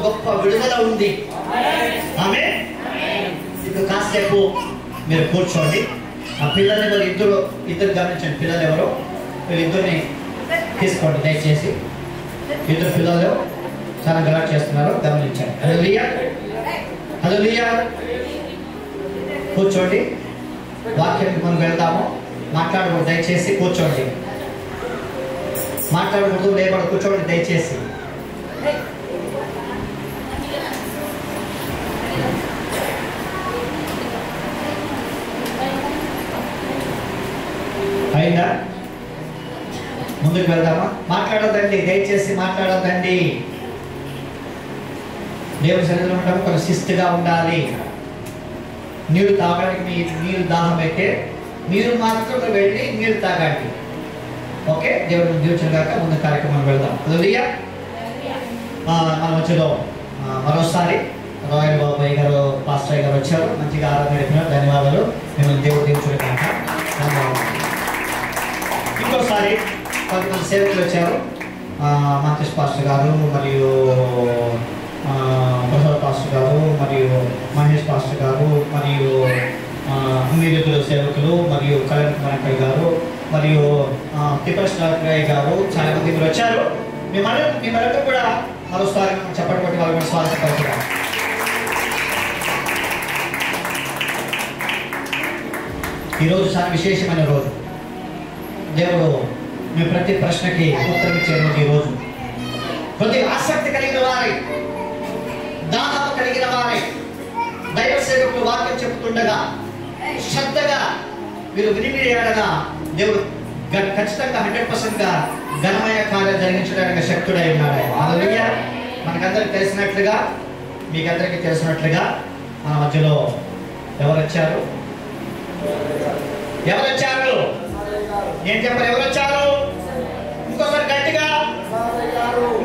గొప్ప విడుదల ఉంది. ఆమేన్. ఇప్పుడు కాసేపు మీరు కూర్చోండి. ఆ పిల్లల్ని మరి ఇద్దరు గమనించండి. పిల్లలు ఎవరో వీళ్ళిద్దరిని తీసుకోండి దయచేసి. ఇద్దరు పిల్లలు చాలా గలాట్ చేస్తున్నారు, గమనించండి. హల్లెలూయా, హల్లెలూయా. కూర్చోండి. వాక్యానికి మనం వెళ్దాము. మాట్లాడకూడదు దయచేసి, కూర్చోండి. మాట్లాడకూడదు, లేబడి కూర్చోండి దయచేసి. అయిందా? ముందుకు వెళ్దామా? మాట్లాడొద్దండి దయచేసి, మాట్లాడొద్దండి. దేవుని సన్నిధిలో ఉండడం కొంచెం శిస్తుగా ఉండాలి. నీరు తాగడానికి నీరు దాహం అయితే మీరు మాత్రమే వెళ్ళి నీరు తాగండి. ఓకే, దేవుడిని దీవించిన కాక ముందు కార్యక్రమం వెళ్దాం. హల్లెలూయా. మన మధ్యలో మరోసారి రాయల్ బాబాయ్ గారు, పాస్టర్ గారు వచ్చారు. మంచిగా ఆరాధన నడిపినారు. ధన్యవాదాలు. మిమ్మల్ని దేవుడు దీవించిన కాక. ఇంకోసారి కొంతమంది సేవకులు వచ్చారు. మంతేష్ పాస్టర్ గారు మరియు ప్రసాద్ పాస్టర్ గారు మరియు మహేష్ పాస్టర్ గారు మరియు అమీరుల సేవకులు మరియు కళ్యాణ్ కుమార్ గారు మరియు తిపేష్ రాయ్ గారు చాలా మంది మీరు వచ్చారు. మిమ్మల్ని కూడా మరోసారి చెప్పటి కొట్టి వాళ్ళకి స్వాగతం పలుకుతాం. ఈరోజు చాలా విశేషమైన రోజు. దేవుడు మీ ప్రతి ప్రశ్నకి ఉత్తరం ఇచ్చే రోజు ఈరోజు. ప్రతి ఆసక్తి కలిగిన వారి, దాహం కలిగిన వారి, దైవ సేవకులు వాక్యం చెబుతుండగా శ్రద్ధగా మీరు వినిమిడియాడగా దేవుడు ఖచ్చితంగా 100%గా ఘనమైన కార్యాలు జరిగించడానికి శక్తుడై ఉన్నాడు. హల్లెలూయా. మనకందరికి తెలిసినట్లుగా, మీకందరికీ తెలిసినట్లుగా మన మధ్యలో ఎవరు వచ్చారు? నేను చెప్పాను. ఎవరు వచ్చారు? ఇంకోసారి గట్టిగా,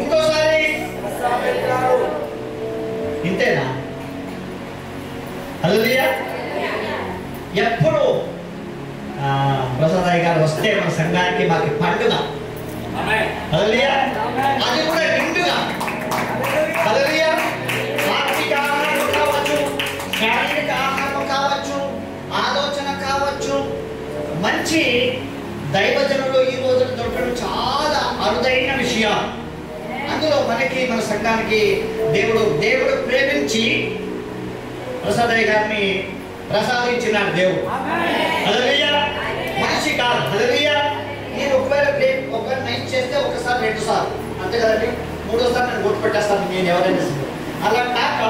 ఇంకోసారి. ఇంతేనా? హల్లెలూయా. ఎప్పుడు ప్రసాద్ గారు వస్తే మన సంఘానికి మాకు పండుగ. హల్లెలూయా. అది కూడా నిండుగా. హల్లెలూయా. ఆర్థిక ఆహారం కావచ్చు, శారీరక ఆహారం కావచ్చు, ఆలోచన కావచ్చు. మంచి దైవజనులు ఈ రోజున దొరకడం చాలా అరుదైన విషయం. అందులో మనకి, మన సంఘానికి దేవుడు ప్రేమించి ప్రసాదయ్య గారిని ప్రసాదించినాడు దేవుడు. హల్లెలూయా. మనిషి కాదు. హల్లెలూయా. నేను ఒకవేళ నైట్ చేస్తే ఒకసారి 2 సార్లు అంతే కదండి. 3వ సారి నేను గుర్తు పెట్టేస్తాను నేను ఎవరైనా. అలా కాక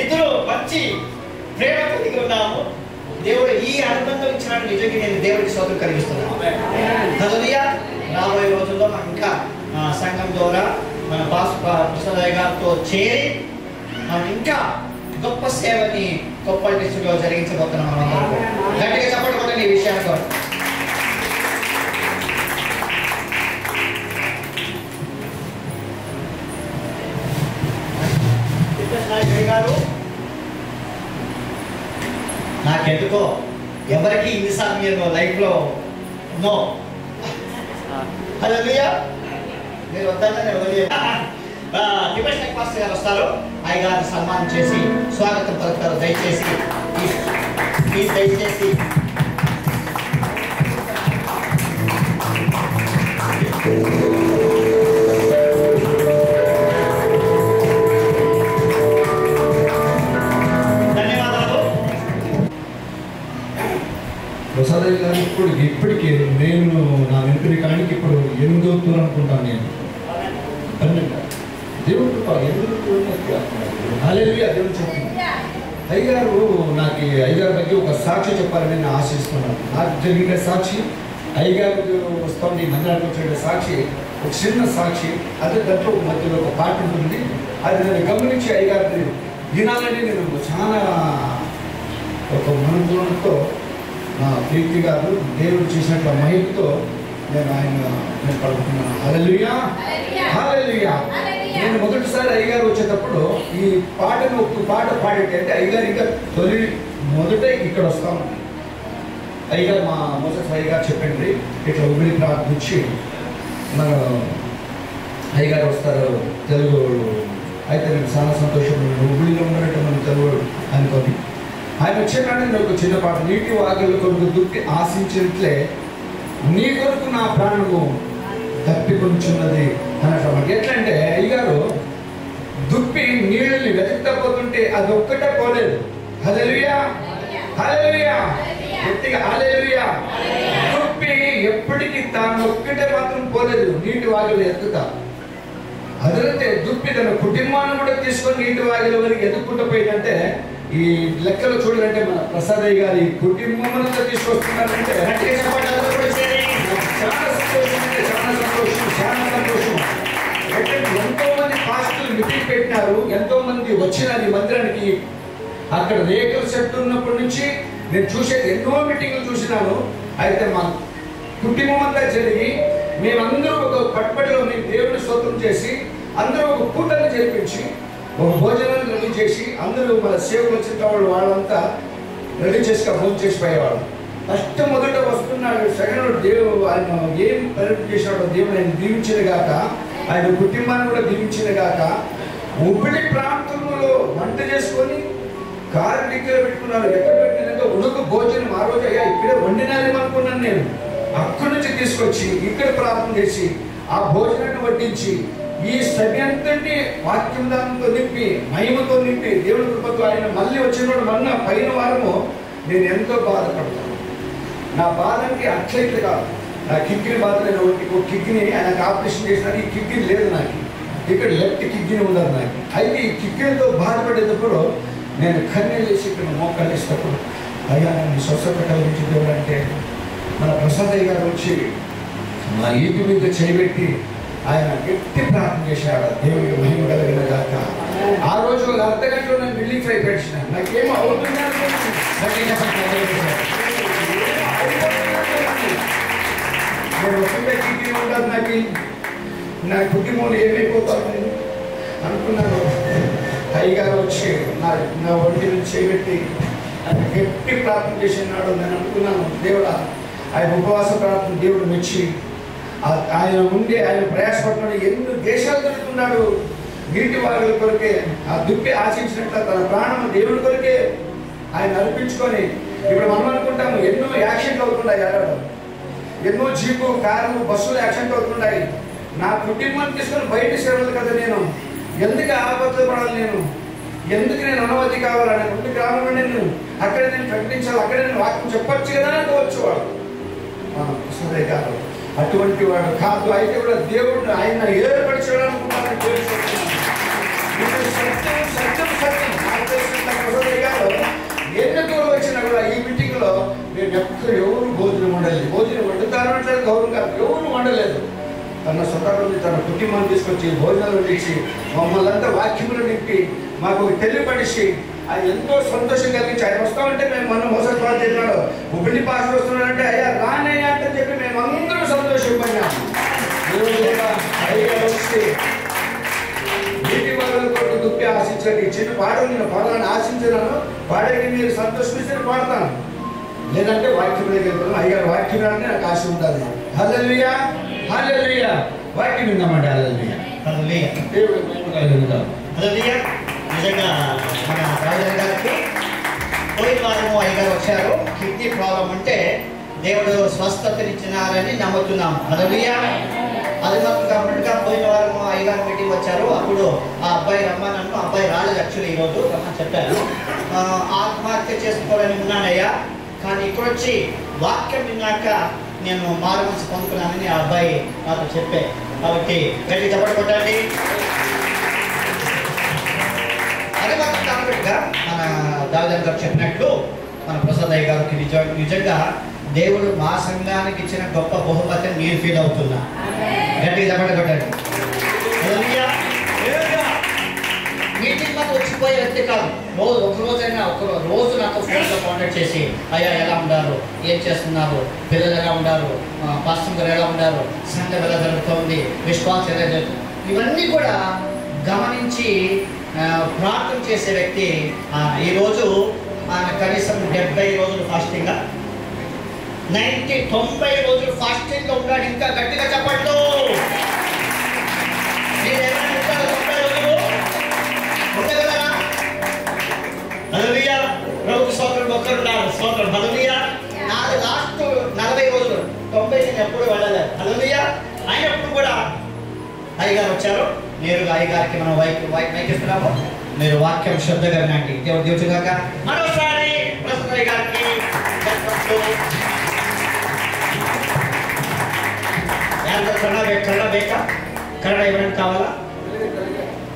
ఇద్దరు మంచి ప్రేమ కలిగి ఉన్నాము. దేవుడు ఈ అనుబంధం ఇచ్చినాడు. నిజంగా నేను దేవుడికి స్తోత్రం కలిగిస్తున్నాను. హల్లెలూయా. రాబోయే రోజుల్లో మనం ఇంకా సంఘం ద్వారా మన ప్రసాదయ్య గారితో చేరి మనం ఇంకా గొప్ప సేవని గొప్ప డిస్ట్రిక్ట్లో జరిగించబోతున్నాం. మనం గట్టిగా చెప్పండి కూడా ఈ విషయాన్ని. గారు నాకెందుకో ఎవరికి ఇన్నిసార్లు మీరు లైఫ్లో నో. హల్లెలూయా. మీరు వద్దన్న తిపేష్ పాస్టర్ గారు వస్తారు. ఆయన గారిని సన్మానం చేసి స్వాగతం పలుకుతారు. దయచేసి ధన్యవాదాలు. ప్రసాదయ్య గారు ఇప్పటికీ నేను నా వెనుకడానికి ఇప్పుడు 8వ తూరు అనుకుంటాను. నేను 12 దేవుడు హల్లెలూయా. దేవుడు చెప్పింది. అయ్యగారు నాకు అయ్యగారి ಬಗ್ಗೆ ఒక సాక్షి చెప్పాలని నేను ఆశిస్తున్నాను. నాకు జరిగిన సాక్షి, అయ్యగారికి వస్తాం నీ మందిరానికి వచ్చిన సాక్షి, ఒక చిన్న సాక్షి. అదే దాంట్లో మధ్యలో ఒక పాట ఉంటుంది. అది నేను గమనించి అయ్యగారి వినాలని నేను చాలా ఒక మనోభావంతో, నా ప్రీతి గారు దేవుడు చేసినట్ల మహిమతో నేను పడుతున్నాను. హల్లెలూయా, హల్లెలూయా. నేను మొదటిసారి అయ్యగారు వచ్చేటప్పుడు ఈ పాటను ఒక పాట పాడేటంటే అయ్యగారు ఇంకా మొదట ఇక్కడ వస్తాము. అయ్యగారు మా మోసెస్ అయ్యగారు చెప్పండి ఇట్లా ఉబిడి ప్రార్థించి మన అయ్యగారు వస్తారు తెలుగు అయితే నేను చాలా సంతోషం, హుబ్లీలో ఉన్నట్టు మనం చదువు అనుకోని ఆయన వచ్చేనాడు. నేను ఒక చిన్న పాట, నీటి వాగుల కొరకు దుప్పి ఆశించినట్లే నీ కొరకు నా ప్రాణము తప్పికొంచున్నది అన్నట్టు. ఎట్లంటే అయ్యగారు దుప్పి నీళ్ళని వెతకపోతుంటే అది ఒక్కటే పోలేదు. హల్లెలూయా, హల్లెలూయా, గట్టిగా హల్లెలూయా. దుప్పి ఎప్పటికీ తాను ఒక్కటే మాత్రం పోలేదు, నీటి వాగులు ఎత్తుతా. అదంటే దుప్పి తన కుటుంబాన్ని కూడా తీసుకొని నీటి వాగుల వరకు ఎదుక్కుంటూ పోయిందంటే ఈ లెక్కలు చూడాలంటే మన ప్రసాదయ్య గారి కుటుంబం అంతా తీసుకొస్తున్నారంటే చాలా సంతోషం, అంటే చాలా సంతోషం, చాలా సంతోషం. ఎంతో మంది పాస్టర్లు మీటింగ్ పెట్టినారు, ఎంతో మంది వచ్చినారు ఈ మందిరానికి. అక్కడ రేకుల సెట్ ఉన్నప్పటి నుంచి నేను చూసేది ఎన్నో మీటింగ్లు చూసినాను. అయితే మా కుటుంబం అంతా జరిగి మేమందరూ ఒక పట్టుబడిలో మేము దేవుని స్తోత్రం చేసి అందరూ ఒక కూటమి జరిపించి ఒక భోజనాన్ని రెడీ చేసి అందరూ మన సేవలు వచ్చిన వాళ్ళు వాళ్ళంతా రెడీ చేసుక భోజనం చేసిపోయేవాళ్ళు. ఫస్ట్ మొదట వస్తున్నాడు సెకండ్ దేవుడు ఆయన ఏం పరిణతి చేసినాడో దేవుడు ఆయన దీవించిన గాక, ఆయన కుటుంబాన్ని కూడా దీవించిన గాక. ఉబ్బిడి ప్రాంతంలో వంట చేసుకొని కారు డిక్కీలో పెట్టుకున్నారు. ఎక్కడ పెట్టినందుకు ఉడుకు భోజనం ఆ రోజు అయ్యా ఇక్కడే వండినారేమనుకున్నాను నేను. అక్కడి నుంచి తీసుకొచ్చి ఇక్కడ ప్రార్థన చేసి ఆ భోజనాన్ని వడ్డించి ఈ సభ్యంతటి వాక్యం దానంతో నింపి మహిమతో నింపి దేవుని కృపతో ఆయన మళ్ళీ వచ్చినప్పుడు మొన్న పైన వారము నేను ఎంతో బాధపడతాను. నా బాధకి అట్లయితే కాదు, నా కిడ్నీ బాధ. నేను ఒక కిడ్నీ ఆయనకు ఆపరేషన్ చేసినాను, ఈ కిడ్నీ లేదు నాకు, ఇక్కడ లెఫ్ట్ కిడ్నీ ఉండదు నాకు. అయితే ఈ కిడ్నీతో బాధపడేటప్పుడు నేను కన్నీళ్ళు వేసి ఇక్కడ మోకాలు వేసినప్పుడు అయ్యా నన్ను స్వస్థత కలిగించి దేవుడు అంటే మన ప్రసాదయ్య గారు వచ్చి నా ఈపి మీద చేయబెట్టి ఆయన గట్టి ప్రార్థన చేశాడు. దేవుడికి మహిమ కలిగిన గాక. ఆ రోజు ఒక అర్ధ గంటలో నేను బిల్డింగ్ ఫ్రై పెట్టిన నాకేమో అవుతుందా నేను వస్తుంటే కిడ్నీ ఉండదు నాకు, నా కుటుంబంలో ఏమైపోతాను నేను అనుకున్నాను. అయ్యగారు వచ్చి నా ఒంటి నుంచి చేయబెట్టి ఆయన గట్టి ప్రార్థన చేసినాడు. నేను అనుకున్నాను దేవుడా ఆయన ఉపవాస ప్రార్థన దేవుడు మెచ్చి ఆయన ఉండి ఆయన ప్రయాసపడుతున్నాడు. ఎన్నో దేశాలు దొరుకుతున్నాడు నీటి వాగుల కొరకే. ఆ దుప్పి ఆశించినట్ల తన ప్రాణం దేవుడి కొరకే ఆయన అర్పించుకొని. ఇప్పుడు మనం అనుకుంటాము ఎన్నో యాక్సిడెంట్లు అవుతున్నాయి, ఎన్నో జీపు కారు బస్సులు యాక్సిడెంట్ అవుతున్నాయి. నా కుటుంబాన్ని తీసుకొని బయట సేవలు కదా, నేను ఎందుకు ఆపత్తులు పడాలి, నేను ఎందుకు నేను అనుమతి కావాలని ముందు గ్రామంలో నేను అక్కడ నేను ప్రకటించాలి, అక్కడ నేను వాక్యం చెప్పచ్చు కదా అనుకోవచ్చు వాడు సరే కాదు. అటువంటి వాడు కాదు. అయితే కూడా దేవుడు ఆయన ఏర్పరిచాడు అనుకుంటాను. ఎన్ని దూరం వచ్చినా కూడా ఈ మీటింగ్ లో నేను ఎక్కడ ఎవరు భోజనం వండలేదు. భోజనం వండుతారు అంటే గౌరవం కాదు, ఎవరు వండలేదు. తన స్వతహాన్ని తన కుటుంబాన్ని తీసుకొచ్చి భోజనాలు వండించి మమ్మల్ని అంతా వాక్యములు నింపి మాకు తెలియపడిచి ఆయన ఎంతో సంతోషం కలిగించి ఆయన వస్తామంటే మేము మనం మోసడి పాలు చెప్పినాడు. ఉబ్బిడి పాస్ వస్తున్నాడంటే అయ్యా రానయ్యా అంటే చెప్పి మేము అందరూ సంతోషపడినాము. అయ్యా వచ్చి నీటి వల్ల కొరకు దుప్పి ఆశించండి. చిన్న పాడు నేను పాడాలని ఆశించినాను, పాడేకి మీరు సంతోషిస్తే పాడతాను, లేదంటే వాక్యం వెళ్ళిపోతాను. అయ్యారు వాక్యం అంటే నాకు ఆశ ఉంటుంది. హల్లెలూయా, హల్లెలూయా. వాక్యం విందామండి. హల్లెలూయా, హల్లెలూయా. దేవుడు మహిమ కలుగుతాం. హల్లెలూయా. నిజంగా మన రాజు గారికి పోయిన వారము అయ్యగారు వచ్చారు. కిడ్నీ ప్రాబ్లం ఉంటే దేవుడు స్వస్థతనిచ్చినారని నమ్ముతున్నాము. హల్లెలూయా. అది మాత్రం కాబట్టి పోయిన వారము అయ్యగారు మీటింగ్ వచ్చారు. అప్పుడు ఆ అబ్బాయి రమ్మనన్ను, అబ్బాయి రాలేదు యాక్చువల్లీ ఈరోజు రమ్మని చెప్పారు. ఆత్మహత్య చేసుకోవాలని ఉన్నానయ్యా, కానీ ఇక్కడ వచ్చి వాక్యం విన్నాక నేను మారు మనసు పొందుకున్నానని ఆ అబ్బాయి నాతో చెప్పే. కాబట్టి గట్టి చెప్పండి కొట్టండి. అదే మాత్రం కాబట్టి మన దావిద్ గారు చెప్పినట్లు మన ప్రసాదయ్య గారికి నిజంగా దేవుడు మా సంఘానికి ఇచ్చిన గొప్ప బహుమతిని నేను ఫీల్ అవుతున్నా. గట్టిగా చెప్పండి కొట్టండి. మీటింగ్ మాకు వచ్చిపోయే వ్యక్తి కాదు. ఒక రోజు నాకు ఫోన్లో కాంటాక్ట్ చేసి అయ్యా ఎలా ఉన్నారు, ఏం చేస్తున్నారు, పిల్లలు ఎలా ఉన్నారు, పాస్టర్ గారు ఎలా ఉన్నారు, సంఘం ఎలా జరుగుతుంది, విశ్వాసం ఎలా జరుగుతుంది, ఇవన్నీ కూడా గమనించి ప్రార్థన చేసే వ్యక్తి. ఈరోజు ఆయన కనీసం 70 రోజులు ఫాస్టింగ్, 90 రోజులు ఫాస్టింగ్ లో ఉన్నాడు. ఇంకా గట్టిగా చెప్పండి. మీరు ఏమైనా ఉంటారు 90 రోజులు? 90 నేను ఎప్పుడు వెళ్ళలేదు. హల్లెలూయా. అయినప్పుడు కూడా అయ్యగారు వచ్చారు. నేరుగా అయ్యగారికి మనం మైక్ ఇస్తున్నాము. మీరు వాక్యం శ్రద్ధగా వినండి. దేవుడు దీవించుగాక. మరోసారి ప్రస్తుత అయ్యగారికి కన్నడ ಬೇಕಾ? ಕನ್ನಡ ಏನೇನು ಕಾವಲ್ಲ?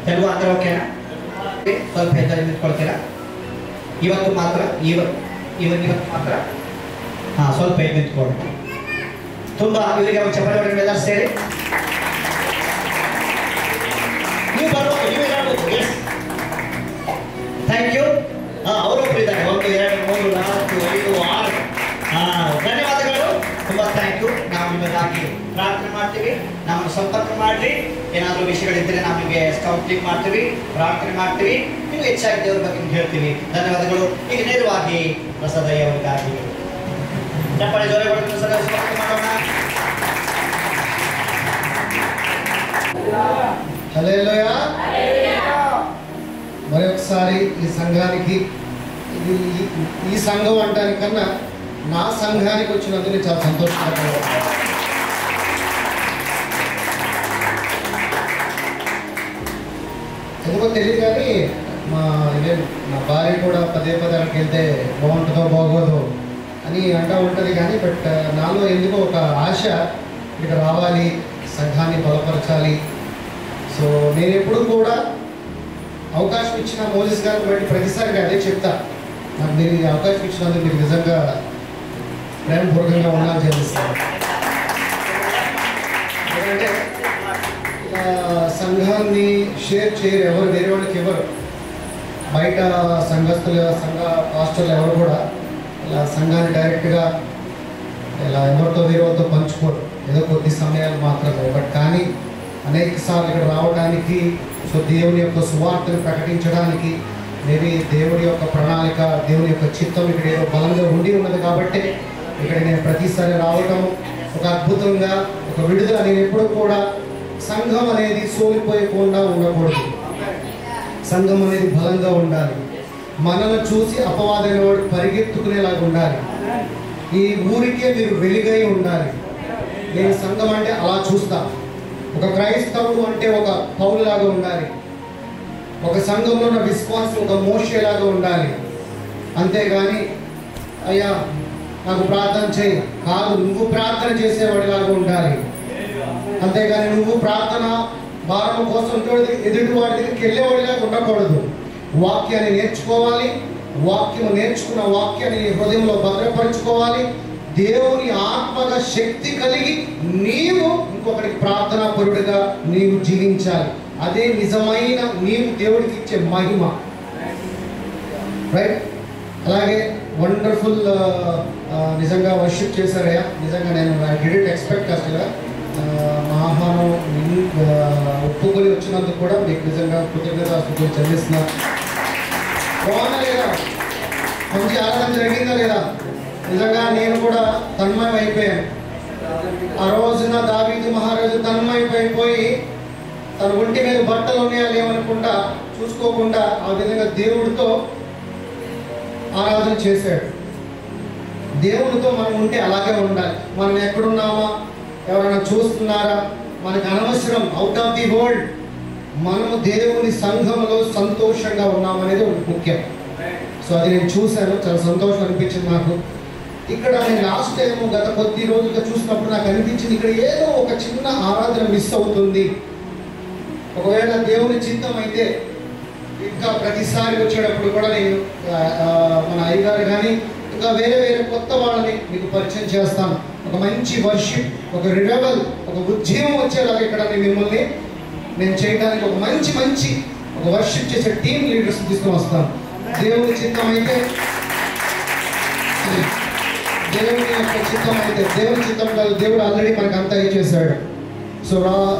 ತೆಲುಗು ಅಂದ್ರೆ ಓಕೆನಾ? ಸ್ವಲ್ಪ ಹೆಚ್ಚಾಗಿ ನಿಂತ್ಕೊಳ್ತೀರಾ? ಇವತ್ತು ಮಾತ್ರ ಮಾತ್ರ ಸ್ವಲ್ಪ ಎದ್ದು ನಿಂತ್ಕೊಳ್ಳಿ. ತುಂಬ ಇವರಿಗೆ ಒಂದು ಚಪ್ಪಲಿ ಹೊಡೆದು ಎಲ್ಲರೂ ಸೇರಿ ನೀವು ಬರ್ಬೋದು, ನೀವು ಹೇಳ್ಬೋದು. Yes, thank you. ಅವರೊಬ್ಬರು ಇದ್ದಾರೆ. 1 2 3 4 5 6 ಧನ್ಯವಾದಗಳು. ತುಂಬ ಥ್ಯಾಂಕ್ ಯು. ನಾವು ನಿಮಗಾಗಿ ಪ್ರಾರ್ಥನೆ ಮಾಡ್ತೀವಿ. ನಮ್ಮನ್ನು ಸಂಪರ್ಕ ಮಾಡಿರಿ. ಏನಾದರೂ ವಿಷಯಗಳಿದ್ದರೆ ನಾವು ನಿಮಗೆ ಕೌನ್ಸಿಲಿಂಗ್ ಮಾಡ್ತೀವಿ, ಪ್ರಾರ್ಥನೆ ಮಾಡ್ತೀವಿ. ನೀವು ಹೆಚ್ಚಾಗಿ ದೇವರ ಬಗ್ಗೆ ಹೇಳ್ತೀವಿ. ಧನ್ಯವಾದಗಳು. ಈಗ ನೇರವಾಗಿ ಪ್ರಸಾದಯ್ಯ ಅವರಿಗಾಗಿ ಚಪ್ಪಾಳೆ ಜೋರೆ ಹೊಡೆದು ಸ್ವಾಗತ ಮಾಡೋಣ. హల్లెలూయా. మరి ఒకసారి ఈ సంఘానికి, ఈ సంఘం అంటానికన్నా నా సంఘానికి వచ్చినందుకు నేను చాలా సంతోషంగా ఎందుకో తెలియదు. కానీ మా భార్య కూడా పదే అక్కడికి వెళ్తే బాగుంటుందో బాగోదో అని అంటూ ఉంటుంది. కానీ బట్ నాలో ఎందుకో ఒక ఆశ, ఇక్కడ రావాలి, సంఘాన్ని బలపరచాలి. సో నేను ఎప్పుడు కూడా అవకాశం ఇచ్చిన మోజెస్ గారిని బట్టి ప్రతిసారి అదే చెప్తా, నాకు మీరు ఈ అవకాశం ఇచ్చినందుకు మీరు నిజంగా ప్రేమపూర్వకంగా ఉండాలని చెల్లిస్తాను. ఎందుకంటే సంఘాన్ని షేర్ చేయరు ఎవరు, వేరే వాళ్ళకి ఎవరు, బయట సంఘస్థులు, సంఘ పాస్టర్లు ఎవరు కూడా ఇలా సంఘాన్ని డైరెక్ట్గా ఇలా ఎవరితో వేరే వాళ్ళతో పంచుకోరు. ఏదో కొద్ది సమయాలు మాత్రమే. బట్ కానీ అనేక సార్లు ఇక్కడ రావడానికి, సో దేవుని యొక్క సువార్తను ప్రకటించడానికి, మేబీ దేవుడి యొక్క ప్రణాళిక, దేవుని యొక్క చిత్తం ఇక్కడ ఏదో బలంగా ఉండి ఉన్నది కాబట్టి ఇక్కడ నేను ప్రతిసారి రావడం ఒక అద్భుతంగా, ఒక విడుదల. నేను ఎప్పుడు కూడా సంఘం అనేది సోలిపోయకుండా ఉండకూడదు. సంఘం అనేది బలంగా ఉండాలి. మనల్ని చూసి అపవాదైన వాడు పరిగెత్తుకునేలాగా ఉండాలి. ఈ ఊరికే మీరు వెలుగై ఉండాలి. నేను సంఘం అంటే అలా చూస్తా. ఒక క్రైస్తవుడు అంటే ఒక పౌలులాగా ఉండాలి. ఒక సంఘంలో ఉన్న విశ్వాసం ఒక మోషేలాగా ఉండాలి. అంతేగాని అయ్యా నాకు ప్రార్థన చేయి కాదు, నువ్వు ప్రార్థన చేసేవాడిలాగా ఉండాలి. అంతేగాని నువ్వు ప్రార్థన భారం కోసం ఎదుటి వాడి దగ్గరికి వెళ్ళేవాడిలాగా ఉండకూడదు. వాక్యాన్ని నేర్చుకోవాలి. వాక్యం నేర్చుకున్న వాక్యాన్ని నీ హృదయంలో భద్రపరుచుకోవాలి. దేవుని ఆత్మగా శక్తి కలిగి నీవు ఇంకొకరికి ప్రార్థనా పరుడుగా నీవు జీవించాలి. అదే నిజమైన నీవు దేవుడికి ఇచ్చే మహిమ. రైట్. అలాగే వండర్ఫుల్ నిజంగా వర్షిప్ చేశారయ్యా. నిజంగా నేను డిడెంట్ ఎక్స్పెక్ట్ అసలుగా మా ఆహ్వానం ఒప్పుకొని వచ్చినందుకు కూడా మీకు నిజంగా కృతజ్ఞతాస్తుతులు చెల్లిస్తున్నా. బాగుందా లేదా? మంచి ఆరాధన జరిగిందా లేదా? నిజంగా నేను కూడా తన్మయం అయిపోయాను. ఆ రోజున దావీదు మహారాజు తన్మయమైపోయి తన ఒంటి మీద బట్టలు ఉన్నాయా లేవనుకుంటా చూసుకోకుండా ఆ విధంగా దేవుడితో ఆరాధన చేశాడు. దేవుడితో మనం ఉంటే అలాగే ఉండాలి. మనం ఎక్కడున్నామా, ఎవరైనా చూస్తున్నారా, మనకు అనవసరం. అవుట్ ఆఫ్ ది వరల్డ్ మనము దేవుని సంఘంలో సంతోషంగా ఉన్నామనేది ఒకటి ముఖ్యం. సో అది నేను చూశాను, చాలా సంతోషం అనిపించింది నాకు. ఇక్కడ నేను లాస్ట్ టైం గత కొద్ది రోజులుగా చూసినప్పుడు నాకు అనిపించింది ఇక్కడ ఏదో ఒక చిన్న ఆరాధన మిస్ అవుతుంది. ఒకవేళ దేవుని చిత్తం అయితే ఇంకా ప్రతిసారి వచ్చేటప్పుడు కూడా నేను మన అయ్యగారు కానీ ఇంకా వేరే వేరే కొత్త వాళ్ళని మీకు పరిచయం చేస్తాను. ఒక మంచి వర్షిప్, ఒక రివైవల్, ఒక ఉద్యమం వచ్చేలాగా ఇక్కడ మిమ్మల్ని నేను చేయడానికి ఒక మంచి ఒక వర్షిప్ చేసే టీమ్ లీడర్స్ తీసుకొని వస్తాను. దేవుని చిత్తం అయితే, దేవుని యొక్క చిత్తం అయితే, దేవుని చిత్తం కాదు, దేవుడు ఆల్రెడీ మనకు అంతా చేశాడు. సో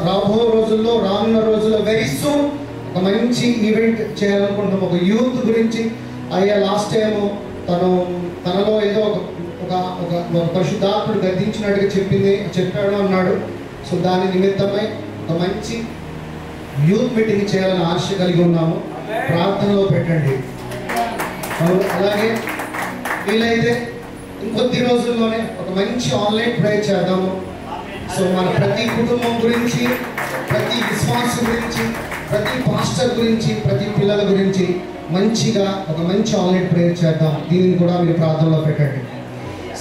రానున్న రోజుల్లో వెరీ సూన్ ఒక మంచి ఈవెంట్ చేయాలనుకుంటున్నాం. ఒక యూత్ గురించి. అయ్యా లాస్ట్ టైం తనలో ఏదో ఒక పరిశుద్ధాత్ముడు గద్దించినట్టుగా చెప్పాడు అన్నాడు. సో దాని నిమిత్తమై ఒక మంచి యూత్ మీటింగ్ చేయాలని ఆశ కలిగి ఉన్నాము. ప్రార్థనలో పెట్టండి. అలాగే వీలైతే ఇంకొద్ది రోజుల్లోనే ఒక మంచి ఆన్లైన్ ప్రేయర్ చేద్దాము. సో మన ప్రతి కుటుంబం గురించి, ప్రతి విశ్వాసం గురించి, ప్రతి పాస్టర్ గురించి, ప్రతి పిల్లల గురించి మంచిగా ఒక మంచి ఆన్లైన్ ప్రేయర్ చేద్దాం. దీనిని కూడా మీరు ప్రార్థనలో పెట్టండి.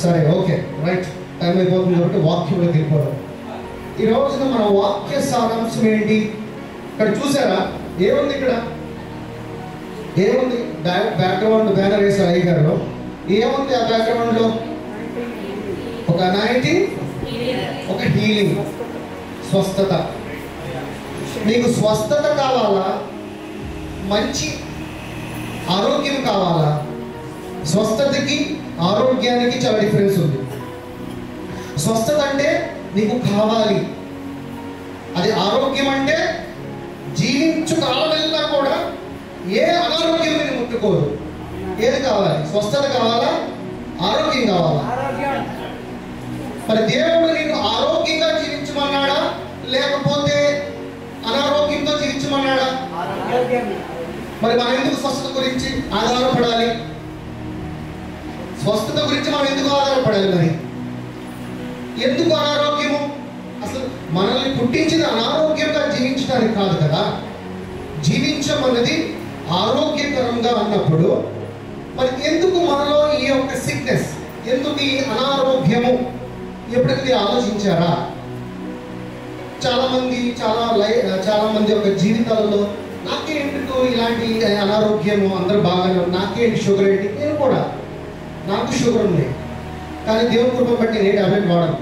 సరే, ఓకే, రైట్. టైం అయిపోతుంది కాబట్టి వాక్యంలోకి వెళ్ళిపోదాం. ఈ రోజున మన వాక్య సారాంశం ఏంటి? ఇక్కడ చూసారా ఏముంది? ఇక్కడ ఏముంది? బ్యాక్గ్రౌండ్ బ్యానర్ వేసారు అయ్యగారు. ఏముంది ఆ బ్యాక్గ్రౌండ్లో? ఒక అనాయింటింగ్, ఒక హీలింగ్, స్వస్థత. మీకు స్వస్థత కావాలా? మంచి ఆరోగ్యం కావాలా? స్వస్థతకి ఆరోగ్యానికి చాలా డిఫరెన్స్ ఉంది. స్వస్థత అంటే నీకు కావాలి, అది ఆరోగ్యం అంటే జీవించు కాలం వెళ్ళినా కూడా ఏ అనారోగ్యం నేను ముట్టుకోదు. ఏది కావాలి? స్వస్థత కావాలా? ఆరోగ్యం కావాలా? మరి దేవుడు నిన్ను ఆరోగ్యంగా జీవించమన్నాడా లేకపోతే అనారోగ్యంతో జీవించమన్నాడా? మరి మనం ఎందుకు స్వస్థత గురించి ఆధారపడాలి? స్వస్థత గురించి మనం ఎందుకు ఆధారపడాలి? మరి ఎందుకు అనారోగ్యము? అసలు మనల్ని పుట్టించిన అనారోగ్యంగా జీవించడానికి కాదు కదా. జీవించమన్నది ఆరోగ్యకరంగా అన్నప్పుడు మరి ఎందుకు మనలో ఈ యొక్క సిక్నెస్, ఎందుకు ఈ అనారోగ్యము? ఎప్పుడైతే ఆలోచించారా? చాలా మంది యొక్క జీవితాలలో నాకేంటో ఇలాంటి అనారోగ్యము, అందరూ బాగానే, నాకేంటి షుగర్ ఏంటి? నేను కూడా, నాకు షుగర్ ఉంది, కానీ దేవుని కృప బట్టి నేను టాబ్లెట్ వాడను.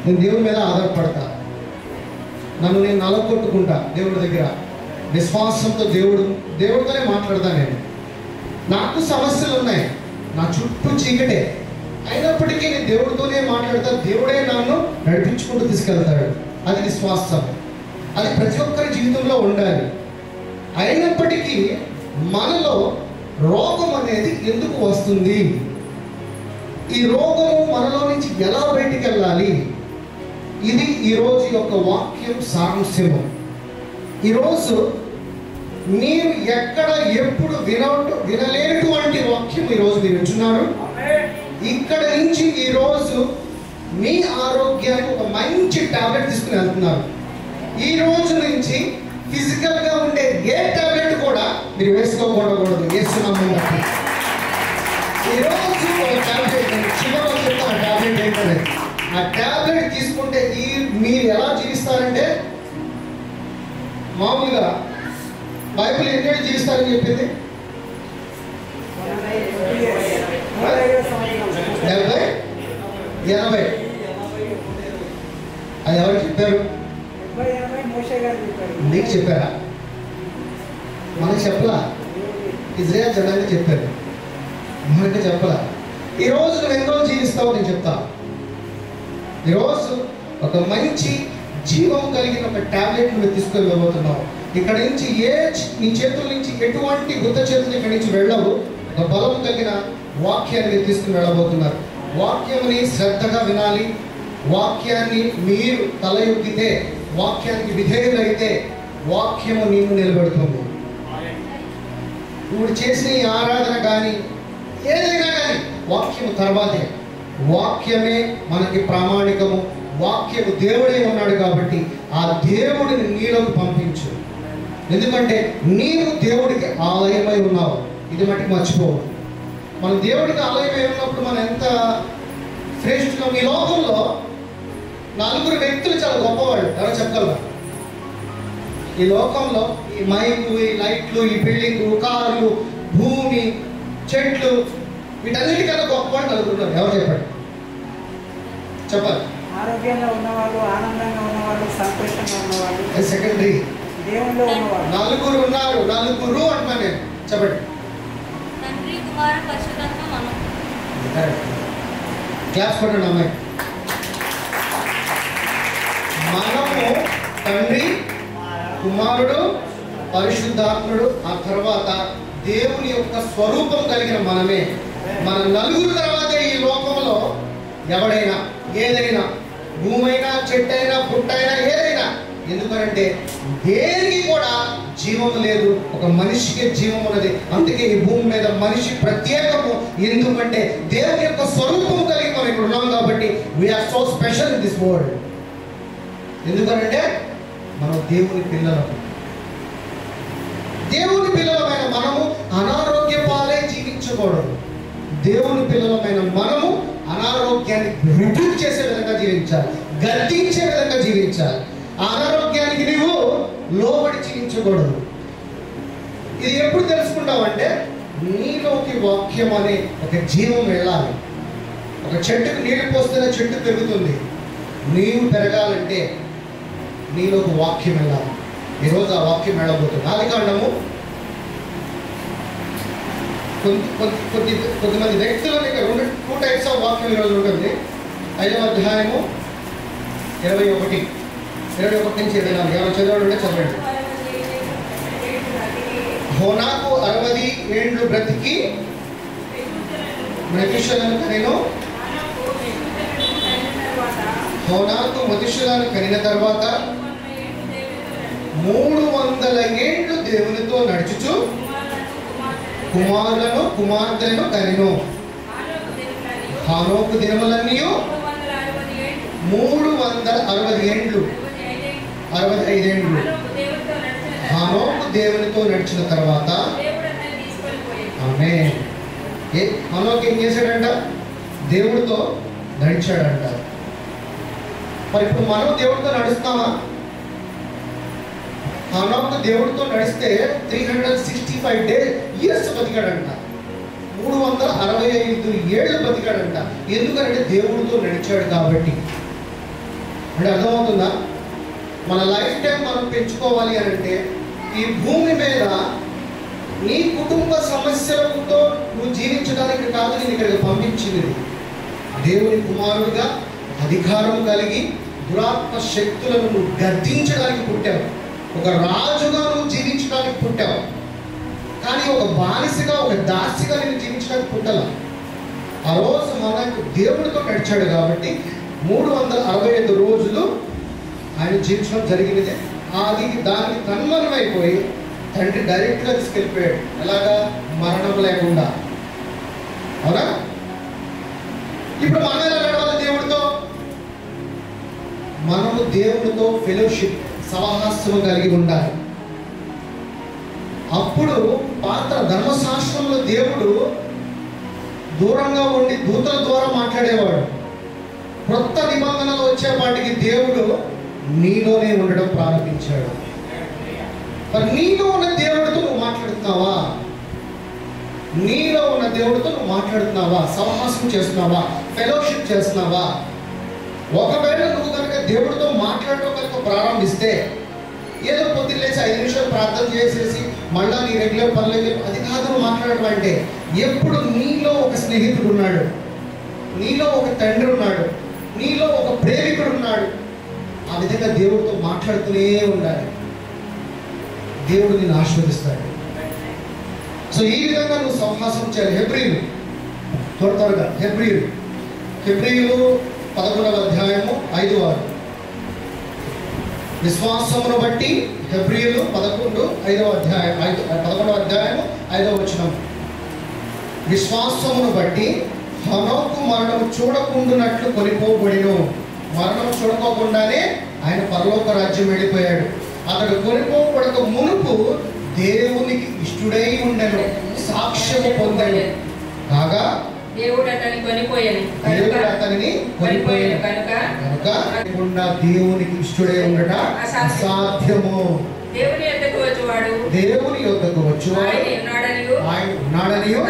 నేను దేవుని మీద ఆధారపడతా. నన్ను నేను నలగొట్టుకుంటా దేవుడి దగ్గర. విశ్వాసంతో దేవుడితోనే మాట్లాడతా. నాకు సమస్యలు ఉన్నాయి, నా చుట్టూ చీకటే, అయినప్పటికీ నేను దేవుడితోనే మాట్లాడతా. దేవుడే నన్ను నడిపించుకుంటూ తీసుకెళ్తాడు. అది విశ్వాసం. అది ప్రతి ఒక్కరి జీవితంలో ఉండాలి. అయినప్పటికీ మనలో రోగం అనేది ఎందుకు వస్తుంది? ఈ రోగము మనలో నుంచి ఎలా బయటికి వెళ్ళాలి? ఇది ఈరోజు యొక్క వాక్యం సారాంశము. ఈరోజు మీరు ఎక్కడ ఎప్పుడు వినలేనటువంటి వాక్యం ఈరోజు మీరు వింటున్నారు. ఇక్కడ నుంచి ఈరోజు మీ ఆరోగ్యానికి ఒక మంచి టాబ్లెట్ తీసుకుని వెళ్తున్నారు. ఈ రోజు నుంచి ఫిజికల్గా ఉండే ఏ టాబ్లెట్ కూడా మీరు వేసుకోకూడదు. వేస్తున్నాము ఈరోజు ఒక టాబ్లెట్, చివరిలో చెప్తాను ఆ టాబ్లెట్ ఏంటంటే, ఆ టాబ్లెట్ తీసుకుంటే మీరు ఎలా జీవిస్తారంటే, మామూలుగా బైబిల్ ఎన్నేళ్ళు జీవిస్తారని చెప్పింది? 70, 80. అది ఎవరు చెప్పారు? నీకు చెప్పారా? మనకు చెప్పలా. ఇజ్రాయెల్ జనానికి చెప్పారు, మనకి చెప్పలా. ఈరోజు నువ్వు ఎన్నో జీవిస్తావు నేను చెప్తా. ఈరోజు ఒక మంచి జీవం కలిగిన ఒక టాబ్లెట్ నువ్వు తీసుకొని వెళ్ళబోతున్నావు. ఇక్కడ నుంచి నీ చేతుల నుంచి ఎటువంటి గుత్త చేతులు ఇక్కడి నుంచి వెళ్ళవు. ఒక బలం కలిగిన వాక్యాన్ని మీరు తీసుకుని వెళ్ళబోతున్నారు. వాక్యాన్ని శ్రద్ధగా వినాలి. వాక్యాన్ని మీరు తల ఎత్తితే, వాక్యానికి విధేయులైతే వాక్యము నిన్ను నిలబెడుతుంది. నువ్వు చేసిన ఈ ఆరాధన కానీ ఏదైనా కానీ వాక్యము తర్వాతే. వాక్యమే మనకి ప్రామాణికము. వాక్యము దేవుడే ఉన్నాడు కాబట్టి ఆ దేవుడిని నీలోకి పంపించు. ఎందుకంటే నీవు దేవుడికి ఆలయమై ఉన్నావు. ఇది మటుకు మర్చిపోవు. మన దేవుడికి ఆలయమై ఉన్నప్పుడు మనం ఎంత శ్రేష్ఠులం. ఈ లోకంలో 4 వ్యక్తులు చాలా గొప్పవాళ్ళు. ఎవరో చెప్పగలరా? ఈ లోకంలో ఈ మైకు, ఈ లైట్లు, ఈ బిల్డింగ్, కార్లు, భూమి, చెట్లు, వీటన్నిటికన్నా గొప్పవాళ్ళు 4 ఉన్నారు. ఎవరు చెప్పండి? చెప్పాలి. ఆరోగ్యంగా ఉన్నవాళ్ళు, ఆనందంగా ఉన్నవాళ్ళు, సంతోషంగా ఉన్నవాళ్ళు, సెకండరీ. దేవుల్లో ఉన్నవాళ్ళు 4 ఉన్నారు. 4 అంటున్నాను నేను. చెప్పండి. తండ్రి, కుమార, పరిశుద్ధాత్మ, మనం. క్లాస్ కొట్టండి అమ్మాయి. మనము తండ్రి, కుమారుడు, పరిశుద్ధాత్ముడు, ఆ తర్వాత దేవుని యొక్క స్వరూపం కలిగిన మనమే. మన 4 తర్వాతే ఈ లోకంలో ఎవడైనా, ఏదైనా, భూమైనా, చెట్టైనా, పుట్టైనా, ఏదైనా ఎందుకంటే దేనికి కూడా జీవం లేదు, ఒక మనిషికి జీవం ఉన్నది. అందుకే ఈ భూమి మీద మనిషి ప్రత్యేకము. ఎందుకంటే దేవుని యొక్క స్వరూపం కలిగి మనం ఇక్కడ ఉన్నాం కాబట్టి we are so special in this world. ఎందుకంటే మనం దేవుని పిల్లలము. దేవుని పిల్లలమైన మనము అనారోగ్య పాలై జీవించకూడదు. దేవుని పిల్లలమైన మనము అనారోగ్యాన్ని రిడ్యూస్ చేసే విధంగా జీవించాలి, గద్దించే విధంగా జీవించాలి. ఆ అనారోగ్యానికి నీవు లోబడి జీవించకూడదు. ఇది ఎప్పుడు తెలుసుకుంటావంటే నీలోకి వాక్యం అనే ఒక జీవం వెళ్ళాలి. ఒక చెట్టుకు నీళ్ళు పోస్తేనే చెట్టు పెరుగుతుంది. నీవు పెరగాలంటే నీలోకి వాక్యం వెళ్ళాలి. ఈరోజు ఆ వాక్యం వెళ్ళబోతుంది. ఆదికాండము కొద్దిమంది వ్యక్తులని టూ టైప్స్ ఆఫ్ వాక్యం ఈరోజు ఉంటుంది. 5వ అధ్యాయము 21 నుంచి 24 ఎవరు చదవండి చదవండి. హోనాకు 60 ఏండ్లు బ్రతికి మెతుషెలను కనెను. హోనాకు మెతుషెలను కనిన తర్వాత 300 ఏండ్లు దేవునితో నడుచుచు కుమారులను కుమార్తెలను కనెను. హానోకు దినములన్నీ 360 ఏండ్లు 65 ఏండ్లు. హానోకు దేవునితో నడిచిన తర్వాత ఆమేన్. హానోకు ఏం చేశాడంట? దేవుడితో నడిచాడంట. మరి ఇప్పుడు మనం దేవుడితో నడుస్తామా? హానోకు దేవుడితో నడిస్తే 365 ఇయర్స్ బతికాడంట. 365 ఏళ్ళు బతికాడంట. ఎందుకంటే దేవుడితో నడిచాడు కాబట్టి. అంటే అర్థమవుతుందా? మన లైఫ్ టైం మనం పెంచుకోవాలి అని అంటే ఈ భూమి మీద నీ కుటుంబ సమస్యలతో నువ్వు జీవించడానికి కాదు నేను ఇక్కడికి పంపించింది. దేవుని కుమారుడుగా అధికారం కలిగి దురాత్మ శక్తులను నువ్వు గద్దించడానికి పుట్టావు. ఒక రాజుగా నువ్వు జీవించడానికి పుట్టావు. కానీ ఒక బానిసగా ఒక దాసిగా నేను జీవించడానికి పుట్టాల. ఆ రోజు మనకు దేవుడితో నడిచాడు కాబట్టి 365 రోజులు ఆయన జీవించడం జరిగినదే. అది దానికి తన్మయమైపోయి తండ్రి డైరెక్ట్గా తీసుకెళ్ళిపోయాడు. ఎలాగా? మరణం లేకుండా. అవునా? ఇప్పుడు మనం ఎలా నడవాలి దేవుడితో? మనము దేవుడితో ఫెలోషిప్ సహవాసము కలిగి ఉండాలి. అప్పుడు పాత ధర్మశాస్త్రంలో దేవుడు దూరంగా ఉండి దూతల ద్వారా మాట్లాడేవాడు. కొత్త నిబంధనలు వచ్చేపాటికి దేవుడు నీలోనే ఉండడం ప్రారంభించాడు. మరి నీలో ఉన్న దేవుడితో నువ్వు మాట్లాడుతున్నావా? నీలో ఉన్న దేవుడితో నువ్వు మాట్లాడుతున్నావా? సహవాసం చేస్తున్నావా? ఫెలోషిప్ చేస్తున్నావా? ఒకవేళ నువ్వు కనుక దేవుడితో మాట్లాడటం కనుక ప్రారంభిస్తే ఏదో పొద్దున్న లేచి 5 నిమిషాలు ప్రార్థన చేసేసి మళ్ళా నీ రెగ్యులర్ పనులు అది కాదు. నువ్వు మాట్లాడటం అంటే ఎప్పుడు నీలో ఒక స్నేహితుడు ఉన్నాడు, నీలో ఒక తండ్రి ఉన్నాడు, నీలో ఒక ప్రేమికుడు ఉన్నాడు. ఆ విధంగా దేవుడితో మాట్లాడుతూనే ఉండాలి. దేవుడు నిన్ను ఆశీర్వదిస్తాడు. సో ఈ విధంగా నువ్వు సహవాసం చేయాలి. హెబ్రీలు త్వరగా హెబ్రీలు 11వ అధ్యాయము 5వ విశ్వాసమును బట్టి హెబ్రీయులు 11వ అధ్యాయము 5వ వచనం. విశ్వాసమును బట్టి హనోకు మరణము చూడకుండానట్లు కొనిపోబడిను. మరణం చూడకోకుండానే ఆయన పరలోక రాజ్యం వెళ్ళిపోయాడు. అతడు కొనిపోబడక మునుపు దేవునికి ఇష్టడై ఉండెను, సాక్ష్యము పొందెను. కాగా దేవుడు అతన్ని కొనిపోయాను కనుక దేవునికి ఇష్టడై ఉండట అసాధ్యము. దేవుని యొద్దకు వచ్చువాడు ఆయన ఉన్నాడనియు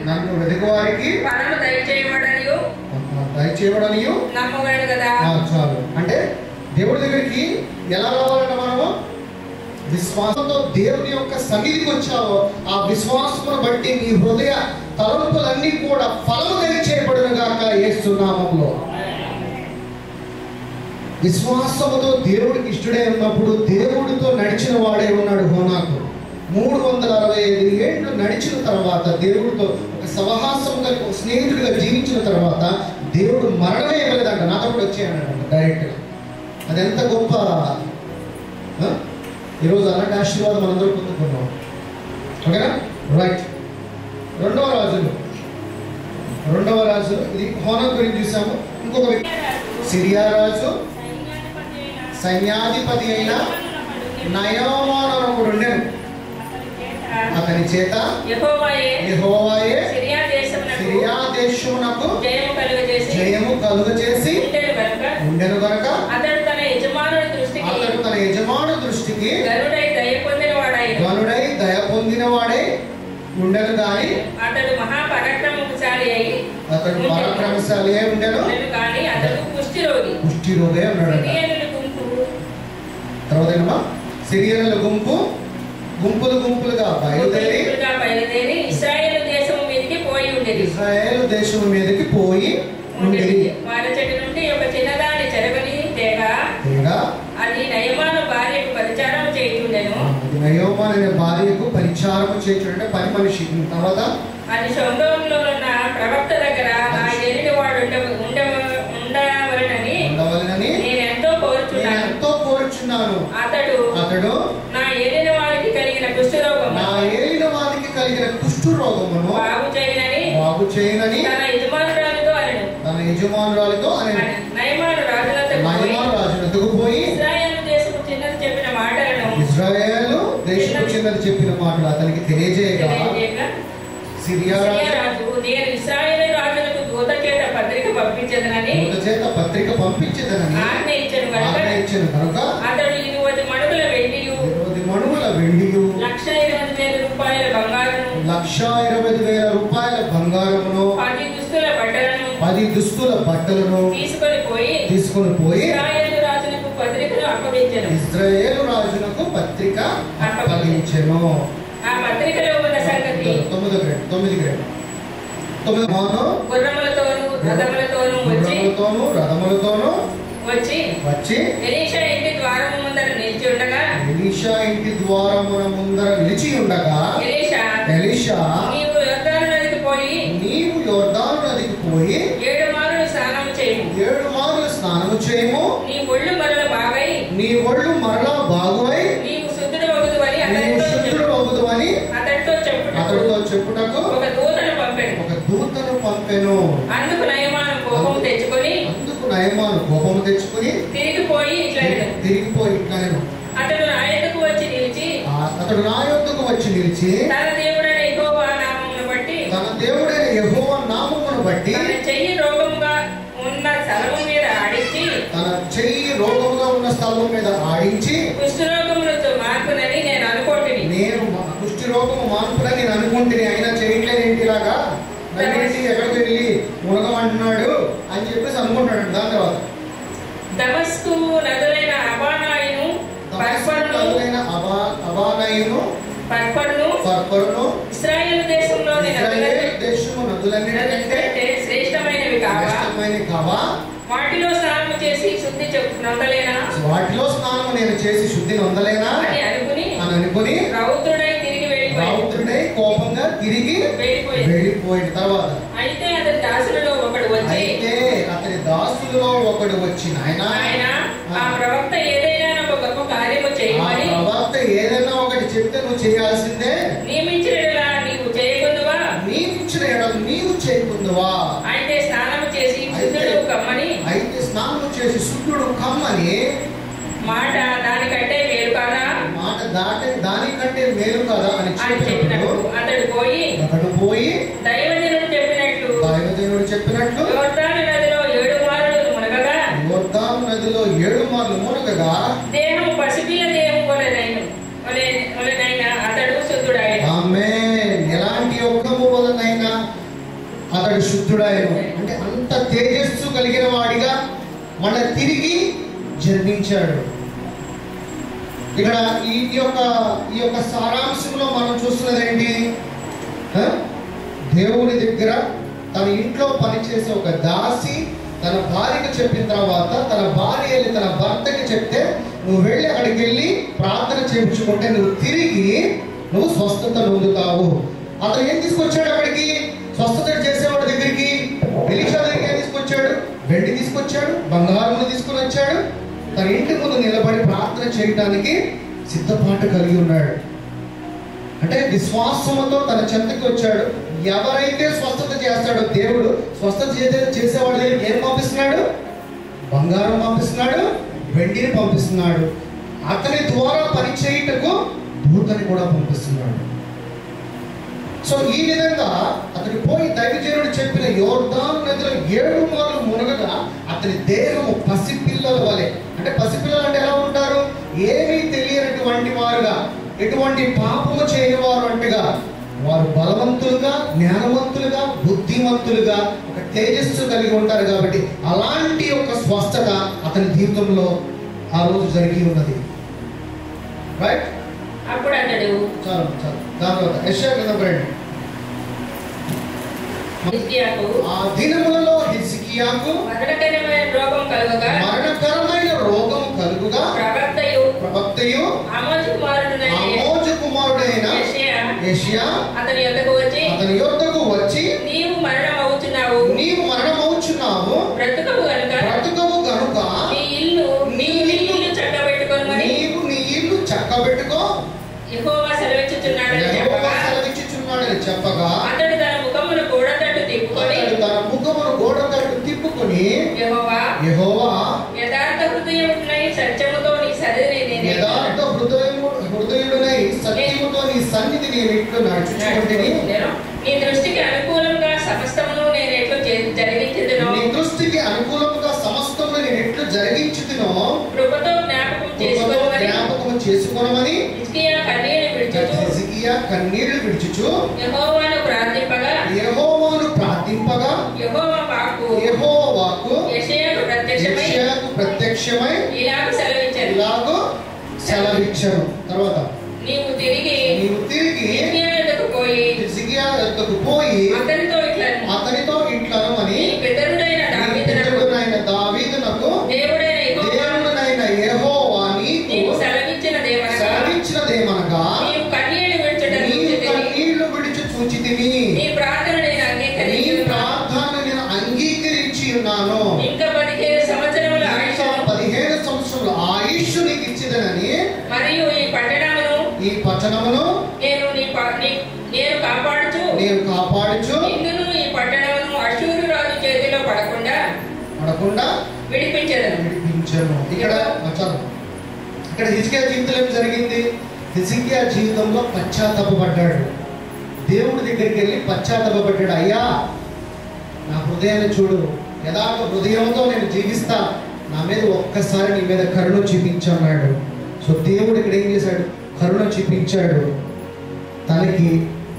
నన్ను వెతుకువారికి ఫలము దయచేయబడనియు నమ్మగలడు కదా. చాలు. అంటే దేవుడి దగ్గరికి ఎలా రావాలంటే మనము విశ్వాసంతో దేవుని యొక్క సన్నిధికి వచ్చావో ఆ విశ్వాసమును బట్టి నీ హృదయ తలంపులన్నీ కూడా ఫలము దయచేయబడును గాక యేసు నామములో. విశ్వాసముతో దేవుడికి ఇష్టడై ఉన్నప్పుడు దేవుడితో నడిచిన వాడే ఉన్నాడు హోనాకు. 365 ఏళ్ళు నడిచిన తర్వాత దేవుడితో ఒక సహవాసం కలిగి ఒక స్నేహితుడిగా జీవించిన తర్వాత దేవుడు మరణమే ఇవ్వలేదంట. నాతో కూడా వచ్చేయన్నాడు డైరెక్ట్గా. అది ఎంత గొప్ప. ఈరోజు అలాంటి ఆశీర్వాదం మనందరూ పొందుకున్నాం. ఓకేనా? రైట్. రెండవ రాజు ఇది హోనం గురించి చూసాము. ఇంకొక వ్యక్తి సిరియా రాజు సైన్యాధిపతి అయిన నయమాను ఒకడు ఉండెను. అతని చేత యెహోవాయే సిరియా దేశమునకు జయము కలుగజేసి ఉండెను గనుక అతడు తన యజమానుని దృష్టికి గనుడై దయ పొందినవాడై ఉండెను గాని అతడు పరాక్రమశాలి అయి ఉండెను కానీ అతడు కుష్ఠిరోగి ఉన్నాడు. తర్వాత సిరియనుల గుంపులుగా బయలుదేరి ఇశ్రాయేలు దేశము మీదకి పోయి ఉండేది. వారి చెట్టు నుండి ఒక చిన్నదాని చెరగని తీగ అది నయమాను భార్యకు పరిచారం చేయుచుండెను. నయమాను అనే భార్యకు పరిచారం చేయుచుండే పని మనిషి. తర్వాత అది సొంతంలో ఉన్న ప్రవక్త దగ్గర ఆ ఏలిన వాడు ఉండవలనని నేను ఎంతో కోరుచున్నాను. అతడు నా ఏలిన వాడికి కలిగిన కుష్ఠరోగమును బాగు చేయనని తన యజమానురాలితో అనెను. నయమాను రాజునకు పోయి ఇశ్రాయేలు దేశపు చిన్నది చెప్పిన మాటలు అతనికి తెలియజేయగా సిరియా రాజు నేను ఇశ్రాయేలు రాజులకు దూత చేత పత్రిక పంపించెదనని ఆజ్ఞయించెను కనుక అతడు 20 మణుగుల వెండియు 1,20,000 రూపాయల బంగారమును 10 దుస్తుల బట్టలను తీసుకొని పోయి ఇశ్రాయేలు రాజునకు పత్రిక అప్పగించెను. ఆ పత్రికలో ఉన్న సంగతి 9 గుర్రములతోను రథములతోను వచ్చి ఎలీషా ఇంటి ద్వారము ముందర నిలిచి ఉండగా ఎలీషా నీవు యొర్దాను నదికి పోయి 7 మార్లు స్నానము చేయము నీ ఒళ్ళు మరలా బాగువై నీవు శుద్ధుడు వగుదువని అతడితో చెప్పుటకు ఒక దూతను పంపెను. అందుకు నయమాను కోపము తెచ్చుకొని తిరిగిపోయి ఇట్లనెను. అతడు నా యొద్దకు వచ్చి నిలిచి తన దేవుడైన యెహోవా నామమును బట్టి తన చెయ్యి రోగముగా ఉన్న స్థలము మీద ఆడించి కుష్ఠరోగములతో మార్పునని నేను అనుకుంటుని అయినా చేయట్లేదేంటి ఇలాగా నన్నేసి ఎక్కడికి వెళ్ళి మునగమంటున్నాడు అని చెప్పేసి అనుకుంటాడు. దాని తర్వాత దమస్కు నదులైన అబానాయును పర్పరును ఇశ్రాయేలు దేశము నదులన్నిటికంటే శ్రేష్టమైనవి కావా వాటిలో స్నానము నేను చేసి శుద్ధి నొందలేనా అని అనుకుని రౌద్రుడై కోపంగా తిరిగి వెళ్ళిపోయిన తర్వాత అయితే అతని దాసులలో ఒకడు వచ్చి నాయనా ఆ ప్రవక్త ఏదైనా ఒకటి చెప్తే నువ్వు చేయాల్సిందే నియమించిన నీవు చేయకుందువా అయితే స్నానము చేసి శుద్ధుడు కమ్మని మాట దానికంటే మేలు కాదా అని చెప్పినట్టు అతడు పోయి దైవజనుడు చెప్పినట్లు యోర్దాను నదిలో 7 మార్లు మునగగా దేహం పసిపిల్ల దేహం వలెనైనా అతడు శుద్ధుడాయెను. ఆమేన్. ఎలాంటి ఒక్కము వలనైనా అతడు శుద్ధుడాయెను అంటే అంత తేజస్సు కలిగిన వాడిగా మళ్ళీ తిరిగి జన్మించాడు. ఇక్కడ ఈ యొక్క సారాంశంలో మనం చూస్తున్నది ఏంటి? దేవుని దగ్గర తన ఇంట్లో పనిచేసే ఒక దాసి తన భార్యకు చెప్పిన తర్వాత తన భార్య వెళ్ళి తన భర్తకి చెప్తే నువ్వు వెళ్ళి అక్కడికి వెళ్ళి ప్రార్థన చేయించుకుంటే నువ్వు స్వస్థత పొందుతావు. అతను ఏం తీసుకొచ్చాడు అక్కడికి? స్వస్థత చేసేవాడి దగ్గరికి ఎలీషా దగ్గరికి ఏం తీసుకొచ్చాడు? వెండి తీసుకొచ్చాడు, బంగారం తీసుకొని వచ్చాడు. తన ఇంటి ముందు నిలబడి ప్రార్థన చేయడానికి సిద్ధపాటు కలిగి ఉన్నాడు. అంటే విశ్వాసంతో తన చెంతకు వచ్చాడు. ఎవరైతే స్వస్థత చేస్తాడో దేవుడు, స్వస్థత చేసేవాడి దగ్గరికి ఏం పంపిస్తున్నాడు? బంగారం పంపిస్తున్నాడు, వెండిని పంపిస్తున్నాడు. అతని ద్వారా పని చేయుటకు దూతని కూడా పంపిస్తున్నాడు. సో ఈ విధంగా అతడు పోయి దైవజనుడు చెప్పిన యోర్దాను నదిలో 7 మార్లు మునగగా అతని దేహము పసిపిల్లల వలె. అంటే పసిపిల్లలు అంటే ఎలా ఉంటారు? ఏమీ తెలియనటువంటి వారుగా, ఎటువంటి పాపము చేయనివారు అంటగా వారు బలవంతులుగా, జ్ఞానవంతులుగా, బుద్ధిమంతులుగా, ఒక తేజస్సు కలిగి ఉంటారు. కాబట్టి అలాంటి ఒక స్వస్థత అతని జీవితంలో ఆ రోజు జరిగి ఉన్నది. రైట్? అప్పుడు అతడు చాలు చాలు దాని తర్వాత యెషయా గ్రంథం రండి. హిజ్కియాకు ఆ దినములలో హిజ్కియాకు మరణకరమైన రోగం కలుగగా ప్రవక్తయు ఆమోజు కుమారుడైన యెషయా అతని యొద్దకు వచ్చి నీవు మరణమవుచున్నావు, బ్రతుకవు గనుక నీ ఇల్లు చక్కబెట్టుకో యెహోవా సెలవిచ్చుచున్నాడని చెప్పగా అతడు తన ముఖమును గోడ తట్టు తిప్పుకొని యెహోవా యథార్థ హృదయుడై సత్యముతో నీ సన్నిధి నేను ఇట్లు నడుచుచుంటిని. నీ దృష్టికి అనుకూలంగా సమస్తమును నేను ఎట్లు జరిగించుదునో కృపతో జ్ఞాపకం చేసుకోమని హిజ్కియా కన్నీళ్లు విడుచుచు యెహోవాను ప్రార్థింపగా యెహోవా వాక్కు యెషయాకు ప్రత్యక్షమై ఇలాగూ సెలవిచ్చారు. తర్వాత నీవు తిరిగి హిజ్కియా యొద్దకు పోయి అతనితో ఇట్లను అని పితరుడైన దావీదునకు దేవుడైన యెహోవా నీకు సెలవిచ్చినదేమనగా కన్నీళ్లు విడిచి చూచితిని, నీ ప్రార్థన నేను అంగీకరించి ఉన్నాను, ఇంకా 15 సంవత్సరముల ఆయుష్ నీకు ఇచ్చిదనని, మరియు ఈ పట్టణమును నేను కాపాడుచు ఈ పట్టణమును అష్షూరు రాజు చేతిలో పడకుండా విడిపించను. ఇక్కడ హిజ్కియా జీవితంలో ఏం జరిగింది? హిజ్కియా జీవితంలో పశ్చాత్తాపపడ్డాడు. దేవుడి దగ్గరికి వెళ్ళి పశ్చాత్తాపపడ్డాడు. అయ్యా, నా హృదయాన్ని చూడు, యథార్థ హృదయంతో నేను జీవిస్తా, నా మీద ఒక్కసారి నీ మీద కరుణ చూపించన్నాడు. సో దేవుడు ఇక్కడ ఏం చేశాడు? కరుణ చూపించాడు. తనకి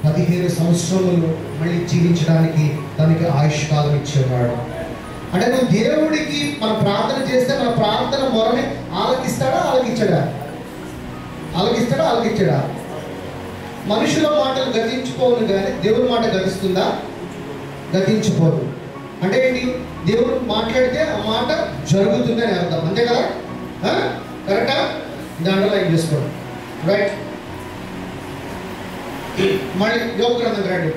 15 సంవత్సరములు మళ్ళీ జీవించడానికి తనకి ఆయుష్ కాలం ఇచ్చేవాడు. అంటే నువ్వు దేవుడికి మనం ప్రార్థన చేస్తే మన ప్రార్థన మొరని ఆలకిస్తాడా? ఆలకించడా? మనుషుల మాటలు గతించుకోను కానీ దేవుడి మాట గతిస్తుందా? గతించిపోదు. అంటే ఏంటి? దేవుడు మాట్లాడితే ఆ మాట జరుగుతుందని అర్థం, అంతే కదా? కరెక్టా? దాంట్లో లైక్ చేసుకోండి. రైట్? మళ్ళీ యోబు గ్రంథం రండి.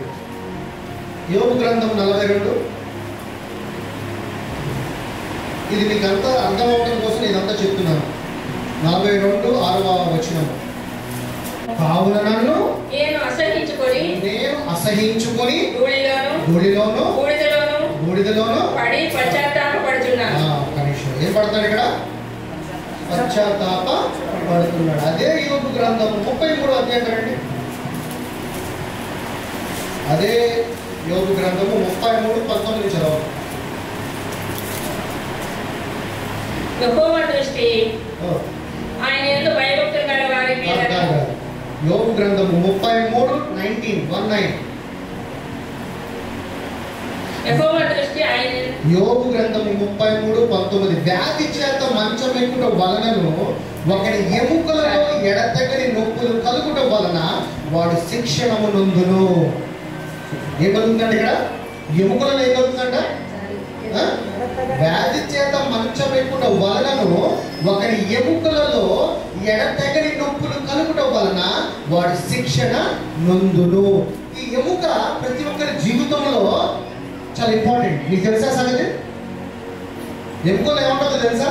యోబు గ్రంథం 42. ఇది మీకు అంతా అర్థం అవడం కోసం ఇదంతా చెప్తున్నాను. 42:6వ వచనం. కావున నన్ను నేను అసహించుకొని ధూళిలోను బూడిదలోను పడి పశ్చాత్తాపపడుచున్నాను. ఏం పడతాడు ఇక్కడ? పశ్చాత్తాప పడుతున్నాడు. అదే యోబు గ్రంథం 33వ అధ్యాయం రండి. అదే యోబు గ్రంథము 33:19 చదవండి. యెహోవా దృష్టి ఆయన యందు భయభక్తులు గల వారి మీద. యోబు గ్రంథము 33:19. యెహోవా దృష్టి ఆయన యోబు గ్రంథము 33:19. వ్యాధి చేత మంచం ఎక్కుట వలనను ఒకరి ఎముకలలో ఎడతెగని నొప్పులు కలుగుట వలన వాడు శిక్షణము నొందును. ఏమవుతుందండి ఇక్కడ? ఎముకలలో ఏమవుతుందంట? వ్యాధి చేత మంచం ఎక్కుట వలనను ఒకరి ఎముకలలో ఎడతెగని నొప్పులు కలుగుట వలన వాడు శిక్షణ నొందును. ఈ ఎముక ప్రతి ఒక్కరి జీవితంలో చాలా ఇంపార్టెంట్. మీకు తెలుసా సంగతి? ఎముకలు ఏమంటుందో తెలుసా?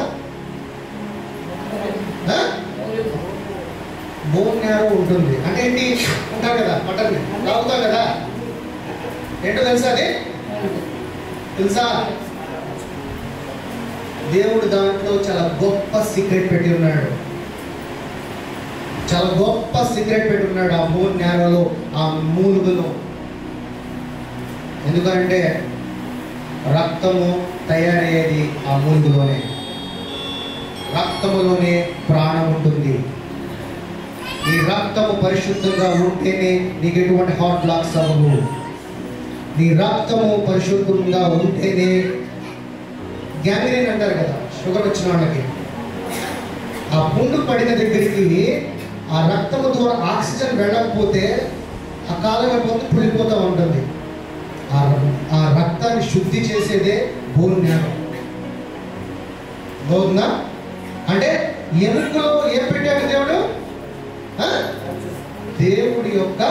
బోన్ నేరో ఉంటుంది అంటే ఏంటి? ఉంటారు కదా మటన్ తాగుతాం కదా, ఏంటో తెలుసా? అది తెలుసా? దేవుడు దాంట్లో చాలా గొప్ప సీక్రెట్ పెట్టి ఉన్నాడు. చాలా గొప్ప సీక్రెట్ పెట్టి ఉన్నాడు ఆ బోన్ నేరలో, ఆ మూలుగులో. ఎందుకంటే రక్తము తయారయ్యేది ఆ మూలుగులోనే. రక్తములోనే ప్రాణం ఉంటుంది. ఈ రక్తము పరిశుద్ధంగా ఉంటేనే నీకు ఎటువంటి హార్ట్ బ్లాక్స్ అవ్వవు. నీ రక్తము పరిశుద్ధంగా ఉంటేనే గ్యాంగ్రీన్ అంటారు కదా, షుగర్ వచ్చిన వాళ్ళకి. ఆ పుండు పడిన దగ్గరికి ఆ రక్తము ద్వారా ఆక్సిజన్ వెళ్ళకపోతే ఆ కాలం అయిపోతే పులిపోతూ ఉంటుంది. ఆ రక్తాన్ని శుద్ధి చేసేదే బోన్ నేరం. బోధనా అంటే ఎముకలో ఏం పెట్టాడు దేవుడు? దేవుడి యొక్క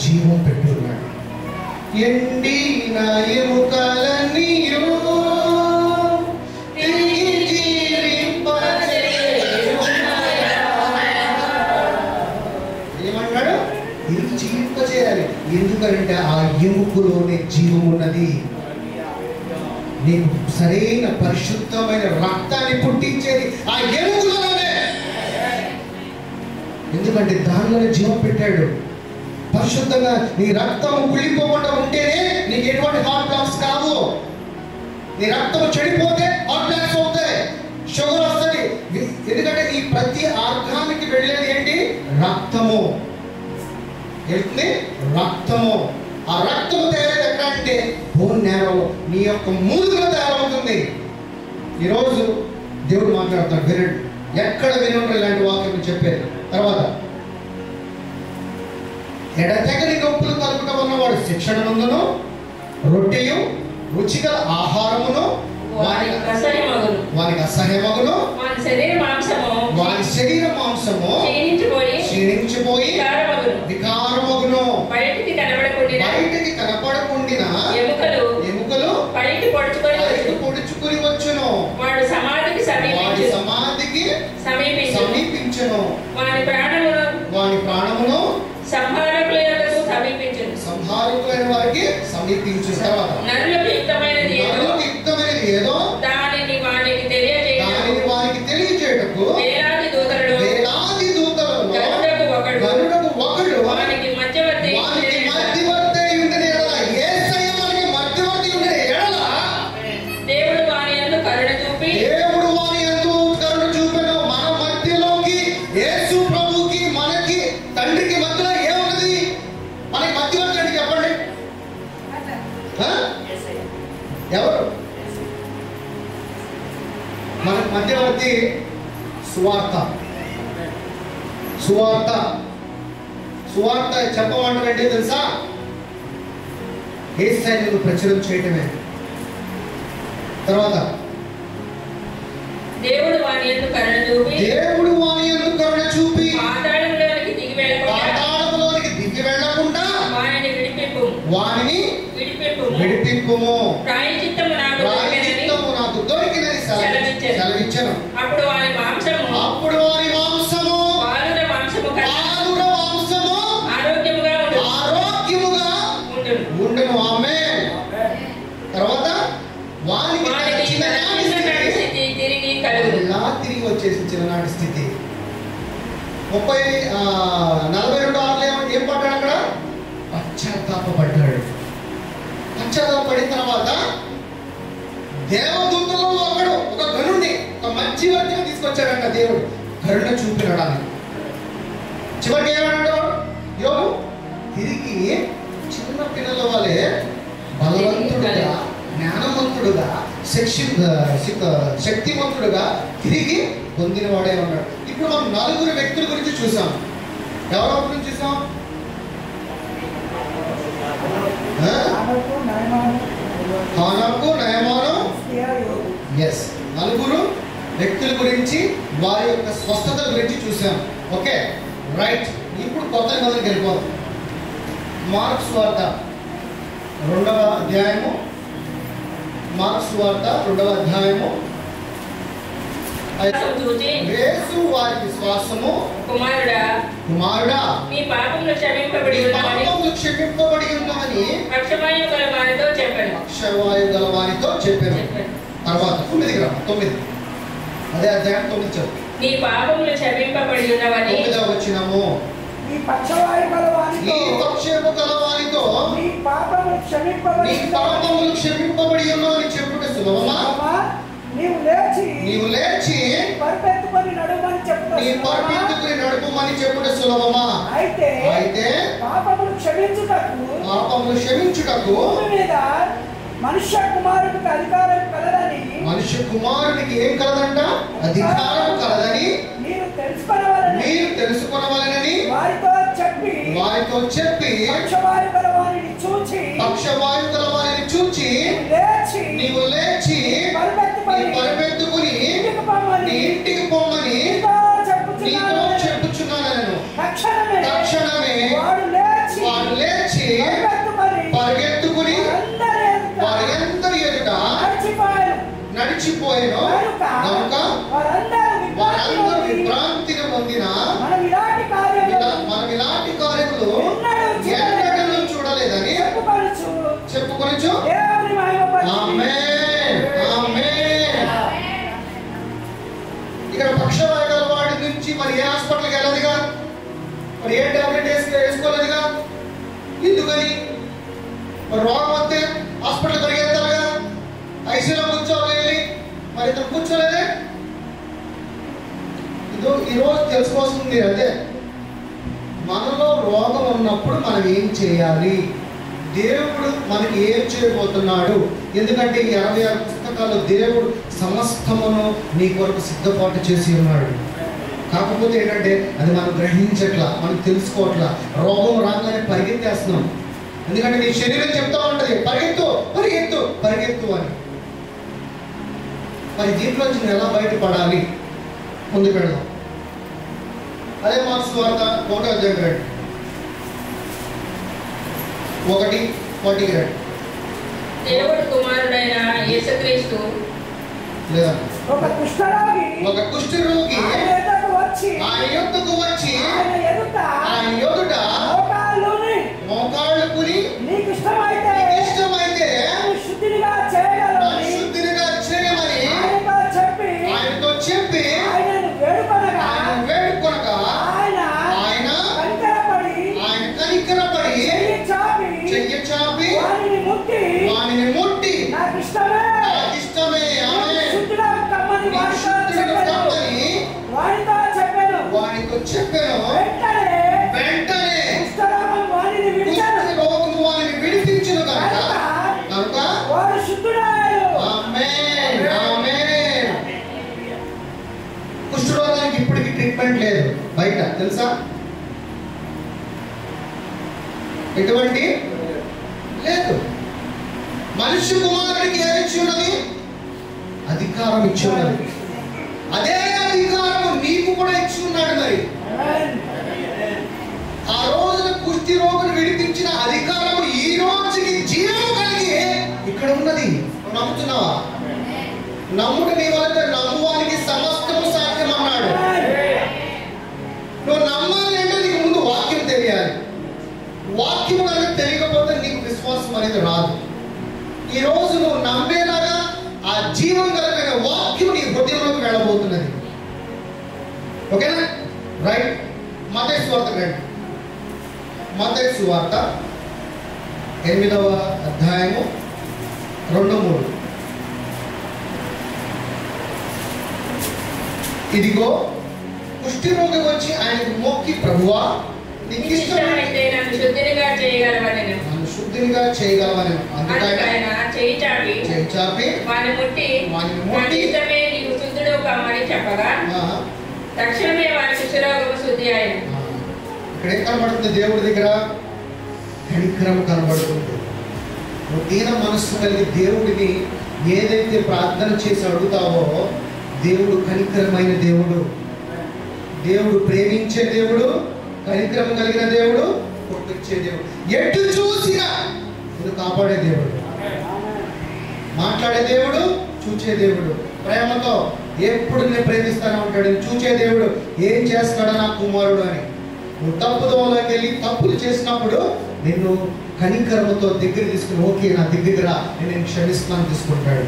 జీవం పెట్టున్నాడు. ఎండిన ఎముకలన్నీ ఏమన్నాడు? తిరిగి జీవింపజేయాలి. ఎందుకంటే ఆ ఎముకలోనే జీవం ఉన్నది. నీకు సరైన పరిశుద్ధమైన రక్తాన్ని పుట్టించేది ఆ ఎముకలోనే. ఎందుకంటే దానిలోనే జీవం పెట్టాడు. పరిశుద్ధంగా నీ రక్తం కుళ్ళిపోకుండా ఉంటేనే నీకు ఎటువంటి హార్ట్ బ్లాక్స్ కావు. నీ రక్తం చెడిపోతే హార్ట్ బ్లాక్స్ అవుతాయి, షుగర్ వస్తుంది. ఎందుకంటే ఈ ప్రతి ఆర్గానికి వెళ్ళేది ఏంటి? రక్తము వెళ్తుంది. రక్తము, ఆ రక్తము తయారయ్యేది ఎక్కడ అంటే బోన్ నేరో, నీ యొక్క మూలుగులో తయారవుతుంది. ఈరోజు దేవుడు మాట్లాడుతాడు, వినండి. ఎక్కడ వినండి ఇలాంటి వాక్యం చెప్పేది. తర్వాత ఎడతెగని నొప్పులు కలుగుట ఉన్నవాడు శిక్షణ నందును, రొట్టెయు రుచిగల ఆహారమును వానికి అసహ్యమగును, వాని శరీర మాంసము క్షీణించిపోయి వికారమగును. బయటికి కనపడకుండిన ఎముకలు పైకి పొడుచుకుని వచ్చును. వాడి సమాధికి సమీపించును. వాని ప్రాణమును సంహారకులైన వారికి సమీపించు. తర్వాత నరులకు యుక్తమైనది ఏదో దానిని వారికి తెలియజేయటకు వేలాది దూతలలో గరుడకు ఒకడు వానికి మధ్యవర్తి ఉండని ఎడల, యేసయ్య మనకి మధ్యవర్తి ఉండని ఎడల దేవుడు వాని యందు కరుణ చూపెను. మన మధ్యలోకి యేసు ప్రభువుకి మనకి తండ్రికి మధ్యలో ఏమున్నది? మనకి మధ్యవర్తి అంటే చెప్పండి, ఎవరు? మనకి మధ్యవర్తి సువార్త చెప్పమంటారంటే తెలుసా? యేసయ్యను ప్రచురం చేయటమే. తర్వాత దేవుడు వాని యందు కరుణ చూపి పాతాళములోనికి దిగి వెళ్ళకుండా వానిని విడిపింపుము. ప్రాయశ్చిత్తము నాకు దొరికినది సెలవిచ్చెను. అప్పుడు వాని మాంసము ఆరోగ్యముగా ఉండును. ఆమేన్. తర్వాత వానికి తిరిగి వచ్చేసి చిన్ననాటి స్థితి. 42:6 ఏం పడ్డాడు అక్కడ? పశ్చాత్తాపడ్డాడు. పశ్చాత్తాపడిన తర్వాత దేవదూతల్లో ఒకడు, ఒక గనుడిని, ఒక మధ్యవర్తిని తీసుకొచ్చాడంట దేవుడు. కరుణ చూపినాడు అని. చివరికి ఏమన్నాడు యోబు? తిరిగి చిన్న పిల్లల వలె బలవంతుడుగా, జ్ఞానవంతుడుగా, శక్తివంతుడుగా తిరిగి పొందిన వాడే ఉన్నాడు. ఇప్పుడు మనం 4 వ్యక్తుల గురించి చూసాం. ఎవరో గురించి చూసాం? హానోకు, నయమాను. ఎస్, 4 వ్యక్తుల గురించి, వారి యొక్క స్వస్థతల గురించి చూసాం. Okay, right. ఇప్పుడు కొత్త కథలకు వెళ్ళిపోదాం. మార్కు సువార్త 2వ అధ్యాయము. మార్కు సువార్త 2వ అధ్యాయము చూచి యేసు వారి విశ్వాసము కుమారుడా మీ పాపములు క్షమింపబడి ఉన్నవని పక్షవాయు గల వారితో చెప్పాను. తర్వాత 9 అదే అధ్యాయం 9 చదువు. మీ పాపములు క్షమింపబడి ఉన్నవని 9వ వచనము. ఈ పక్షవాయు గలవానితో నీ పాపములు క్షమింపబడి ఉన్నవని చెప్పుట సులభమా? నీవు లేచి పరిపెత్తుకొని నడుమని చెప్పుట సులభమా? అయితే పాపములు క్షమించుటకు భూమి మీద మనుష్య కుమారుడికి అధికారం కలదని ఏం కలదంట? అధికారం కలదని మీరు తెలుసుకొనవలెనని వారితో చెప్పి పక్షవాయు గలవారిని చూచి నీవు లేచి పరిపెత్తుకుని ఇంటికి పొమ్మని నీతో చెప్పుచున్నాను. తక్షణమే వాడు లేచి పరిగెత్తుకుని వారందరి ఎదుట నడిచిపోయాను. కనుక వారందరూ విభ్రాంతిని పొందిన మనం ఇలాంటి కార్యములు ఎన్నడూ చూడలేదని చెప్పుకొనొచ్చు. ఆమేన్, ఆమేన్. ఇక్కడ పక్షవాయు గల వాడి నుంచి మరి ఏ హాస్పిటల్కి వెళ్ళదుగా, మరి ఏ టాబ్లెట్ వేసుకోలేదుగా. ఎందుకని? మరి రోగం వస్తే హాస్పిటల్ పరిగెత్తాలిగా, ఐసీలో కూర్చోవాలి. మరి ఇతను కూర్చోలేదే. ఈరోజు తెలుసుకోవాల్సింది అదే, మనలో రోగం ఉన్నప్పుడు మనం ఏం చేయాలి, దేవుడు మనకి ఏం చేయబోతున్నాడు. ఎందుకంటే ఈ 66 పుస్తకాల్లో దేవుడు సమస్తమును నీ కొరకు సిద్ధపాటు చేసి ఉన్నాడు. కాకపోతే ఏంటంటే అది మనం గ్రహించట్లా, మనం తెలుసుకోవట్లా. రోగం రాగానే పరిగెత్తేస్తున్నాం. ఎందుకంటే నీ శరీరం చెప్తా ఉంటుంది పరిగెత్తు పరిగెత్తు పరిగెత్తు అని. మరి దీంట్లోంచి నేను ఎలా బయటపడాలి? ముందుకు వెళ్దాం. అదే మార్క్స్ వార్త 1వ అధ్యాయం 1:42. దేవుడు కుమారుడైన యేసుక్రీస్తు లేదా ఒక కుష్ఠరోగి ఆయన యొద్దకు వచ్చి ఆయన ఎదుట మోకాళ్ళుకుని నీకు ఇష్టమైతే శుద్ధిగా చేయమని ఆయనతో చెప్పి ఆయనను వేడుకొనగా ఆయన కనికరపడి చెయ్యి చాపి వానిని ముట్టి నాకు ఇష్టమే వానితో చెప్పాను. వెంటనే రోగము వానిని విడిపించును కనుక వాడు శుద్ధుడాయను. ఆమేన్, ఆమేన్. కుష్ఠరోగానికి ఇప్పటికి ట్రీట్మెంట్ లేదు బయట, తెలుసా? ఎటువంటి లేదు. మనుష్య కుమారుడికి ఏమి ఇచ్చి ఉన్నది? అధికారం ఇచ్చి ఉన్నది. అదే అధికారము నీకు కూడా ఇచ్చి ఉన్నాడు. మరి ఆ రోజున కుష్టి రోగును విడిపించిన అధికారము ఈ రోజుకి జీవము కలిగి ఇక్కడ ఉన్నది. నమ్ముతున్నావా? నమ్ముట నీ వల్ల నమ్మువానికి సమస్తము సాధ్యం అన్నాడు. నువ్వు నమ్మాలి అంటే నీకు ముందు వాక్యం తెలియాలి. వాక్యం కనుక తెలియకపోతే నీకు విశ్వాసం అనేది రాదు. ఈ రోజు నువ్వు నమ్మేలాగా ఆ జీవం కలిగిన వాక్యం నీ హృదయంలోకి వెళ్ళబోతున్నది. ఓకేనా? రైట్. మత్తయి సువార్త రండి. మత్తయి సువార్త 8వ అధ్యాయము 2-3. ఇదిగో కుష్టి రోగి వచ్చి ఆయనకు మొక్కి, ప్రభువా నీకు ఇష్టమైతే నన్ను శుద్ధిగా చేయగలవని అందుకైనా చేయి చాపి వాని ముట్టి ఇష్టమే నీకు శుద్ధుడు కమ్మని చెప్పగా తక్షణమే వారి కుష్ఠరోగము శుద్ధి అయింది. ఇక్కడ ఏం కనబడుతుంది? దేవుడి దగ్గర కనికరం కనబడుతుంది. నువ్వు దీన మనస్సు కలిగి దేవుడిని ఏదైతే ప్రార్థన చేసి అడుగుతావో, దేవుడు కనికరమైన దేవుడు, దేవుడు ప్రేమించే దేవుడు, కనికరం కలిగిన దేవుడు, కొట్టించే దేవుడు, ఎటు చూసినా నువ్వు కాపాడే దేవుడు, మాట్లాడే దేవుడు, చూచే దేవుడు, ప్రేమతో ఎప్పుడు నేను ప్రేమిస్తానే ఉంటాడు. చూచే దేవుడు ఏం చేస్తాడా నా కుమారుడు అని. నువ్వు తప్పుదోవలోకి వెళ్ళి తప్పులు చేసినప్పుడు నిన్ను కనికరముతో దగ్గర తీసుకుని, ఓకే నా దగ్గర రా, నేను క్షమిస్తున్నాను తీసుకుంటాడు.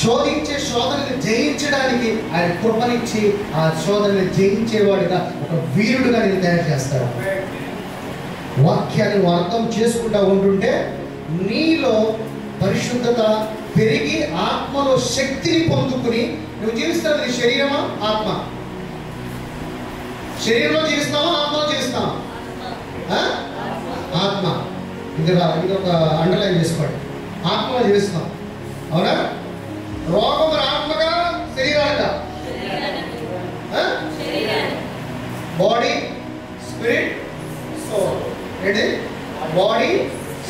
శోధించే శోధనని జయించడానికి ఆయన కృపనిచ్చి ఆ శోధనని జయించేవాడిగా ఒక వీరుడుగా నేను తయారు చేస్తాడు. వాక్యాన్ని అర్థం చేసుకుంటా ఉంటుంటే నీలో పరిశుద్ధత పెరిగి ఆత్మలో శక్తిని పొందుకుని నువ్వు జీవిస్తావు. నీ శరీరమా ఆత్మ? శరీరంలో జీవిస్తావా ఆత్మలో జీవిస్తావా? ఆత్మ. ఇది ఒక అండర్లైన్ చేసుకోండి. ఆత్మలో జీవిస్తాం, అవునా? రోగం ఆత్మగా శరీరానికా? Body spirit soul. ఏంటి? Body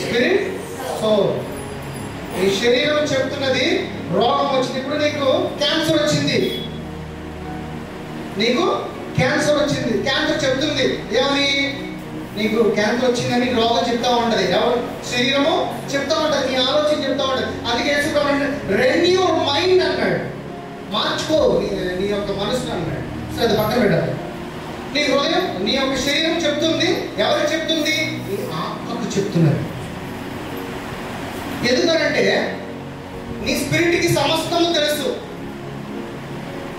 spirit soul. ఈ శరీరం చెప్తున్నది రోగం వచ్చింది. ఇప్పుడు నీకు క్యాన్సర్ వచ్చింది, నీకు క్యాన్సర్ వచ్చింది. క్యాన్సర్ చెప్తుంది ఏమని? నీకు క్యాన్సర్ వచ్చిందని రోగం చెప్తా ఉంటది. ఎవరు? శరీరము చెప్తా ఉంటది, నీ ఆలోచన చెప్తా ఉంటది. అందుకే రెన్యూ మైండ్ అన్నాడు, మార్చుకో నీ యొక్క మనసును అన్నాడు. సరే అది పక్కన పెట్టాలి. నీ హృదయం, నీ యొక్క శరీరం చెప్తుంది. ఎవరు చెప్తుంది? నీ ఆత్మకు చెప్తున్నది. ఎందుకనంటే నీ స్పిరిట్కి సమస్తము తెలుసు.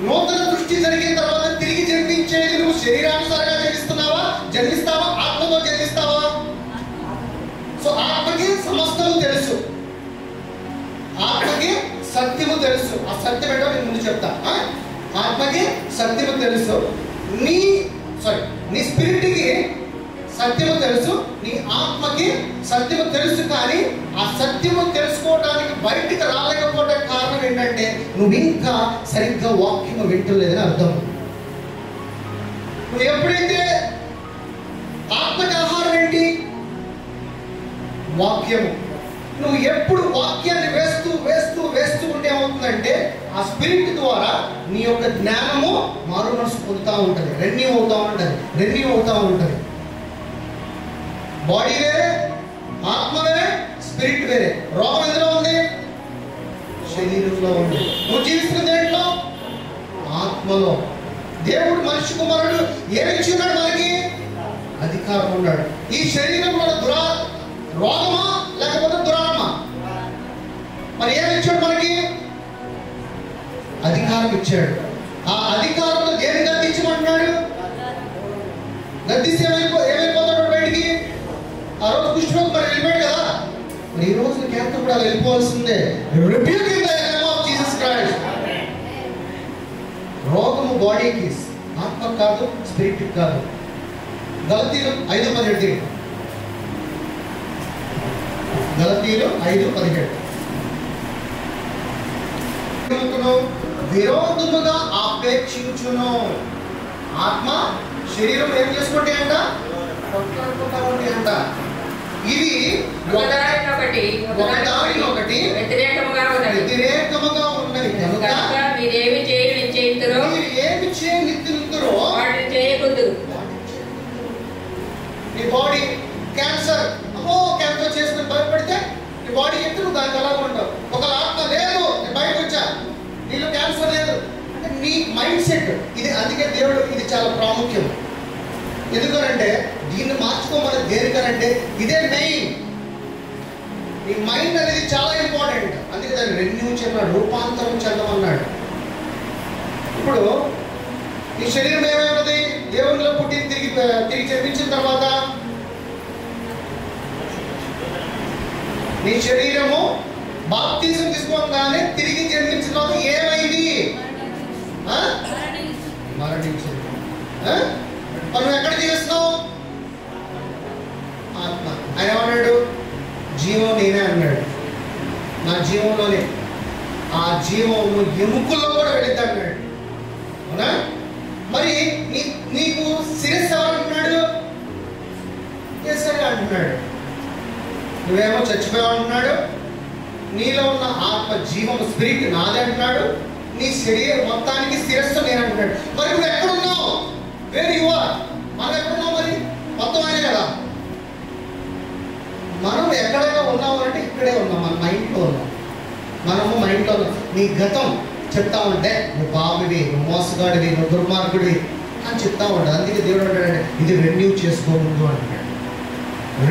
నూతన దృష్టి జరిగిన తర్వాత తిరిగి జన్మించేది నువ్వు శరీరానుసారంగా జన్మిస్తున్నావా, జన్మిస్తావా, ఆత్మతో జన్మిస్తావా? సో ఆత్మకి సమస్తము తెలుసు, ఆత్మకి సత్యము తెలుసు. ఆ సత్యం ఏంటో నేను ముందు చెప్తా. ఆత్మకి సత్యము తెలుసు, నీ స్పిరిట్కి సత్యము తెలుసు, నీ ఆత్మకి సత్యము తెలుసు. కానీ ఆ సత్యము తెలుసుకోవడానికి బయటికి రాలేకపోవడం కారణం ఏంటంటే నువ్వు ఇంకా సరిగ్గా వాక్యము వింటలేదని అర్థం. నువ్వు ఎప్పుడైతే ఆత్మకి ఆహారం ఏంటి? వాక్యము. నువ్వు ఎప్పుడు వాక్యాన్ని వేస్తూ వేస్తూ వేస్తూ ఉంటే ఏమవుతుందంటే ఆ స్పిరిట్ ద్వారా నీ యొక్క జ్ఞానము మారు మనసు పొందుతూ ఉంటుంది, రెన్యూ అవుతూ ఉంటుంది. బాడీ వేరే, ఆత్మ వేరే, స్పిరిట్ వేరే. రోగం ఎందులో ఉంది? శరీరంలో ఉంది. నువ్వు జీవిస్తున్న దేంట్లో? ఆత్మలో. దేవుడు మనిషి కుమారుడు ఏమిచ్చి ఉన్నాడు మనకి? అధికారం ఉన్నాడు. ఈ శరీరంలో రోగమా లేకపోతే దురాత్మ? మరి ఏమిచ్చాడు మనకి? అధికారం ఇచ్చాడు. ఆ అధికారంలో దేని గద్దించమంటున్నాడు? గద్దిస్తే ఏమైపోతాడు బయటికి? ఆ రోజు కుష్ఠరోగం మరి వెళ్ళిపోయాడు కదా, మరి ఈ రోజు క్యాన్సర్ కూడా వెళ్ళిపోవాల్సిందే. రోగము బాడీకి, ఆత్మ కాదు, స్పిరిట్ కాదు. గలతీయులు 5:17. గలతీయులు 5:17. విరోధముగా ఆపేక్షించును. ఆత్మ శరీరం ఏం చేసుకుంటే అంట? కొట్లాడుకుంటా ఉంటే అంట. ఇవి ఒకదానినొకటి వ్యతిరేకముగా ఉన్నది కనుక మీరు ఏమి చేయనిత్తురో వాటిని చేయకూడదు. నీ బాడీ క్యాన్సర్, అమ్మో క్యాన్సర్ చేసుకుని భయపడితే నీ బాడీ చెప్తే నువ్వు దానికి అలాగే ఉంటావు. ఒకవేళ ఆత్మ లేదు, నేను బయటకు వచ్చా, నీలో క్యాన్సర్ లేదు అంటే నీ మైండ్ సెట్ ఇది. అందుకే దేవుడు ఇది చాలా ప్రాముఖ్యం. ఎందుకనంటే దీన్ని మార్చుకోమని దేనికనంటే ఇదే మెయిన్. నీ మైండ్ అనేది చాలా ఇంపార్టెంట్. అందుకే దాన్ని రెన్యూ చేయమన్నాడు, రూపాంతరం చెందమన్నాడు. ఇప్పుడు నీ శరీరం ఏమైనది? దేవునిలో పుట్టి తిరిగి జన్మించిన తర్వాత నీ శరీరము బాప్తిజం తీసుకోగానే తిరిగి జన్మించిన తర్వాత ఏమైంది? మరణించింది. మనం ఎక్కడ జీవిస్తున్నావు? ఆత్మ. ఆయన ఏమన్నాడు? జీవం నేనే అన్నాడు. నా జీవంలోనే, ఆ జీవము ఎముకల్లో కూడా వెళ్ళిద్ది అన్నాడు. అవునా? మరి నీకు శిరస్సు ఎవరంటున్నాడు? యేసయ్య అంటున్నాడు. నువ్వేమో చచ్చిపోయావు అంటున్నాడు. నీలో ఉన్న ఆత్మ జీవం స్పిరిట్ నాదే అంటున్నాడు. నీ శరీరం మొత్తానికి శిరస్సు నేను అంటున్నాడు. మరి నువ్వు ఎక్కడున్నావు? Where you are. మనం ఎక్కడున్నావు? మరి మొత్తం ఆయనే కదా. మనం ఎక్కడైనా ఉన్నాము అంటే ఇక్కడే ఉన్నాం, మన మైండ్లో ఉన్నాం. మనము మైండ్లో ఉన్నాం. నీ గతం చెప్తా ఉంటే నువ్వు పాపివి, నువ్వు మోసగాడివి, నువ్వు దుర్మార్గుడివి అని చెప్తా ఉంటాడు. అందుకే దేవుడు అంటాడంటే ఇది రెన్యూ చేసుకోముందు అంటాడు.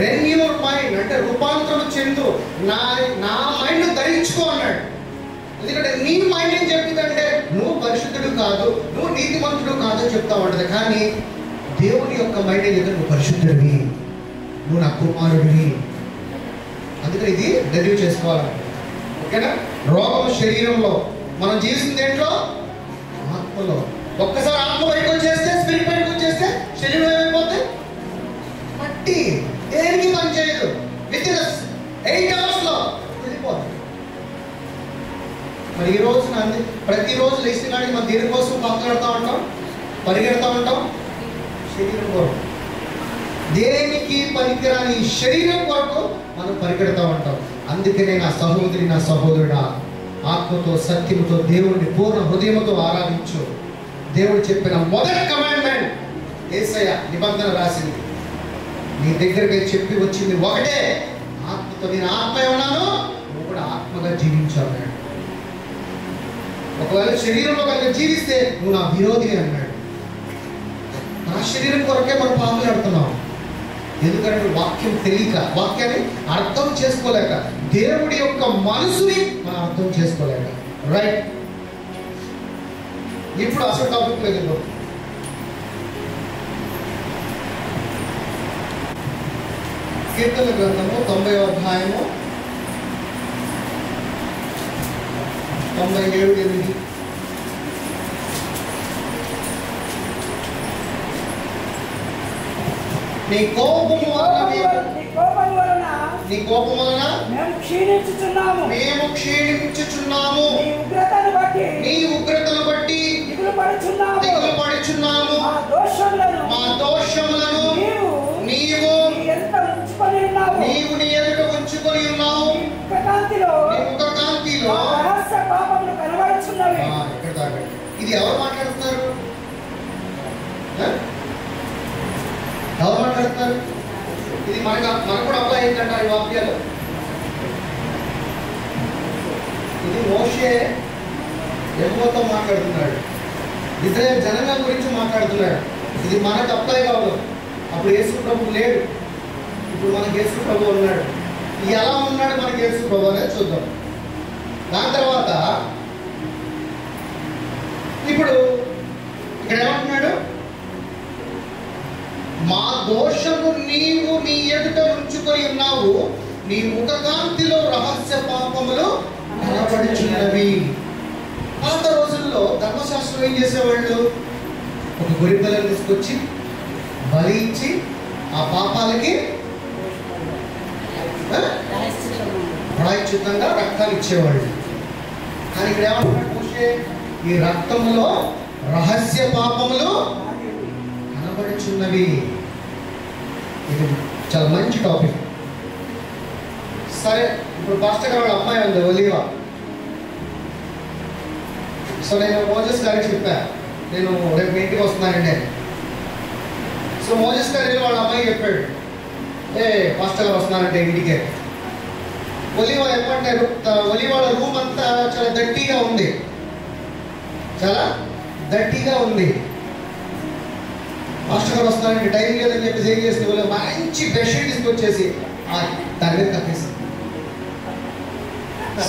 రెన్యూ మైండ్ అంటే రూపాంతరం చెందు, నా మైండ్ ధరించుకో అన్నాడు. ఎందుకంటే నీ మైండ్ ఏం చెప్పిందంటే నువ్వు పరిశుద్ధుడు కాదు, నువ్వు నీతిమంతుడు కాదు అని చెప్తా ఉంటుంది. కానీ దేవుని యొక్క మైండ్ ఏం చెప్తాడు, నువ్వు పరిశుద్ధుడివి, నువ్వు నా కుమారుడివి. అందుకని ఇది రెన్యూ చేసుకోవాలంటే ఓకేనా. రోగం శరీరంలో, మనం జీవిస్తుంది ఏంటో ఆత్మలో. ఒక్కసారి ఆత్మ బయటకు వచ్చేస్తే, స్పిరిట్ బయటకు వచ్చేస్తే శరీరం ఏమైపోతే మట్టి, దేనికి పని చేయదు. విత్ ఇన్ 8 hours లో వెళ్ళిపోతుంది. మరి ఈ రోజున ప్రతిరోజు లేచిన కాడికి మనం దేనికోసం పాకులాడుతూ ఉంటాం, పరిగెడతా ఉంటాం, శరీరం కొరకు. దేనికి పనికిరాని శరీరం కొరకు మనం పరిగెడతా ఉంటాం. అందుకనే నా సహోదరి, నా సహోదరుడా, ఆత్మతో సత్యముతో దేవుడిని పూర్ణ హృదయముతో ఆరాధించు. దేవుడు చెప్పిన మొదటి కమాండ్మెంట్ యేసయ్య నిబంధన రాసింది. నీ దగ్గరికి చెప్పి వచ్చింది ఒకటే, ఆత్మతో. నేను ఆత్మ ఉన్నాను, నువ్వు కూడా ఆత్మగా జీవించావు. ఒకవేళ శరీరంలో కనుక జీవిస్తే నువ్వు నా విరోధి అన్నాడు. నా శరీరం కొరకే మనం పాకులాడుతున్నాం. ఎందుకంటే వాక్యం తెలియక, వాక్యాన్ని అర్థం చేసుకోలేక, దేవుడి యొక్క మనసుని మనం అర్థం చేసుకోలేక. రైట్, ఇప్పుడు అసలు టాపిక్ లేదు. కీర్తన గ్రంథము 90వ అధ్యాయము 97:8. నీ కోపము వలన మేము క్షీణించుచున్నాము. నీ ఉగ్రతను బట్టి దిగులు పడుచున్నాము. మా దోషములను నీవు నీ ఎదుట ఉంచుకొని ఉన్నావు. ఇది ఎవరు మాట్లాడుతున్నారు? ఎవరు మాట్లాడుతున్నారు? ఇది మనకు కూడా అప్లై అయిందంటారు ఈ వాక్యాలు. ఇది మోషే యెహోవాతో మాట్లాడుతున్నాడు, ఇశ్రాయేలు జనాంగం గురించి మాట్లాడుతున్నాడు. ఇది మనకు అప్లై కావాలి. అప్పుడు యేసు ప్రభు లేడు, ఇప్పుడు మనకి యేసు ప్రభు ఉన్నాడు. ఎలా ఉన్నాడు మనకి యేసు ప్రభు అనేది చూద్దాం. దాని తర్వాత ఇప్పుడు ఇక్కడ ఏమంటున్నాడు? మా దోషము నీవు నీ ఎదుట ఉంచుకొని ఉన్నావు, నీ ముఖకాంతిలో రహస్య పాపములు కనబడుచున్నవి. పాత రోజుల్లో ధర్మశాస్త్రం ఏం చేసేవాళ్ళు? ఒక గొర్రె పిల్లని తీసుకొచ్చి బలి ఇచ్చి ఆ పాపాలకి ప్రాయశ్చిత్తంగా రక్తాలు ఇచ్చేవాళ్ళు. కానీ ఇక్కడ ఏమంటున్నాడు మోషే? ఈ రక్తములో రహస్య పాపములు కనబడుచున్నవి. ఇది చాలా మంచి టాపిక్. సరే, ఇప్పుడు పాస్టర్ గారు వాళ్ళ అమ్మాయి ఉంది ఒలివా. సో నేను మోజెస్ గారికి చెప్పా, నేను రేపు మీ ఇంటికి వస్తున్నానండి. సో మోజెస్ గారు వాళ్ళ అమ్మాయి చెప్పాడు, పాస్టర్ గారు వస్తున్నానంటే ఇంటికే. ఒలివా ఎప్పంటే ఒలివాళ్ళ రూమ్ అంతా చాలా దట్టిగా ఉంది, చాలా దట్టిగా ఉంది. మాస్టర్ గారు వస్తున్నారంటే టైం లేదని చెప్పేసి ఏం చేసి మంచి బెడ్షీట్ తీసుకొచ్చేసి దాని మీద కప్పేసి.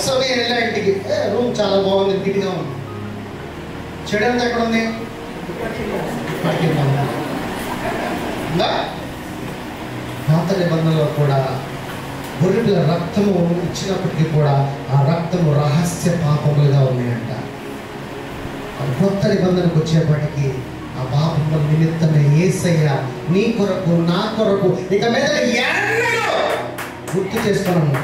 సో నేను వెళ్ళా ఇంటికి. రూమ్ చాలా బాగుంది, నీట్గా ఉంది. చెడు అంతా ఎక్కడ ఉంది? పాత నిబంధనలో కూడా గొర్రెల రక్తము ఇచ్చినప్పటికీ కూడా ఆ రక్తము రహస్య పాపములుగా ఉన్నాయంట. కొత్త నిబంధనకు వచ్చేప్పటికీ ఆ పాపముల నిమిత్తమే యేసయ్య నీ కొరకు నా కొరకు ఇక మీద గుర్తు చేస్తున్నాను.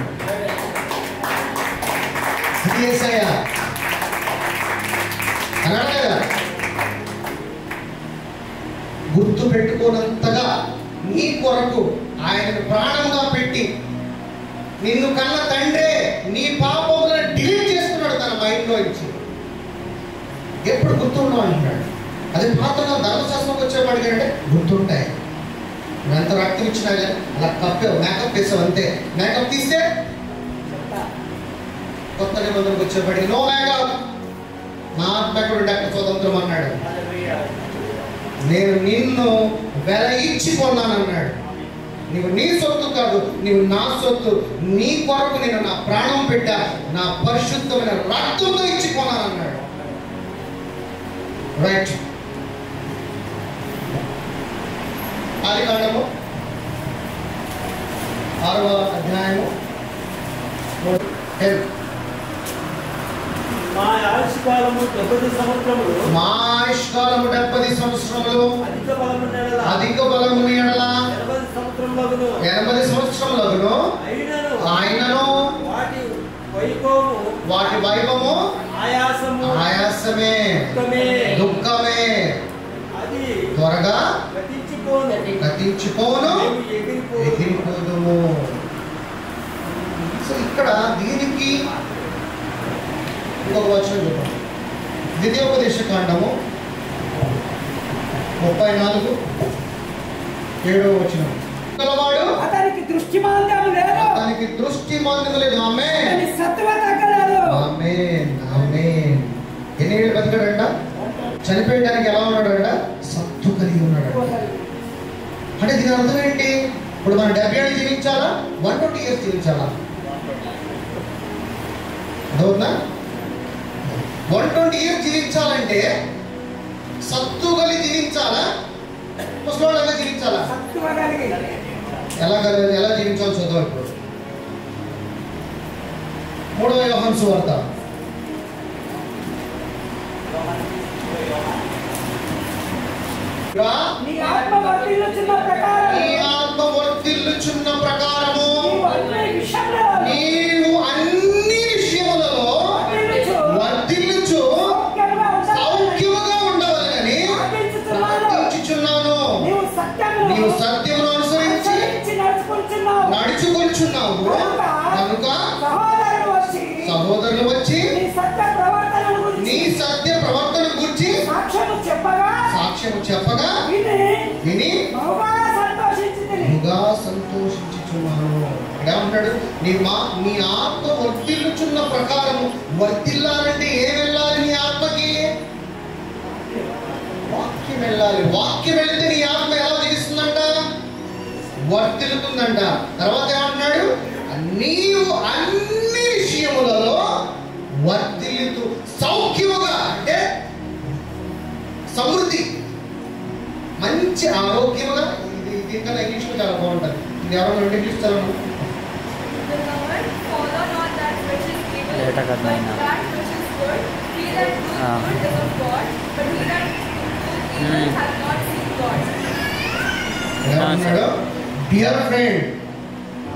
యేసయ్య అన్నాడు కదా, గుర్తు పెట్టుకోనంతగా నీ కొరకు ఆయన ప్రాణంగా పెట్టి నిన్ను కన్న తండ్రే నీ పాపములను డిలీట్ చేసుకున్నాడు తన మైండ్లో ఇచ్చి. ఎప్పుడు గుర్తుండవు అంటున్నాడు. అది పాతగా ధర్మశాస్త్రంకి వచ్చేవాడికి అంటే గుర్తుంటాయి. నువ్వు ఎంత రక్తం ఇచ్చినా కానీ అలా కప్పావు, మేకప్ వేసావు అంతే. మేకప్ తీస్తే కొత్త నిబంధనకు వచ్చేవాడికి నో మేకప్. నా ఆత్మ ఎక్కడుంటే అక్కడ స్వతంత్రం అన్నాడు. నేను నిన్ను వెల ఇచ్చి కొన్నాను అన్నాడు. నీవు నీ సొత్తు కాదు, నీవు నా సొత్తు. నీ కొరకు నేను నా ప్రాణం పెట్టా, నా పరిశుద్ధమైన రక్తంతో ఇచ్చి కొన్నాను అన్నాడు. రైట్. ఆదికాండము 6వ అధ్యాయము 10. మా ఆయుష్కాలము 70 సంవత్సరములు. మా ఆయుష్కాలము 70 సంవత్సరములు. అధిక బలమున ఎడల 80 సంవత్సరములగును. ఆయనను వాటి వైభవము ఆయాసమే దుఃఖమే త్వరగా గతించిపోను ఎగిరిపోదుము. సో ఇక్కడ దీనికి ఇంకొక వచనం చూద్దాం. ద్వితీయోపదేశ కాండము 34:7 వచనం. గలవాడు అతనికి దృష్టిమాంద్యము లేదు. అతనికి దృష్టిమాంద్యము లేదు. ఆమేన్. అతని సత్వ తగ్గలేదు. ఆమేన్. ఆమేన్. ఎన్ని ఏళ్ళు బతికాడంట? చనిపోయడానికి ఎలా ఉన్నాడంట? సత్తు కలిగి ఉన్నాడు. అంటే దీని అర్థం ఏంటి? ఇప్పుడు మనం 70 ఏళ్ళు జీవించాలా, 120 years జీవించాలా? అర్థమవుతుందా? 120 years జీవించాలంటే సత్తు కలిగి జీవించాలా, ముసలివాళ్ళగా జీవించాలా? ఎలా జీవించాలో చూద్దాం ఇప్పుడు. 3వ యోహాను సువార్త నీ ఆత్మ వర్ధిల్లుచున్న ప్రకారము నీవు అన్ని విషయములలో వర్ధిల్లుచు సౌఖ్యముగా ఉండవాలని ప్రార్థించుచున్నాను. నీవు సత్యమును అనుసరించి నడుచుకొనుచున్నావు కనుక సహోదరులు వచ్చి నీ సత్య ప్రవర్తన గురించి సాక్ష్యము చెప్పగా విని బహుగా సంతోషించుచున్నాను. ఏమంటాడు? నీ ఆత్మ వర్ధిల్లుచున్న ప్రకారము. వర్ధిల్లాలంటే ఏం వెళ్ళాలి? నీ ఆత్మకి వాక్యం వెళ్ళాలి. వాక్యం వెళితే నీ ఆత్మ ఎలా జీవిస్తుందంట? వర్ధిల్లుతుందంట. తర్వాత ఏమంటున్నాడు? నీవు అన్ని విషయములలో వర్ధిల్లుతూ సౌఖ్యముగా, అంటే సమృద్ధి, మంచి ఆరోగ్యముగా. దీనికన్నా ఇంగ్లీష్లో చాలా బాగుంటుంది. ఇది ఎవరైనా ఇంగ్లీష్ చదవను. ఏమన్నాడు? డియర్ ఫ్రెండ్,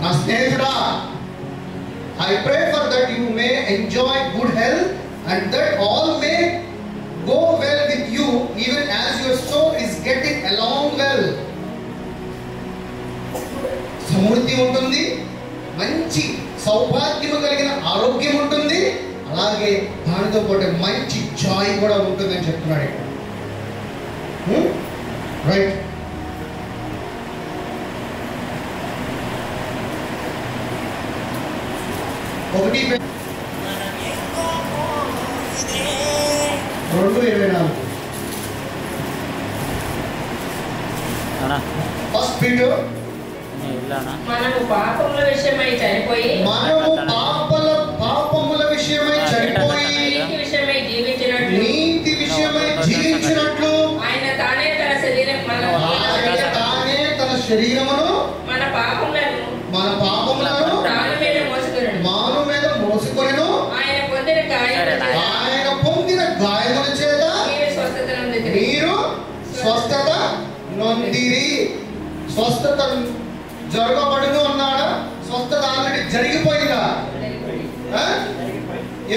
నా స్నేహితుడా, I pray for that you may enjoy good health and that all may go well with you even as your soul is getting along well. సమృద్ధి ఉంటుంది, మంచి సౌభాగ్యము కలిగిన ఆరోగ్యం ఉంటుంది, అలాగే దానితో పాటు మంచి జాయ్ కూడా ఉంటుందని చెప్తున్నాడు ఇక్కడ. రైట్. ఒకటి 2:24. ఫస్ట్ పీటర్ మనము పాపముల విషయమై చనిపోయి నీతి విషయమై జీవించినట్లు ఆయన తానే తన శరీరమును మన పాపములను మాను మీద మోసుకొనెను. ఆయన పొందిన గాయముల చేత మీరు స్వస్థత నొందిరి. స్వస్థత జరగబడును అన్నాడా? స్వస్థత ఆల్రెడీ జరిగిపోయిందా?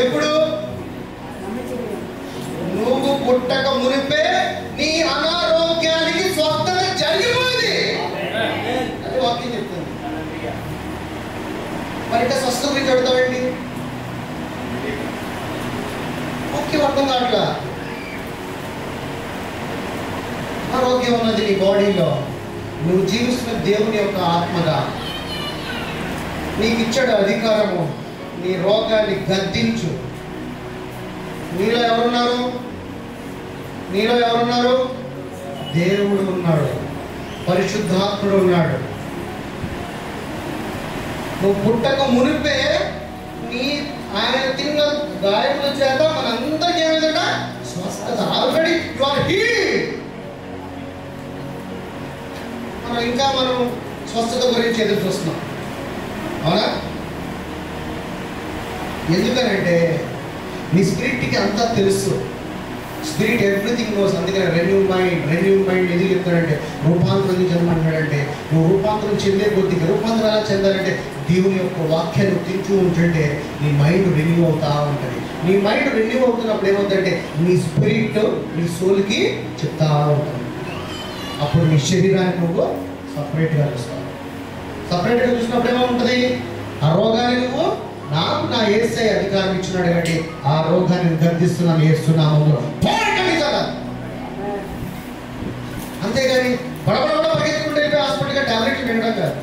ఎప్పుడు? నువ్వు పుట్టక మునిపే నీ అనారోగ్యానికి స్వస్థత జరిగిపోయింది. అది వాక్యం చెప్తుంది. మరి ఇంకా స్వస్థ గురించి అడుగుతామండి. వాక్యం అర్థం కావట్లా. ఆరోగ్యం ఉన్నది నీ బాడీలో. నువ్వు జీవిస్తున్న దేవుని యొక్క ఆత్మగా నీకు ఇచ్చాడు అధికారము. నీ రోగాన్ని గద్దించు. నీలో ఎవరున్నారు? నీలో ఎవరున్నారు? దేవుడు ఉన్నాడు, పరిశుద్ధాత్ముడు ఉన్నాడు. నువ్వు పుట్టక మునిపే ఆయన తిన్న గాయముల చేత మనందరికీ ఏమిటంట? స్వస్థత. Already you are healed. మనం స్వస్థత గురించి ఎదురు చూస్తున్నాం, అవునా? ఎందుకనంటే నీ స్పిరిట్కి అంతా తెలుసు. Spirit everything knows. అందుకని రెన్యూ మైండ్ ఎందుకు చెప్తాడంటే రూపాంతరం చెందమంటాడంటే నువ్వు రూపాంతరం చెందే కొద్దిగా రూపాంతరం ఎలా చెందాలంటే దేవుని యొక్క వాక్యాన్ని తింటూ ఉంటుంటే నీ మైండ్ రెన్యూ అవుతా ఉంటుంది. నీ మైండ్ రెన్యూ అవుతున్నప్పుడు ఏమవుతుందంటే నీ స్పిరిట్ నీ సోల్కి చెప్తా ఉంటుంది. అప్పుడు నీ శరీరాన్ని నువ్వు సపరేట్గా చూస్తావు. సపరేట్గా చూసినప్పుడు ఏమవుతుంది? ఆ రోగాన్ని నువ్వు నాకు నా యేసై అధికారం ఇచ్చినాడు కాబట్టి ఆ రోగాన్ని గర్దిస్తున్నాను యేసునామములో. అంతేగాని బడబడ పరిగెత్తుకుంటే హాస్పిటల్గా టాబ్లెట్లు తినడం కాదు.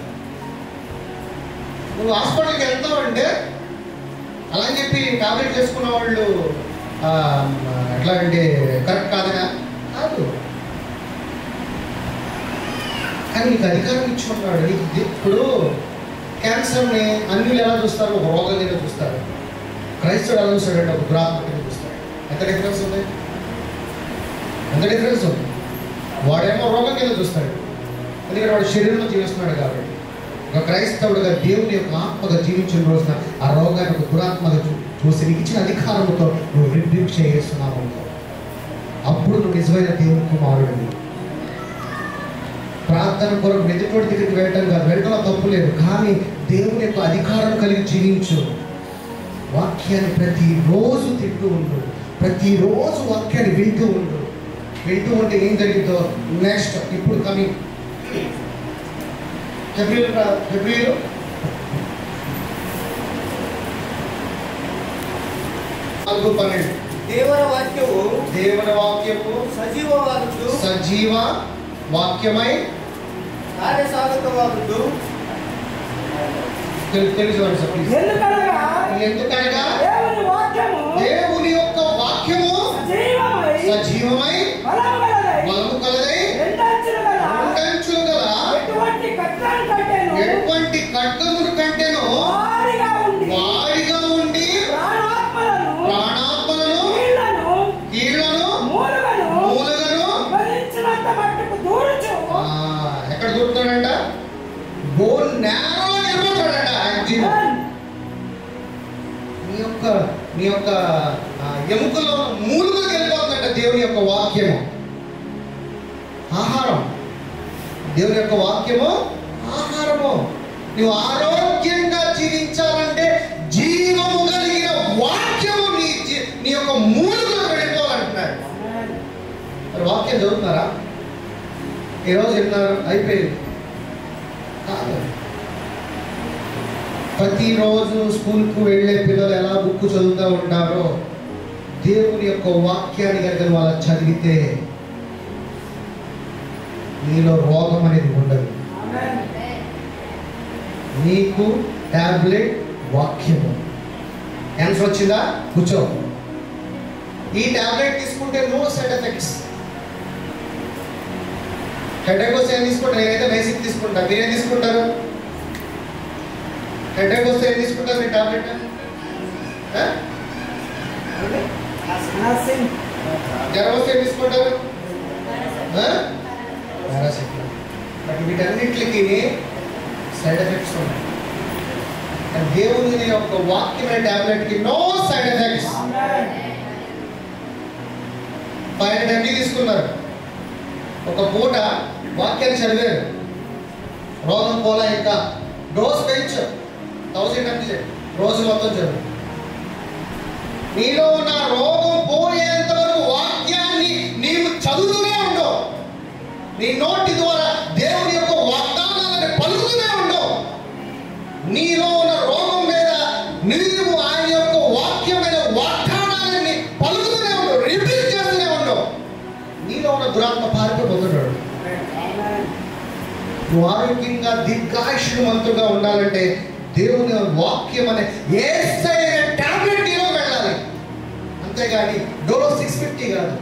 నువ్వు హాస్పిటల్కి వెళ్తావు అంటే అలా అని చెప్పి టాబ్లెట్లు వేసుకున్న వాళ్ళు ఎట్లా అంటే కరెక్ట్ కాదనా? కాదు. కానీ నీకు అధికారం ఇచ్చుకున్నాడు. నీకు ఇప్పుడు క్యాన్సర్ని అన్యులు ఎలా చూస్తారు? ఒక రోగం కింద చూస్తారు. క్రైస్తవుడు ఎలా చూస్తాడంటే ఒక దురాత్మ కింద చూస్తాడు. ఎంత డిఫరెన్స్ ఉంది? వాడేమో రోగం కింద చూస్తాడు, ఎందుకంటే వాడు శరీరంలో జీవిస్తున్నాడు కాబట్టి. ఒక క్రైస్తవుడుగా దేవుని యొక్క ఆత్మగా జీవించిన రోజున ఆ రోగాన్ని ఒక దురాత్మగా చూసి నీకు ఇచ్చిన అధికారంతో నువ్వు రిబ్యూక్ చేస్తున్నావు. అప్పుడు నువ్వు నిజమైన దేవుని కుమారుడిని. ప్రార్థన కొరకు ఎదుటి దగ్గరికి వెళ్ళటం కాదు, వెళ్ళటంలో తప్పు లేదు, కానీ దేవుని యొక్క అధికారం కలిగి జీవించు. వాక్యాన్ని ప్రతిరోజు తింటూ ఉండు, ప్రతిరోజు వాక్యాన్ని వింటూ ఉండు. వింటూ ఉంటే ఏం జరిగిందో నెక్స్ట్ ఇప్పుడు కమింగ్ ఫిబ్రవరి ದೇವರ ವಾಕ್ಯವು సజీవ వాక్యమై ಕಾರ್ಯಸಾಧಕವಾದದ್ದು. ఎందుకనగా దేవుని యొక్క వాక్యము సజీవమై బలము కలదై రెండంచులు గల ఎటువంటి ఖడ్గముల కంటేను వాడిగా ఉండి ప్రాణాత్మలను కీళ్లను మూలుగను ఎక్కడ దూరుతాడంట? బోన్ నేరలో నిలబడతాడంట. నీ యొక్క ఎముకలో మూలుగా వెళ్ళిపోతుందంట దేవుని యొక్క వాక్యము. ఆహారం, దేవుని యొక్క వాక్యము ఆహారము. నువ్వు ఆరోగ్యంగా జీవించాలంటే జీవము కలిగిన వాక్యము నీ యొక్క మూలుగులో వెళ్ళిపోవాలంటున్నాడు. మరి వాక్యం చదువుతున్నారా? ఈరోజు విన్నారు అయిపోయింది కాదు. ప్రతిరోజు స్కూల్కు వెళ్ళే పిల్లలు ఎలా బుక్ చదువుతూ ఉంటారో దేవుని యొక్క వాక్యాన్ని కనుక వాళ్ళ చదివితే నీలో రోగం అనేది ఉండదు. నీకు టాబ్లెట్ వాక్యము. ఆన్సర్ వచ్చిందా? కూర్చో. ఈ టాబ్లెట్ తీసుకుంటే నో సైడ్ ఎఫెక్ట్స్. హెడేక్ వస్తే ఏం తీసుకుంటారు? నేనైతే బేసిక్ తీసుకుంటా. మీరేం తీసుకుంటారు? హెడేక్ వస్తే ఏం తీసుకుంటారు మీ టాబ్లెట్? జ్వరం వస్తే ఏం తీసుకుంటారు? బట్ వీటన్నిటికి సైడ్ ఎఫెక్ట్స్ ఉన్నాయి. దేవుని యొక్క వాక్యమైన టాబ్లెట్కి నో సైడ్ ఎఫెక్ట్స్. 500 mg తీసుకున్నారు, ఒక పూట వాక్యాన్ని చదివారు, రోగం పోలా. ఇంకా డోస్ పెంచు, 1000 mg రోజు మొత్తం చదువు. నీలో ఉన్న రోగం పోయేంత వరకు వాక్యాన్ని నీవు చదువుతూనే ఉండవు. నీ నోటి ద్వారా దేవుని యొక్క వాగ్దానాలను పలుకుతూనే ఉండవు. నీలో ఉన్న రోగం మీద నీవు ఆయన యొక్క వాక్యమైన వాగ్దానాలని పలుకుతూనే ఉండవు, రిపీట్ చేస్తూనే ఉండవు. నీలో ఉన్న దురాత్మ పారిపోతున్నాడు. నువ్వు ఆరోగ్యంగా దీర్ఘాయుష్మంతుగా ఉండాలంటే దేవుని వాక్యం అనే టాబ్లెట్ నీలో వెళ్ళాలి. అంతేగాని డోలో 650 కాదు.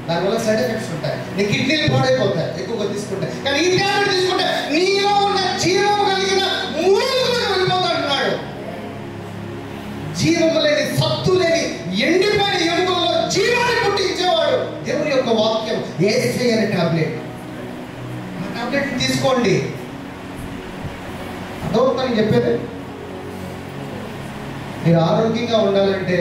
దానివల్ల సైడ్ ఎఫెక్ట్స్ ఉంటాయి. నీ కిడ్నీలు పాడైపోతాయి ఎక్కువగా తీసుకుంటే. కానీ ఈ టాబ్లెట్ తీసుకుంటే నీలో ఉన్న జీవం కలిగిన మూలుగులకు వెళ్ళిపోతాడు. జీవం లేని, సత్తు లేని, ఎండిపోయిన ఎముకల్లో జీవాన్ని పుట్టించేవాడు దేవుని యొక్క వాక్యం. యేసయ్య అనే టాబ్లెట్. ఆ టాబ్లెట్ తీసుకోండి. అదొకటి చెప్పేది. మీరు ఆరోగ్యంగా ఉండాలంటే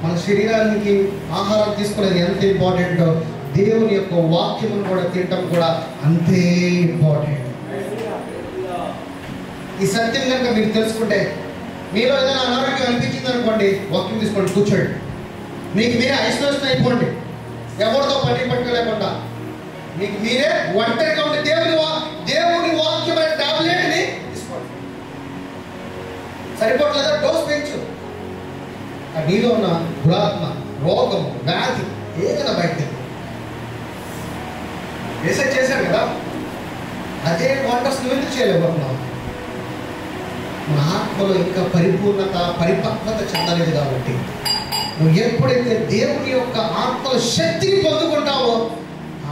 మన శరీరానికి ఆహారం తీసుకునేది ఎంత ఇంపార్టెంటో దేవుని యొక్క వాక్యమును కూడా తినటం కూడా అంతే ఇంపార్టెంట్. ఈ సత్యం కనుక మీరు తెలుసుకుంటే మీలో ఏదైనా అనారోగ్యం అనిపించింది అనుకోండి, వాక్యం తీసుకోండి, కూర్చోండి. మీకు మీరే ఐసోలేషన్ అయిపోండి. ఎవరితో పట్టుకోలేకుండా మీకు మీరే ఒంటరిగా ఉండి దేవుని వాక్యం అనే టాబ్లెట్ని తీసుకోండి. సరిపోవట్లేదా? డోస్ పెంచు. నీలో ఉన్న దురాత్మ, రోగము, వ్యాధి ఏదైనా బయట రీసెర్చ్ చేశారు కదా. అదే వండర్స్ నువ్వు ఎందుకు చేయలేకపోతున్నావు? మన ఆత్మలో ఇంకా పరిపూర్ణత, పరిపక్వత చెందలేదు కాబట్టి నువ్వు ఎప్పుడైతే దేవుని యొక్క ఆత్మల శక్తిని పొందుకుంటావో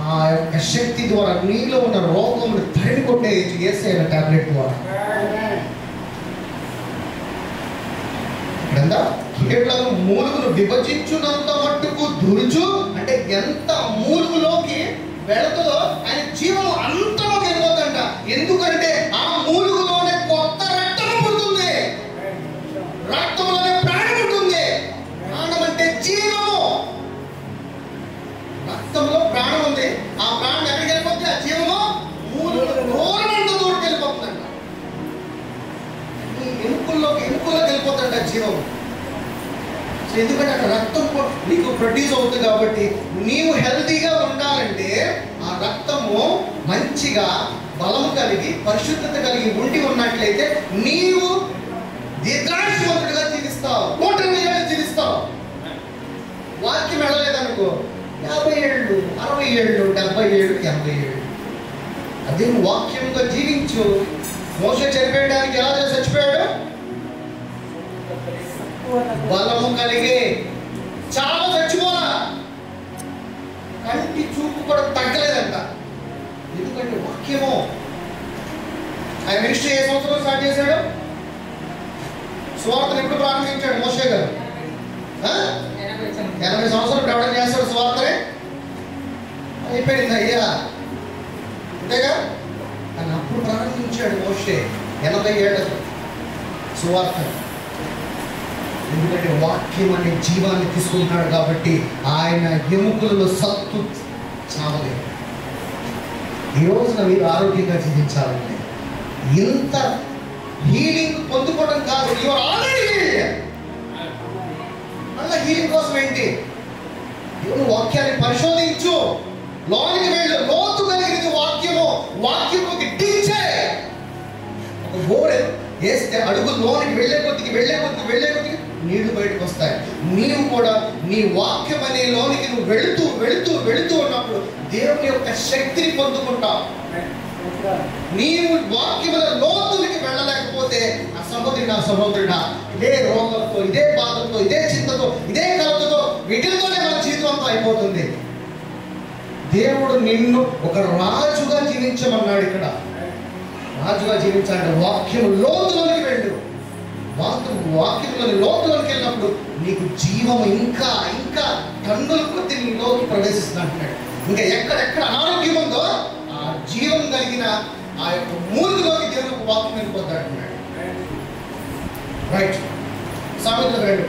ఆ యొక్క శక్తి ద్వారా నీలో ఉన్న రోగమును తరిమి కొట్టేయచ్చు యేసయ్య టాబ్లెట్ ద్వారా. ఇక్కడంతా కీళ్ళను మూలుగును విభజించున్నంత మట్టుకు దురుచు అంటే ఎంత మూలుగులోకి వెళుతుందో ఆయన జీవం అంతలోకి వెళ్ళిపోతుంట. ఎందుకంటే ఆ మూలుగులోనే కొత్త రక్తం పుడుతుంది. రక్తంలోనే ప్రాణం ఉంటుంది. ప్రాణం అంటే జీవము. రక్తంలో ప్రాణం ఉంది. ఆ ప్రాణం ఎక్కడికి వెళ్ళిపోతుంది? ఆ జీవము మూలంత దూరం వెళ్ళిపోతుందంట. ఈ ఎముకల్లోకి వెళ్ళిపోతుందంట జీవం. ఎందుకంటే అక్కడ రక్తం నీకు ప్రొడ్యూస్ అవుతుంది కాబట్టి నీవు హెల్తీగా ఉండాలంటే ఆ రక్తము మంచిగా బలము కలిగి పరిశుద్ధత కలిగి ఉండి ఉన్నట్లయితే నీవు దీర్ఘాయుష్మంతుడిగా జీవిస్తావు, 120 ఏళ్ళు జీవిస్తావు. వాక్యం వెళ్ళలేదనుకో 50 ఏళ్ళు, 60 ఏళ్ళు, 70 ఏళ్ళు, 80 ఏళ్ళు. అదే వాక్యంగా జీవించు. మోషే చనిపోయడానికి ఎలా చచ్చిపోయాడు? బలము కలిగి. చాలా చచ్చిపోలా, కంటి చూపు కూడా తగ్గలేదంట. ఎందుకంటే వాక్యము. ఆయన మినిస్ట్రీ ఏ సంవత్సరం స్టార్ట్ చేశాడు? సువార్తను ఎప్పుడు ప్రారంభించాడు మోషే గారు? 80 సంవత్సరాలు ప్రకటన చేస్తాడు సువార్తనే. అయిపోయింది అయ్యా, అంతేగా. కానీ అప్పుడు ప్రారంభించాడు మోషే 80 ఏళ్ళ సువార్త. ఎందుకంటే వాక్యం అనే జీవాన్ని తీసుకుంటున్నాడు కాబట్టి ఆయన ఎముకలలో సత్తు చావలేదు. ఈ రోజున మీరు ఆరోగ్యంగా జీవించాలంటే ఇంత హీలింగ్ పొందుకోవడం కాదు, యువర్ ఆల్రెడీ హీల్డ్. మళ్ళీ హీలింగ్ కోసం ఏంటి? దేవుని వాక్యాన్ని పరిశోధించు, లోనికి వెళ్ళు. లోతు కలిగినది వాక్యము. వాక్యముకి టీచే ఒక బోర్డు వేస్తే అడుగు లోనికి వెళ్ళే కొద్దికి నీళ్లు బయటకు వస్తాయి. నీవు కూడా నీ వాక్యం అనే లోనికి నువ్వు వెళుతూ ఉన్నప్పుడు దేవుని యొక్క శక్తిని పొందుకుంటావు. నీవు వాక్యముల లోతులకి వెళ్ళలేకపోతే నా సహోదరుడా ఇదే రోగంతో, ఇదే బాధతో, ఇదే చింతతో, ఇదే కలతతో, వీటితోనే మన జీవితంతో అయిపోతుంది. దేవుడు నిన్ను ఒక రాజుగా జీవించమన్నాడు. ఇక్కడ రాజుగా జీవించాలంటే వాక్యం లోతులోనికి వెళ్ళు. వాక్యంలోని లోతులోకి వెళ్ళినప్పుడు నీకు జీవం ఇంకా టన్నుల కొద్ది నీలోకి ప్రవేశిస్తుంది అంటున్నాడు. ఇంకా ఎక్కడెక్కడ అనారోగ్యం ఉందో ఆ జీవం కలిగిన ఆ యొక్క మూలుగులోకి దేవుని వాక్యం వెళ్ళిపోతాడు అంటున్నాడు. రైట్. సామెతలు 2.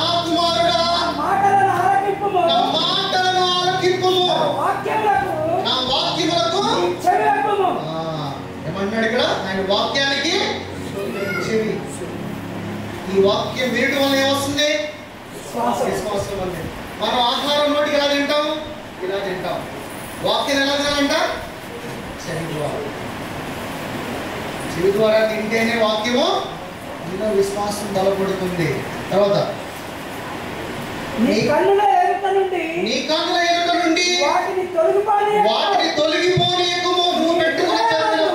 ఆ కుమారుడా మాటలను ఆలకింపుము, నా మాటలను ఆలకింపుము, నా వాక్యములకు చెవియొగ్గుము. ఏమంటున్నాడు ఇక్కడ? ఆయన వాక్యానికి చెవి. ఈ వాక్యం వినడం వల్ల ఏమొస్తుంది? విశ్వాసం వల్ల. మనం ఆహారం నోటికి ఎలా తింటాం? ఇలా తింటాం. వాక్యం ఎలా తినాలంట? చెవి ద్వారా తింటేనే వాక్యము నీలో విశ్వాసం బలపడుతుంది. తర్వాత నీ కన్నుల ఎరుక నుండి వాటిని తొలగిపోనీయకుము. నువ్వు పెట్టుకున్న చేతులు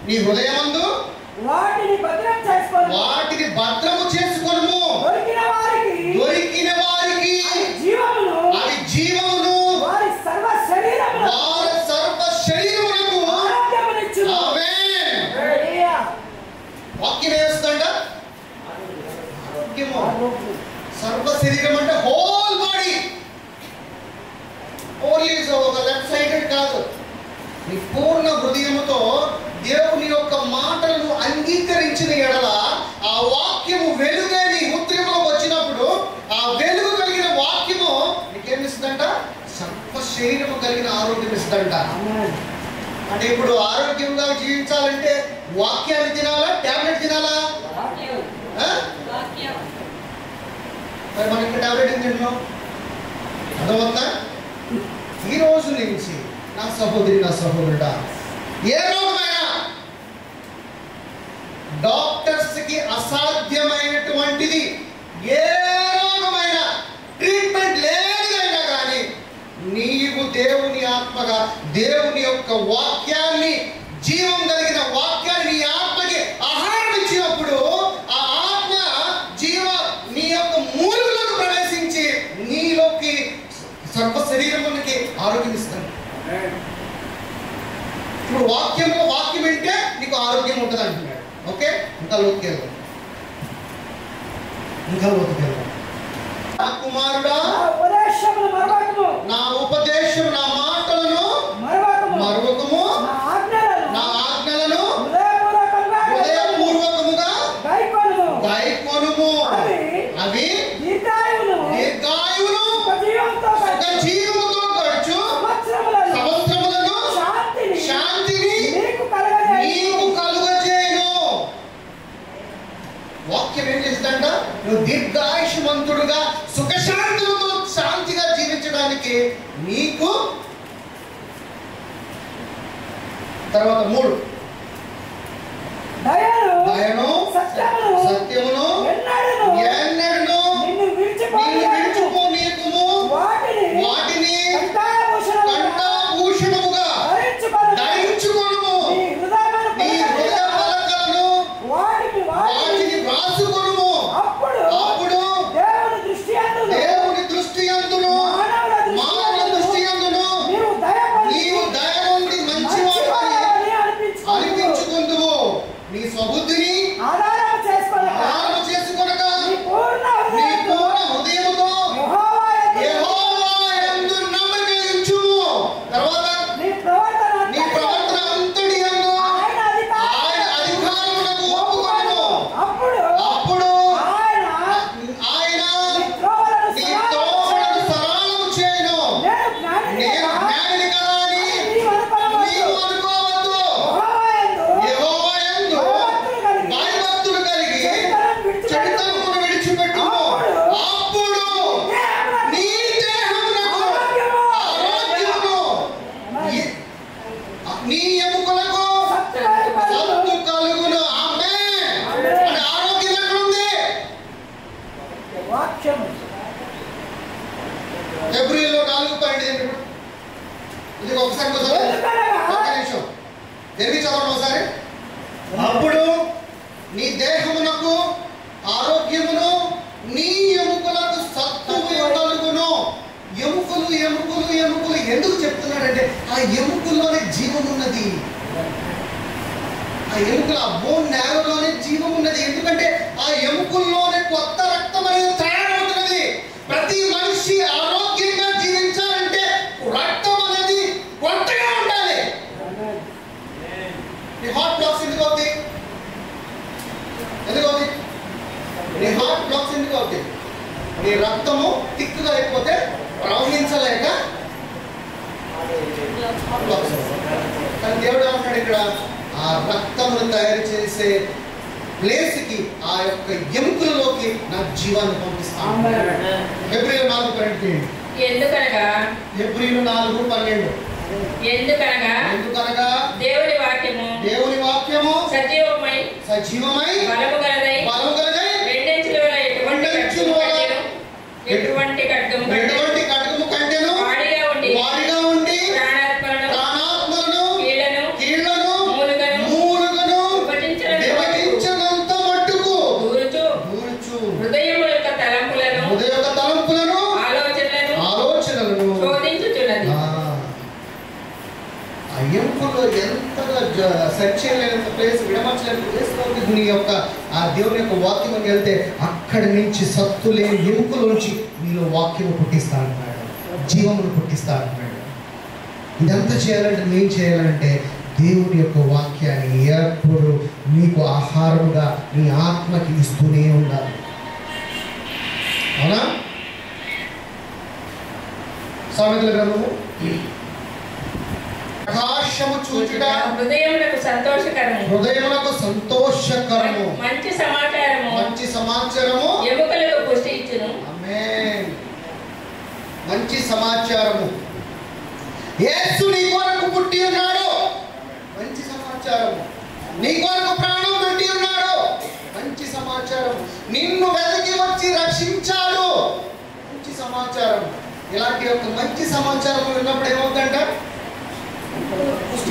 నీ హృదయమందు వాటిని భద్రము చేసుకొనుము. కలిగిన ఆరోగ్యం ఇస్తుందంట. అంటే ఇప్పుడు ఆరోగ్యంగా జీవించాలంటే వాక్యాన్ని తినాలా, టాబ్లెట్ తినాలా? మరి మనం ఇంకా టాబ్లెట్ ఏం తింటున్నాం? అర్థమవుతుందా? ఈ రోజు నుంచి నా సహోదరి, నా సహోదరుడా, ఏ రోగమైనా డాక్టర్స్ కి అసాధ్యమైనటువంటిది ఏ రోగమైనా ట్రీట్మెంట్ లేనిదైనా కానీ నీవు దేవుని ఆత్మగా దేవుని యొక్క వాక్యాన్ని, జీవం కలిగిన వాక్యాన్ని నీ ఆత్మకి ఆహారం ఇచ్చినప్పుడు ఆ ఆత్మ జీవ నీ యొక్క మూలుగులకు ప్రవేశించి నీలోకి సర్వ శరీరమునికి ఆరోగ్యం ఇస్తాను. ఇప్పుడు వాక్యం వింటే నీకు ఆరోగ్యం ఉంటుంది అంటున్నాడు. ఓకే, ఇంకా లోతుకి వెళ్దాం. నా కుమారుడా, నా ఉపదేశం, నా మాటలను మరువకము, నా ఆజ్ఞలను హృదయపూర్వకముగా గైకొనుము. అవి దీర్ఘాయువును జీవముతో గడుచు సంవత్సరములను శాంతిని నీకు కలుగజేయును. వాక్యం ఏం చేస్తుందంట? నువ్వు దీర్ఘాయుష్మంతుడుగా సుఖశాంతులతో శాంతిగా జీవించడానికి నీకు. తర్వాత 3 దయను సత్యమును ఎన్నడను నిన్ను విడిచిపోనీయకుము. వాటిని కంఠభూషణముగా ధరించుకొనుము. నీ హృదయ పలకలను వాటిని వ్రాసుకొనుము. అప్పుడు దేవుని దృష్టి యందును మానవ దృష్టి యందును నీవు దయ నుండి మంచివాడిని అనిపించుకుందువు. నీ స్వబుద్ధిని ఆధారం చేసుకొనక నీ పూర్ణ హృదయముతో యెహోవా యందు నమ్మిక ఉంచుము. తర్వాత నీ ప్రవర్తన అంతటి యందు ఆయన అధికారమునకు ఒప్పుకొనుము. అప్పుడు ఆయన నీ త్రోవలను సరళము చేయును. నేను జ్ఞానిని కదా అని నీవు అనుకోవద్దు. యెహోవా యందు భయభక్తులు కలిగి చెడుతనమును విడిచిపెట్టుము. అప్పుడు నీ దేహమునకు ఆరోగ్యమును, నీ ఎముకలకు సత్తు కలుగును. ఆమేన్. అంటే ఆరోగ్యం ఎక్కడుంది? ఫిబ్రవరిలో 4:12. ఇది ఒకసారి ఒక నిమిషం జరిగి చదవండి ఒకసారి. అప్పుడు నీ దేహమునకు ఆరోగ్యమును, నీ ఎముకలకు సత్తువు కలుగును. ఎముకలు ఎముకలు ఎముకలు ఎందుకు చెప్తున్నాడంటే ఆ ఎముకల్లోనే జీవం ఉన్నది. ఆ ఎముకల బోన్ నేరలోనే జీవం ఉన్నది. ఎందుకంటే ఆ ఎముకల్లోనే కొత్త రక్తం అనేది తయారవుతున్నది. ప్రతి మనిషి ఆరోగ్యంగా జీవించాలంటే రక్తం అనేది కొత్తగా ఉండాలి. నీ హార్ట్ బ్లాక్స్ ఎందుకు అవుతాయి? నీ హార్ట్ బ్లాక్స్ ఎందుకు అవుతాయి? నీ రక్తము తిక్కుగా అయిపోతే ప్రవహించలేక కానీ దేవుడు ఏమంటాడు ఇక్కడ? ఆ రక్తమును తయారు చేసే ప్లేస్కి, ఆ యొక్క ఎముకలలోకి నా జీవాన్ని పంపిస్తాను. ఫిబ్రవరి 4:12. ఎందుకనగా ఫిబ్రవరి 4:12. ఎందుకనగా దేవుని వాక్యము సజీవమై బలము గలదై ఎటువంటి ఖడ్గము కంటెను వాడిగా ఉండి ప్రాణాత్మలను కీళ్లను మూలుగను విభజించనంత మట్టుకు దూరుచు హృదయం యొక్క తలంపులను ఆలోచనలను శోధించుచున్నది. ఆ ఎముకలో ఎంతగా సెర్చ్ చేయలేనంత ప్లేస్, విడమర్చలేని ప్లేస్లో నీ యొక్క ఆ దేవుని యొక్క వాక్యం వెళ్తే అక్కడి నుంచి సత్తు లేని ఎముకలోంచి నీలో వాక్యము పుట్టిస్తా అంటున్నాడు, జీవమును పుట్టిస్తా అంటున్నాడు. ఇదంతా చేయాలంటే నేను చేయాలంటే దేవుని యొక్క వాక్యాన్ని ఎప్పుడు నీకు ఆహారముగా నీ ఆత్మకి ఇస్తూనే ఉండాలి. అవునా? సామెతల గ్రంథము ప్రకాశము చూచుట హృదయములకు సంతోషకరము. హృదయములకు సంతోషకరము. మంచి సమాచారము. మంచి సమాచారము ఎముకలకు పుష్టి ఇచ్చును. ఆమేన్. మంచి సమాచారము. యేసు నీ కొరకు పుట్టి ఉన్నాడు. మంచి సమాచారము. నీ కొరకు ప్రాణం పెట్టి ఉన్నాడు. మంచి సమాచారం. నిన్ను వెతికి వచ్చి రక్షించాడు. మంచి సమాచారం. ఇలాంటి ఒక మంచి సమాచారం విన్నప్పుడు ఏమవుతుందంట? పుష్టి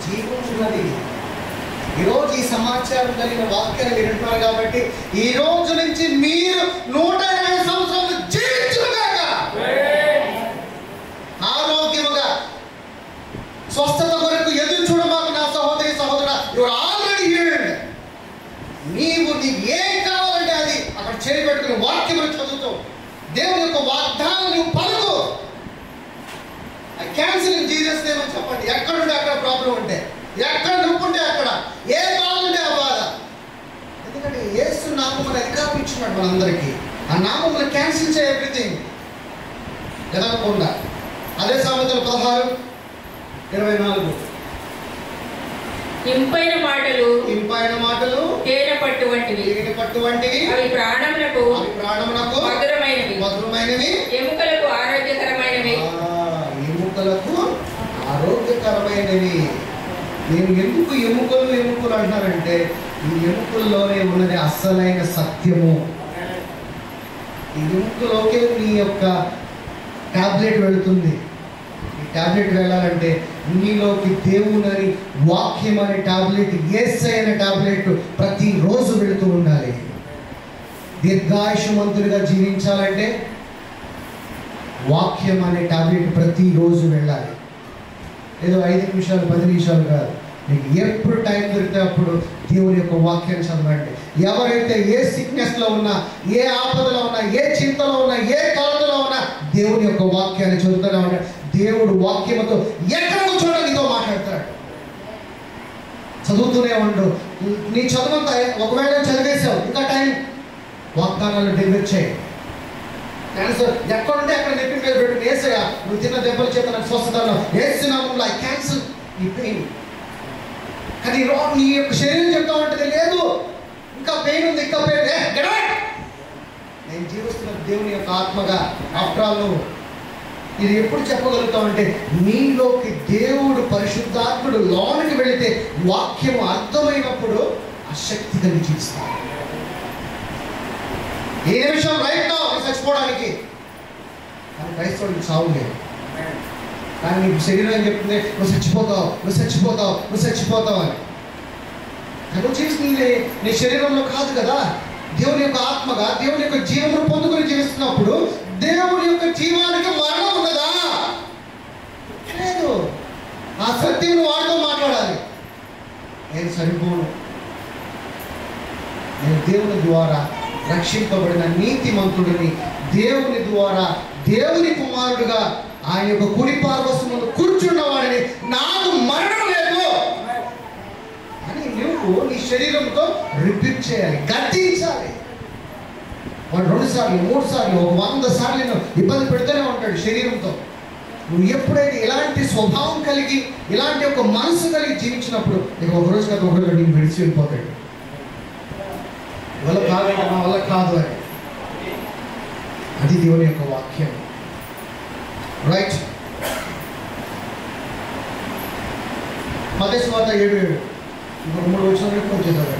జీవం ఉన్నది. ఈరోజు ఈ సమాచారం కలిగిన వాక్యాన్ని వింటున్నారు కాబట్టి ఈ రోజు నుంచి మీరు 120 సంవత్సరాలు జీవించుగాక. ఆరోగ్యముగా స్వస్థత కొరకు ఎదురు చూడమాకు నా సహోదరి సహోదరా. You are already healed. నీకు ఏం కావాలంటే అది అక్కడ చేరిపెట్టుకుని వాక్యములు చదువుతూ దేవుని యొక్క వాగ్దానం నువ్వు పలుకు. క్యాన్సిల్ ఇన్ జీసస్ నేమ్ అని చెప్పండి. ఎక్కడుంటే అక్కడ ప్రాబ్లం ఉంటే, ఎక్కడ నొప్పి ఉంటే అక్కడ, ఏ బాధ ఉంటే ఆ బాధ. ఎందుకంటే యేసు నామమున అధికారం ఇచ్చినాడు మనందరికీ. ఆ నామమును క్యాన్సిల్ చేయ ఎవ్రీథింగ్ ఎదగకుండా. అదే సామెతలు 16:24. ఇంపైన మాటలు తేనె పట్టు వంటివి. అవి ప్రాణమునకు మధురమైనవి. ఎముకలకు ఆరోగ్యకరమైనవి. నేను ఎందుకు ఎముకలు అంటున్నానంటే ఈ ఎముకల్లోనే ఉన్నది అసలైన సత్యము. ఈ ఎముకలోకే నీ యొక్క టాబ్లెట్ వెళుతుంది. ఈ టాబ్లెట్ వెళ్ళాలంటే నీలోకి దేవుని వాక్యం అనే టాబ్లెట్, యేసయ్య అనే టాబ్లెట్ ప్రతిరోజు వెళుతూ ఉండాలి. దీర్ఘాయుషమంతుడిగా జీవించాలంటే వాక్యం అనే టాబ్లెట్ ప్రతిరోజు వెళ్ళాలి. ఏదో 5 నిమిషాలు 10 నిమిషాలు కాదు. నీకు ఎప్పుడు టైం దొరికితే అప్పుడు దేవుని యొక్క వాక్యాన్ని చదవండి. ఎవరైతే ఏ సిక్నెస్లో ఉన్నా, ఏ ఆపదలో ఉన్నా, ఏ చింతలో ఉన్నా, ఏ కలతలో ఉన్నా దేవుని యొక్క వాక్యాన్ని చదువుతూనే ఉంటాడు. దేవుడు వాక్యముతో ఎక్కడ కూర్చోడం నీతో మాట్లాడతాడు. చదువుతూనే ఉండు. నీ చదువుంతా ఒకవేళ చదివేశావు, ఇంకా టైం వాగ్దానాలు డెలివర్ చేయి. క్యాన్సర్ ఎక్కడుంటే అక్కడ నెప్పి మీద పెట్టు. యేసయ్య నువ్వు తిన్న దెబ్బల చేత నాకు స్వస్థత వేస్తున్నాము. ఐ క్యాన్సల్ ఈ పెయిన్. కానీ నీ యొక్క శరీరం చెప్తా ఉంటుంది, లేదు ఇంకా పెయిన్ ఉంది, ఇంకా పెయిన్. నేను జీవిస్తున్న దేవుని యొక్క ఆత్మగా. ఆఫ్టర్ ఆల్ నువ్వు ఇది ఎప్పుడు చెప్పగలుగుతావు అంటే నీలోకి దేవుడు పరిశుద్ధాత్ముడు లోనికి వెళితే వాక్యం అర్థమైనప్పుడు ఆ శక్తి కలిగి జీవిస్తాడు. ఏ నిమిషం రైట్ నా చచ్చిపోవడానికి, కానీ క్రైస్తవుడికి చావు లేదు. కానీ నీకు శరీరం ఏం చెప్తుంది, నువ్వు చచ్చిపోతావు అని. నువ్వు జీవిస్తుంది నీ శరీరంలో కాదు కదా, దేవుని యొక్క ఆత్మగా దేవుని యొక్క జీవమును పొందుకొని జీవిస్తున్నప్పుడు దేవుని యొక్క జీవానికి మరణం ఉన్నదా? లేదు. ఆ సత్యం వాడితో మాట్లాడాలి. నేను సరిపోను, నేను దేవుని ద్వారా రక్షింపబడిన నీతిమంతుడిని, దేవుని ద్వారా దేవుని కుమారుడుగా ఆయన యొక్క కుడి పార్శ్వమున కూర్చున్నవాడిని, నాకు మరణం లేదు అని నువ్వు నీ శరీరంతో రిపీట్ చేయాలి, గద్దించాలి. వాడు 2 సార్లు 3 సార్లు 100 సార్లు నేను ఇబ్బంది పెడుతూనే ఉంటాడు శరీరంతో. నువ్వు ఎప్పుడైతే ఇలాంటి స్వభావం కలిగి, ఇలాంటి ఒక మనసు కలిగి జీవించినప్పుడు నీకు ఒకరోజు కదా ఒకరోజు నీకు విడిచి వెళ్ళిపోతాడు. వల్ల కాదు, నా వల్ల కాదు అని. అది దేవుని యొక్క వాక్యం. రైట్. మత్తయి సువార్త 7:7 ఇంకొక 3 వచ్చినప్పుడు వచ్చేసారు.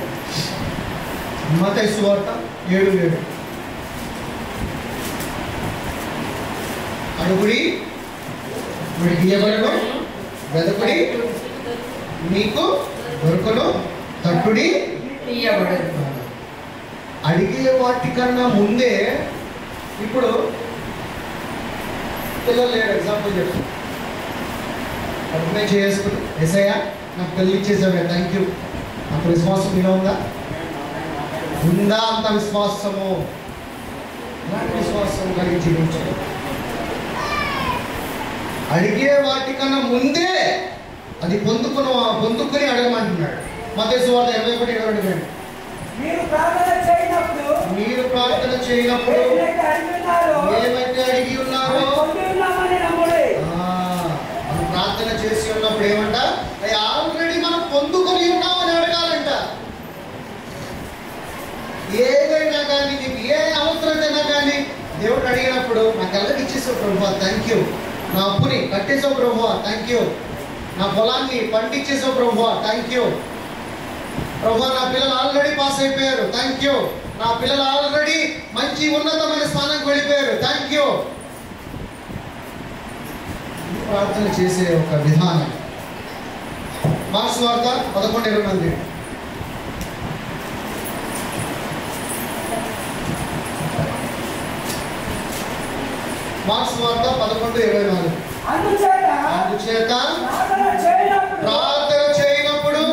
మత్తయి సువార్త 7:7 అడుగుడి వీడికి ఇవ్వబడును, వెదకుడి మీకు దొరకను, తట్టుడి తీయబడను. అడిగే వాటికన్నా ముందే ఇప్పుడు పిల్లలు లేరు. ఎగ్జాంపుల్ చెప్తాను. అప్పుడే చేసుకుని ఎస్ఐయా నాకు పెళ్ళి ఇచ్చేసావే, థ్యాంక్ యూ. అంత విశ్వాసం ఇలా ఉందా? అంత విశ్వాసము? ఇలాంటి విశ్వాసం కలిగి జీవించడం. అడిగే వాటికన్నా ముందే అది పొందుకుని అడగమంటున్నాడు. మత్తయి సువార్త 21:22. మీరు ప్రార్థన చేయనప్పుడు ఏమైతే అడిగి ఉన్నారో చేసి ఉన్నప్పుడు ఏమంట, అవి ఆల్రెడీ మనం పొందుకొని ఉన్నామని అడగాలంట. ఏదైనా కానీ నీకు ఏ అవసరమైనా కానీ దేవుడు అడిగినప్పుడు నాకు ఎల్లకి ఇచ్చేసావు ప్రభువా థ్యాంక్ యూ, నా అప్పుని కట్టేసావు ప్రభువా థ్యాంక్ యూ, నా పొలాన్ని పండించేసావు ప్రభువా థ్యాంక్ యూ, ప్రభువా నా పిల్లలు ఆల్రెడీ పాస్ అయిపోయారు థ్యాంక్ యూ, నా పిల్లలు ఆల్రెడీ మంచి ఉన్నతమైన స్థానానికి వెళ్ళిపోయారు థ్యాంక్ యూ. ప్రార్థన చేసే ఒక విధానం. మార్క్స్ వార్త 11:20. మార్క్స్ వార్త 11:24. అందుచేత ప్రార్థన చేయనప్పుడు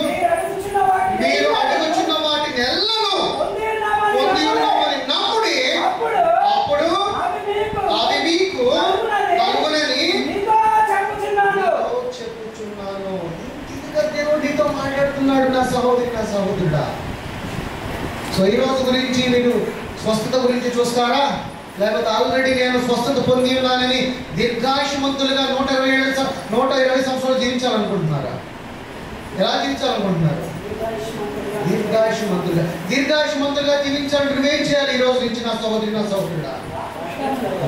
మీరు అడుగుచున్న వాటిని ఎల్లను పొంది ఉన్నామని నమ్ముడి, అప్పుడు అది మీకు కలుగునని చెప్పుచున్నాను. ఇంటిగా దేవుడు నీతో మాట్లాడుతున్నాడు నా సహోదరి నా సహోదరుడా. సో ఈ రోజు గురించి మీరు స్వస్థత గురించి చూస్తారా, లేకపోతే ఆల్రెడీ నేను స్వస్థత పొంది ఉన్నానని దీర్ఘాయుష్మంతులుగా 120 సంవత్సరాలు జీవించాలనుకుంటున్నారా? ఎలా జీవించాలనుకుంటున్నారు? దీర్ఘాయుష్మంతులుగా జీవించాలంటే నువ్వేం చేయాలి? ఈ రోజు నుంచి నా సహోదరి నా సహోదరుడా,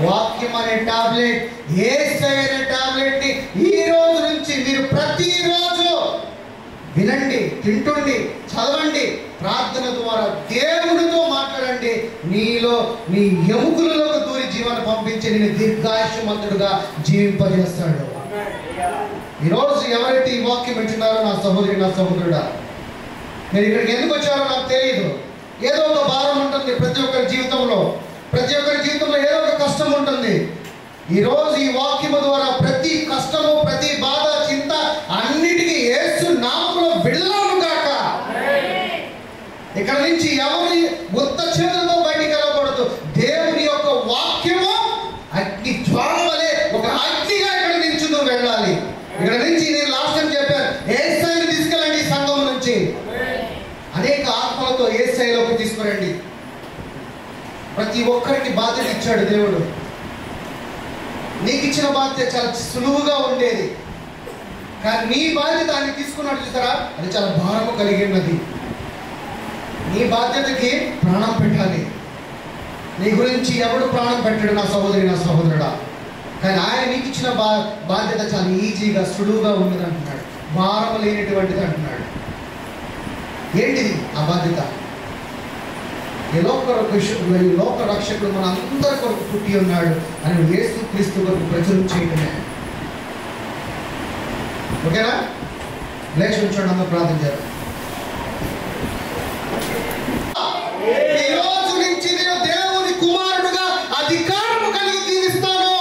వాక్యం అనే టాబ్లెట్, యేసయ్య అనే టాబ్లెట్ ని ఈ రోజు నుంచి మీరు ప్రతిరోజు వినండి, తింటుండి, చదవండి, ప్రార్థన ద్వారా దేవుడితో మాట్లాడండి. నీలో నీ ఎముకలలోకి దూరి జీవాన్ని పంపించి నేను దీర్ఘాయుష్మంతుడుగా జీవింపజేస్తాడు. ఈరోజు ఎవరైతే ఈ వాక్యం వింటున్నారో నా సహోదరి నా సహోదరుడా, మీరు ఇక్కడికి ఎందుకు వచ్చారో నాకు తెలియదు. ఏదో ఒక భారం ఉంటుంది ప్రతి ఒక్కరి జీవితంలో, ప్రతి ఒక్కరి జీవితంలో ఏదో ఒక కష్టం ఉంటుంది. ఈరోజు ఈ వాక్యము ద్వారా ప్రతి కష్టము, ప్రతి బాధ, చింత అన్నిటికీ యేసు నామములో విడుదలను గాక. ఇక్కడ నుంచి ఎవరి ఉత్త చేతులతో బయటికి వెళ్ళకూడదు. దేవుని యొక్క వాక్యము అగ్ని జ్వాల వలె ఒక అగ్నిగా ఇక్కడ నుంచి నువ్వు వెళ్ళాలి. ఇక్కడ నుంచి నేను లాస్ట్ టైం చెప్పాను, యేసయ్యను తీసుకెళ్ళండి. ఈ సంఘం నుంచి అనేక ఆత్మలతో యేసయ్యలోకి తీసుకురండి. ప్రతి ఒక్కరికి బాధ్యత ఇచ్చాడు దేవుడు. నీకు ఇచ్చిన బాధ్యత చాలా సులువుగా ఉండేది, కానీ నీ బాధ్యత ఆయన తీసుకున్నాడు చూసారా, అది చాలా భారము కలిగి ఉన్నది. నీ బాధ్యతకి ప్రాణం పెట్టాలి. నీ గురించి ఎవడు ప్రాణం పెట్టాడు నా సహోదరి నా సహోదరుడా, కానీ ఆయన నీకు ఇచ్చిన బాధ్యత చాలా ఈజీగా సులువుగా ఉన్నది అంటున్నాడు, భారము లేనటువంటిది అంటున్నాడు. ఏంటిది ఆ బాధ్యత? ఈ లోక రక్షకుడు మన అందరి కొరకు పుట్టి ఉన్నాడు అని యేసు క్రీస్తు కొరకు ప్రచురం చేయడమే. ఓకేనా? లేచి ఉంచండి, అందరూ ప్రార్థన చేద్దాం. ఈ రోజు నుంచి నేను దేవుని కుమారుడుగా అధికారము కలిగి జీవిస్తాను.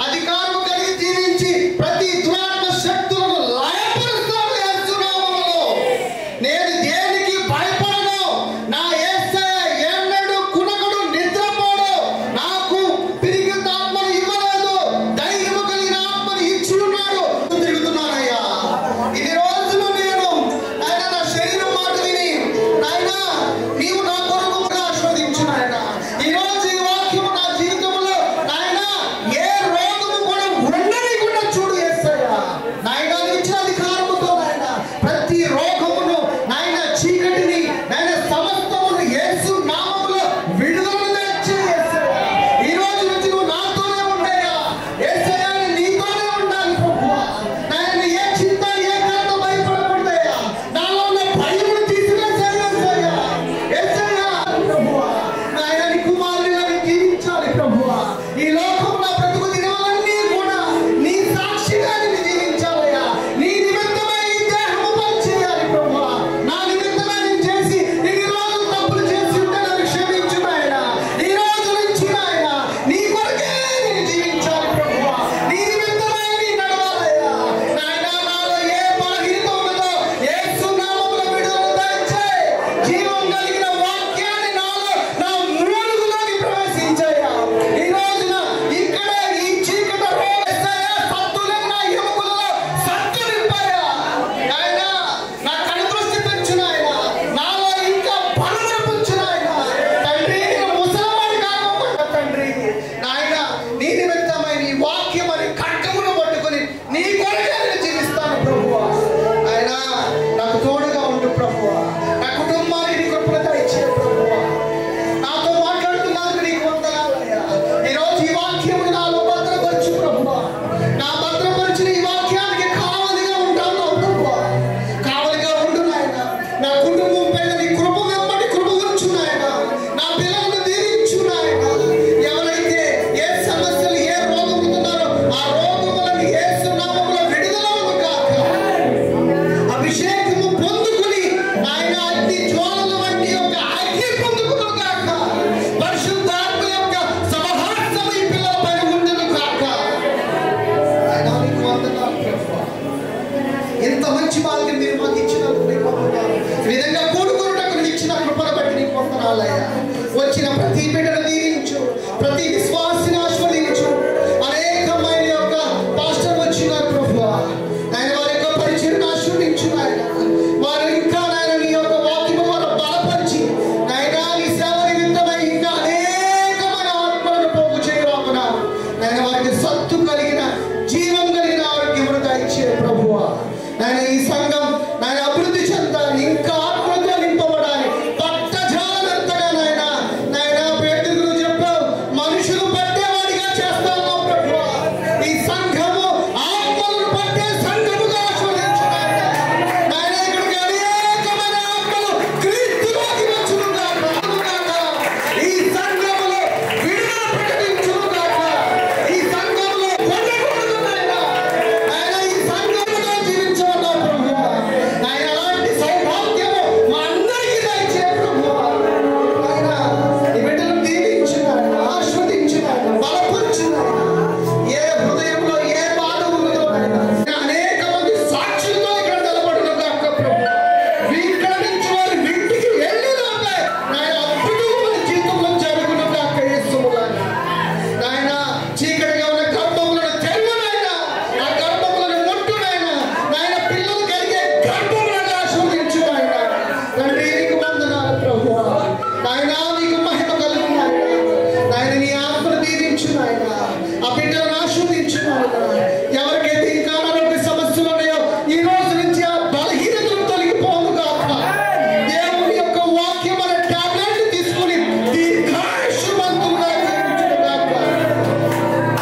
అధికారము కలిగి జీవించి ప్రతి దురాత్మ శక్తులను లయపరుస్తాను యేసు నామములో. నేను దేనికి భయపడను. నా యేసయ్య ఎన్నడూ కునగడు, నిద్రపోడు. నాకు పిరిగిన ఆత్మను ఇవ్వలేదు, ధైర్యము కలిగిన ఆత్మను ఇచ్చి ఉన్నాడు. తిరుగుతున్నానయ్యా. ఇది రోజులు నేను నాయన అగ్ని జ్వాలల వంటి యొక్క అగ్ని పొందుకును కాక, పరిశుద్ధాత్మ యొక్క సమహాసం ఈ పిల్లల పైన ఉండును కాక. ఆయన నీకు వందనాలు ప్రభువా. ఎంత మంచి మార్గం మీరు మాకు ఇచ్చినందుకు నీకు వందనాలు. ఈ విధంగా కూడుకున్నటకు ఇచ్చిన కృపను బట్టి నీకు వందనాలయ్యా. వచ్చిన ప్రతి బిడ్డను దీవించు, ప్రతి విశ్వాసిని ఆశీర్వదించు. అనేకమైన యొక్క పాస్టర్ వచ్చినారు ప్రభువా, ఆయన వారి యొక్క పరిచయం ఆశీర్వదించు నాయన. వారు ఇంకా నాయన నీ యొక్క వాక్యము వారు బలపరిచి నాయన నీ సేవ నిమిత్తమై ఇంకా అనేకమైన ఆత్మలను పోగు చేయరామున నాయన వారికి సత్తు కలిగిన జీవం కలిగిన ఆరోగ్యమును దయచే ప్రభువా. నాయన ఈ సంఘం నాయన అభివృద్ధి చెందాలి, ఇంకా ఆత్మతో నింపబడాలి. పట్టజాలంతగా నాయన నాయన పేతురు చెప్పావు, మనుషులు పట్టేవాడిగా చేస్తాను ప్రభువా. ఈ సంఘము ఆత్మలను పట్టే సంఘముగా ఆశీర్వదించు నాయన. నాయన ఇక్కడికి అనేకమైన ఆత్మలు క్రీస్తులోకి వచ్చును గాక. ఈ సంఘములో విడుదల ప్రకటించును గాక. ఈ సంఘములో పొందకూడదు నాయన. నాయన ఈ సంఘములో జీవించవన్నా ప్రభువా. నాయన అలాంటి సౌభాగ్యము మా అందరికీ దయచే ప్రభువా. నాయన ఈ బిడ్డలను దీవించు నాయన, ఆశీర్వదించు నాయన, బలపరచు నాయన. ఏ హృదయంలో ఏ బాధ ఉన్నదో నాయన, అనేక మంది సాక్షులతో ఇక్కడ నిలబడును గాక ప్రభువా. ఇక్కడ నుంచి వారి ఇంటికి వెళ్ళినాకే నాయన అద్భుతము మన జీవితంలో జరుగును గాక యేసువులారా. నాయన చీకటిగా ఉన్న గర్భములను తెరువు నాయన, ఆ గర్భములను ముట్టు నాయన. నాయన పిల్లలు కలిగే గర్భములను ఆశీర్వదించు నాయన. తండ్రి నీకు వందనాలు ప్రభువా. నాయన నీకు మహిమ కలుగు నాయన. నాయన నీ ఆత్మను దీవించు నాయన, ఆ బిడ్డలను ఆశీర్వదించు నాయన. ఎవరికైతే ఇంకా అనారోగ్య సమస్యలు ఉన్నాయో ఈ రోజు నుంచి ఆ బలహీనతలు తొలగిపోను గాక. దేవుని యొక్క వాక్యం అనే టాబ్లెట్ తీసుకుని దీర్ఘాయుష్మంతులుగా జీవించును గాక.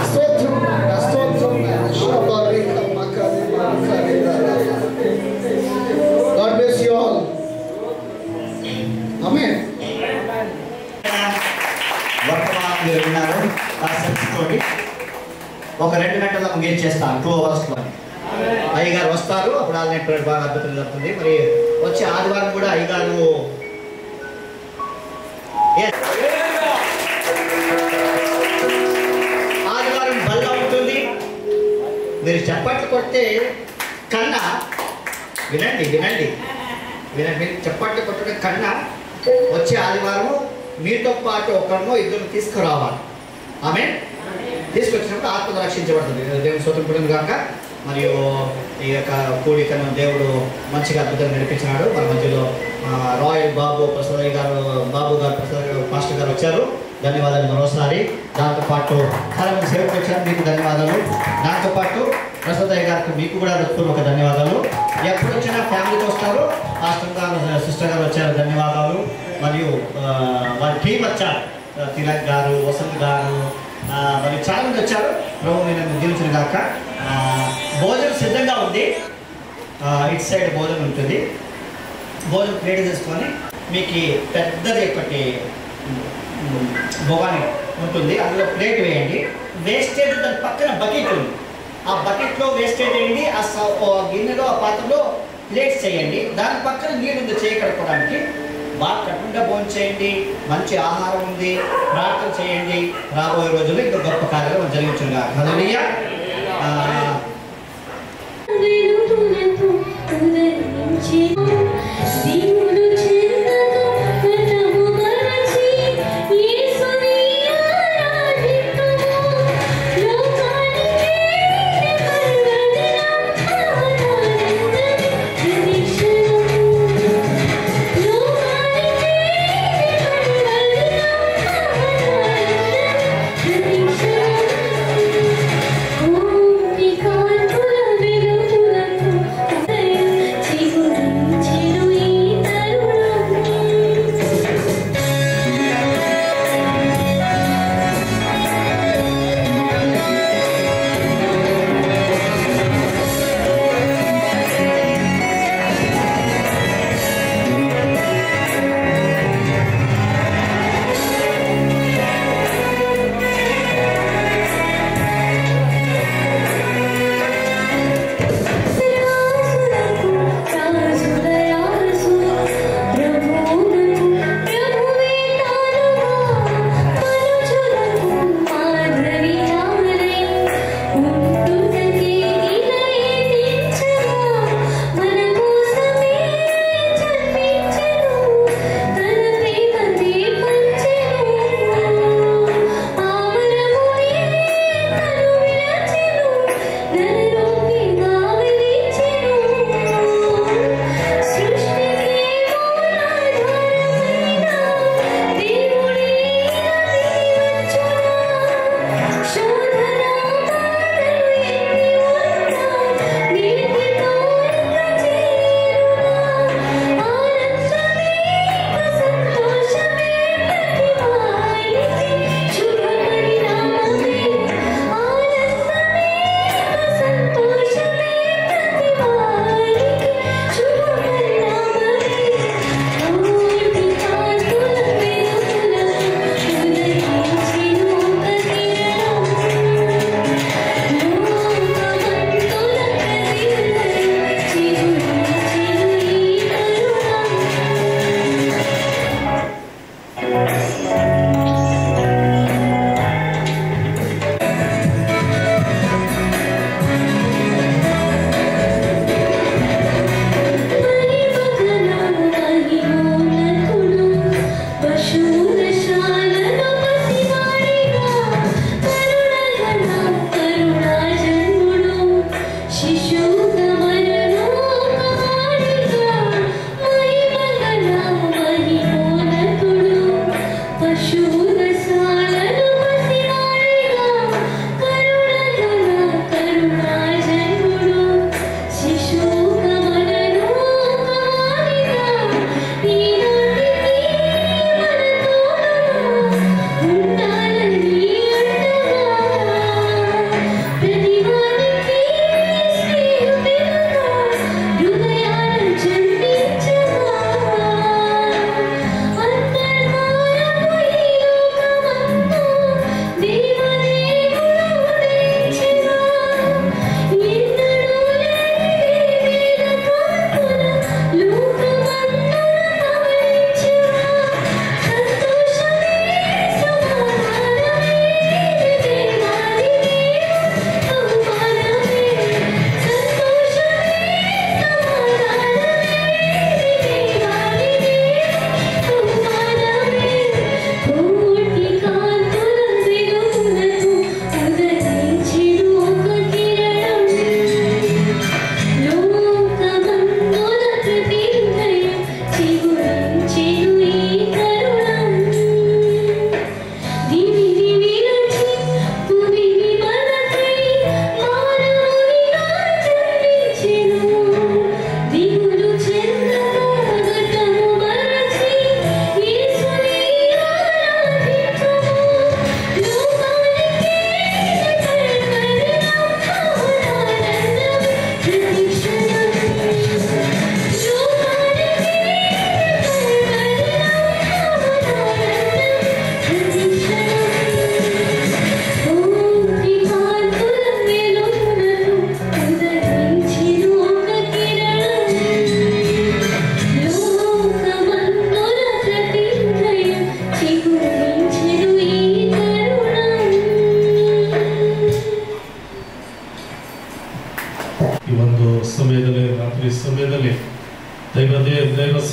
స్తోత్రం నాయన, స్తోత్రం నాయన. శుభారీక మకరి మకరి దారా. God bless you all. Amen. వర్తమానం మీరు విన్నారు, తెలుసుకోండి. ఒక 2 గంటల్లో ముగించేస్తాను, 2 అవర్స్లో. అయ్యగారు వస్తారు, అప్పుడు ఆ నెట్వర్క్ బాగా అద్భుతం జరుగుతుంది. మరి వచ్చే ఆదివారం కూడా అయ్యగారు ఆదివారం బల్ల ఉంటుంది. మీరు చప్పట్లు కొడితే కన్నా వినండి వినండి వినండి, మీరు చప్పట్లు కొట్టడం కన్నా వచ్చే ఆదివారం మీతో పాటు ఒకరినో ఇద్దరు తీసుకురావాలి. ఆమె తీసుకొచ్చినప్పుడు ఆత్మ రక్షించబడుతుంది. దేవుని స్తోత్రం కాక. మరియు ఈ యొక్క కూడికను దేవుడు మంచిగా అద్భుతంగా నడిపించినాడు. మన మధ్యలో రాయల్ బాబు ప్రసాద్ గారు, ప్రసాద్ గారు, పాస్టర్ గారు వచ్చారు. ధన్యవాదాలు మరోసారి. దాంతోపాటు చాలా మంది సేవకులు వచ్చారు, మీకు ధన్యవాదాలు. దాంతోపాటు ప్రసాద్ గారికి మీకు కూడా ఒక ధన్యవాదాలు. ఎప్పుడు వచ్చినా ఫ్యామిలీతో వస్తారు. పాస్టర్ గారు, సిస్టర్ గారు వచ్చారు, ధన్యవాదాలు. మరియు వారి టీం వచ్చారు, తిలక్ గారు, వసంత్ గారు, మరి చాలా మంది వచ్చారు. ప్రభు నేను దీవించిన గాక. భోజనం సిద్ధంగా ఉంది, ఇటు సైడ్ భోజనం ఉంటుంది. భోజనం ప్లేట్ తీసుకొని మీకు పెద్దది ఒకటి భోగాని ఉంటుంది, అందులో ప్లేట్ వేయండి. వేస్టేజ్ దాని పక్కన బకెట్ ఉంది, ఆ బకెట్లో వేస్టేజ్ వేయండి. ఆ గిన్నెలో, ఆ పాత్రలో ప్లేట్స్ చేయండి. దాని పక్కన నీళ్ళు ఉంది చేయి కడుక్కోవడానికి. బాగా కట్టుకుంటే భోజనం చేయండి, మంచి ఆహారం ఉంది, ప్రార్థన చేయండి. రాబోయే రోజుల్లో ఇంకా గొప్ప కార్యాలు జరిగించుగా. హల్లెలూయా. Oh,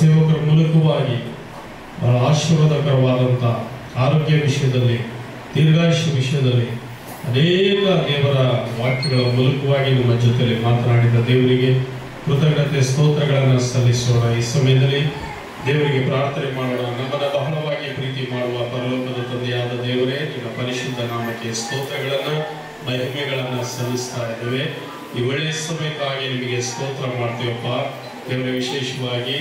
ಸೇವಕರ ಮೂಲಕವಾಗಿ ಬಹಳ ಆಶೀರ್ವಾದಕರವಾದಂಥ ಆರೋಗ್ಯ ವಿಷಯದಲ್ಲಿ, ದೀರ್ಘಾಯುಷ್ಯ ವಿಷಯದಲ್ಲಿ ಅನೇಕ ದೇವರ ವಾಕ್ಯಗಳ ಮೂಲಕವಾಗಿ ನಮ್ಮ ಜೊತೆಯಲ್ಲಿ ಮಾತನಾಡಿದ ದೇವರಿಗೆ ಕೃತಜ್ಞತೆ ಸ್ತೋತ್ರಗಳನ್ನು ಸಲ್ಲಿಸೋಣ. ಈ ಸಮಯದಲ್ಲಿ ದೇವರಿಗೆ ಪ್ರಾರ್ಥನೆ ಮಾಡೋಣ. ನಮ್ಮನ್ನು ಬಹಳವಾಗಿ ಪ್ರೀತಿ ಮಾಡುವ ಪರಲೋಕದ ತಂದೆಯಾದ ದೇವರೇ, ನಿನ್ನ ಪರಿಶುದ್ಧ ನಾಮಕ್ಕೆ ಸ್ತೋತ್ರಗಳನ್ನು ಮಹಿಮೆಗಳನ್ನು ಸಲ್ಲಿಸ್ತಾ ಇದ್ದೇವೆ. ಈ ಒಳ್ಳೆಯ ಸಮಯಕ್ಕಾಗಿ ನಿಮಗೆ ಸ್ತೋತ್ರ ಮಾಡ್ತೀವಪ್ಪ ದೇವರೇ. ವಿಶೇಷವಾಗಿ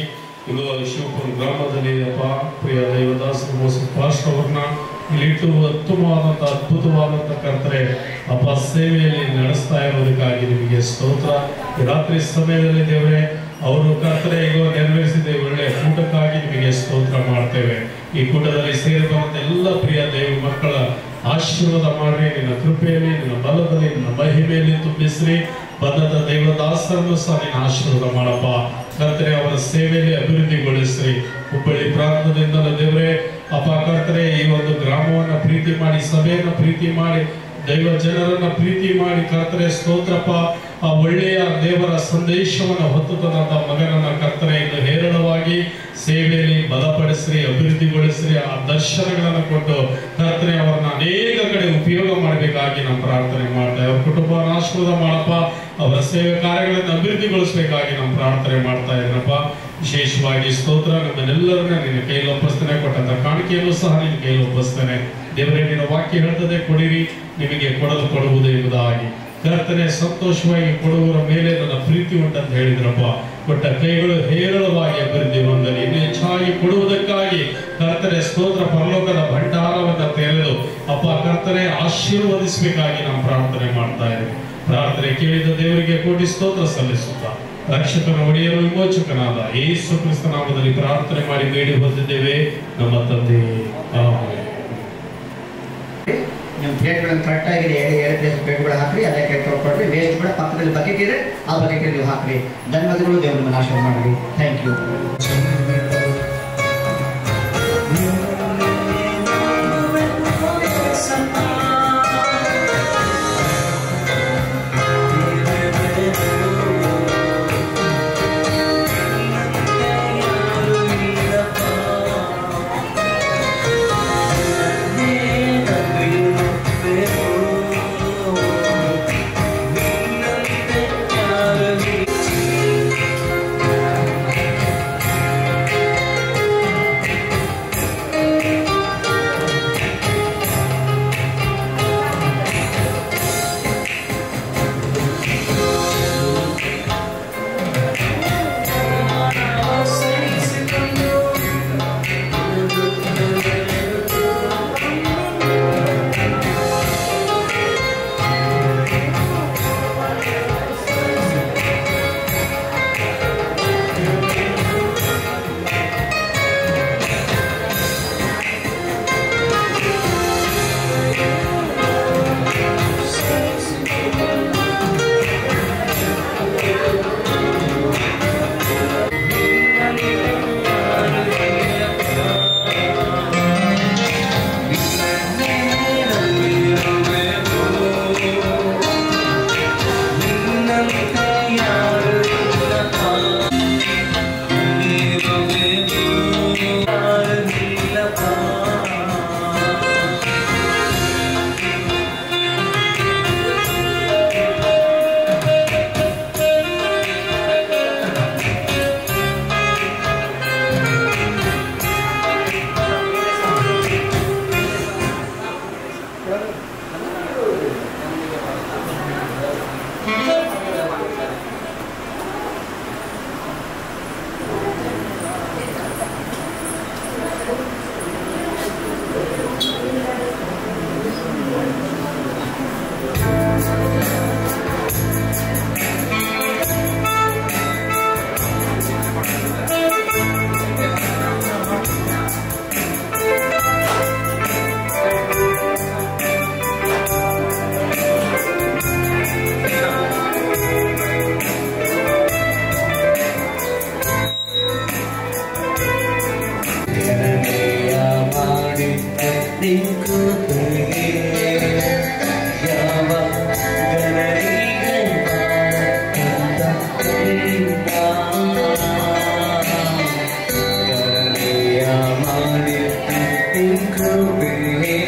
ಇದು ಶಿವಪುರ ಗ್ರಾಮದಲ್ಲಿ ಅಪ್ಪ ಪ್ರಿಯ ದೈವದಾಸ ಪಾಸ್ಟರ್ ಅವ್ರನ್ನ ಇಲ್ಲಿಟ್ಟು ಉತ್ತಮವಾದಂಥ ಅದ್ಭುತವಾದಂಥ ಕರ್ತರೆ ಅಪ್ಪ ಸೇವೆಯಲ್ಲಿ ನಡೆಸ್ತಾ ಇರೋದಕ್ಕಾಗಿ ನಿಮಗೆ ಸ್ತೋತ್ರ. ಈ ರಾತ್ರಿ ಸಮಯದಲ್ಲಿ ದೇವರೇ ಅವರು ಕರ್ತರೆ ಈಗ ನೆರವೇರಿಸಿದ ಒಳ್ಳೆಯ ಕೂಟಕ್ಕಾಗಿ ನಿಮಗೆ ಸ್ತೋತ್ರ ಮಾಡ್ತೇವೆ. ಈ ಕೂಟದಲ್ಲಿ ಸೇರಿರುವಂಥ ಎಲ್ಲ ಪ್ರಿಯ ದೇವ ಮಕ್ಕಳ ಆಶೀರ್ವಾದ ಮಾಡ್ರಿ. ನಿನ್ನ ಕೃಪೆಯಲ್ಲಿ, ನಿನ್ನ ಬಲದಲ್ಲಿ, ನಿನ್ನ ಮಹಿಮೆಯಲ್ಲಿ ತುಂಬಿಸ್ರಿ. ಬಂದಂಥ ದೇವದಾಸರನ್ನು ಸಹ ನಿನ್ನ ಆಶೀರ್ವಾದ ಮಾಡಪ್ಪ ಕರ್ತರೆ. ಅವರ ಸೇವೆಯಲ್ಲಿ ಅಭಿವೃದ್ಧಿಗೊಳಿಸ್ರಿ. ಹುಬ್ಬಳ್ಳಿ ಪ್ರಾಂತದಿಂದ ದೇವರೇ ಅಪ್ಪ ಕರ್ತರೆ ಈ ಒಂದು ಗ್ರಾಮವನ್ನು ಪ್ರೀತಿ ಮಾಡಿ, ಸಭೆಯನ್ನು ಪ್ರೀತಿ ಮಾಡಿ, ದೈವ ಜನರನ್ನ ಪ್ರೀತಿ ಮಾಡಿ ಕರ್ತರೆ ಸ್ತೋತ್ರಪ್ಪ. ಆ ಒಳ್ಳೆಯ ದೇವರ ಸಂದೇಶವನ್ನು ಹೊತ್ತು ತಂದಂತ ಮಗನನ್ನ ಕರ್ತರೆ ಇನ್ನು ಹೇರಳವಾಗಿ ಸೇವೆಯಲ್ಲಿ ಬಲಪಡಿಸ್ರಿ, ಅಭಿವೃದ್ಧಿಗೊಳಿಸ್ರಿ. ಆ ದರ್ಶನಗಳನ್ನು ಕೊಟ್ಟು ಕರ್ತರೆ ಅವರನ್ನ ಅನೇಕ ಕಡೆ ಉಪಯೋಗ ಮಾಡಬೇಕಾಗಿ ನಾವು ಪ್ರಾರ್ಥನೆ ಮಾಡ್ತೇವೆ. ಅವ್ರ ಕುಟುಂಬವನ್ನು ಆಶೀರ್ವಾದ ಮಾಡಪ್ಪ. ಅವರ ಸೇವೆ ಕಾರ್ಯಗಳನ್ನು ಅಭಿವೃದ್ಧಿಗೊಳಿಸಬೇಕಾಗಿ ನಾವು ಪ್ರಾರ್ಥನೆ ಮಾಡ್ತಾ ಇದ್ರಪ್ಪ. ವಿಶೇಷವಾಗಿ ಸ್ತೋತ್ರ. ನಮ್ಮನ್ನೆಲ್ಲರನ್ನ ನಿನ್ನ ಕೈಯಲ್ಲಿ ಒಪ್ಪಿಸ್ತೇನೆ. ಕೊಟ್ಟಂತ ಕಾಣಿಕೆಯನ್ನು ಸಹ ನಿನ್ನ ಕೈಯಲ್ಲಿ ಒಪ್ಪಿಸ್ತೇನೆ ದೇವರೇ. ನಿನ್ನ ವಾಕ್ಯ ಹೇಳ್ತದೆ, ಕೊಡಿರಿ ನಿಮಗೆ ಕೊಡಲು ಕೊಡುವುದು ಎಂಬುದಾಗಿ. ಕರ್ತನೆ ಸಂತೋಷವಾಗಿ ಕೊಡುವರ ಮೇಲೆ ನನ್ನ ಪ್ರೀತಿ ಉಂಟಂತ ಹೇಳಿದ್ರಪ್ಪ. ಕೊಟ್ಟ ಕೈಗಳು ಹೇರಳವಾಗಿ ಅಭಿವೃದ್ಧಿ ಹೊಂದಲಿ. ಇನ್ನು ಹೆಚ್ಚಾಗಿ ಕೊಡುವುದಕ್ಕಾಗಿ ಕರ್ತನೆ ಸ್ತೋತ್ರ. ಪರಲೋಕದ ಭಂಡಾರವನ್ನು ತೆರೆದು ಅಪ್ಪ ಕರ್ತನೆ ಆಶೀರ್ವದಿಸಬೇಕಾಗಿ ನಾವು ಪ್ರಾರ್ಥನೆ ಮಾಡ್ತಾ ಇದ್ದೇವೆ. ಪ್ರಾರ್ಥನೆ ಕೇಳಿದ ದೇವರಿಗೆ ಕೋಟಿ ಸ್ತೋತ್ರ ಸಲ್ಲಿಸುತ್ತಾ ರಕ್ಷಕನ ಒಡೆಯರು ವಿಮೋಚಕನಾದ ಯೇಸು ಕ್ರಿಸ್ತ ನಾಮದಲ್ಲಿ ಪ್ರಾರ್ಥನೆ ಮಾಡಿ ಬೇಡಿ ಹೊಂದಿದ್ದೇವೆ ನಮ್ಮ ತಂದೆ. ಆಮೆನ್. ನಿಮ್ಮ ಪ್ಲೇಟ್ಗಳನ್ನು ಕರೆಕ್ಟಾಗಿ ಏಳು ಪ್ಲೇಟ್ಗಳು ಹಾಕ್ರಿ. ಅದೇ ಕೈ ತೊಳ್ಕೊಡ್ರಿ. ವೇಸ್ಟ್ ಕೂಡ ಪಕ್ಕದಲ್ಲಿ ಬಕೆಟ್ ಇದೆ, ಆ ಬಕೆಟ್ ನೀವು ಹಾಕ್ರಿ. ಧನ್ಯವಾದಗಳು. ದೇವರು ನಿಮ್ಮನ್ನು ಆಶೀರ್ವಾದ ಮಾಡಲಿ. Thank you. ಬೆಳ್ಳಿ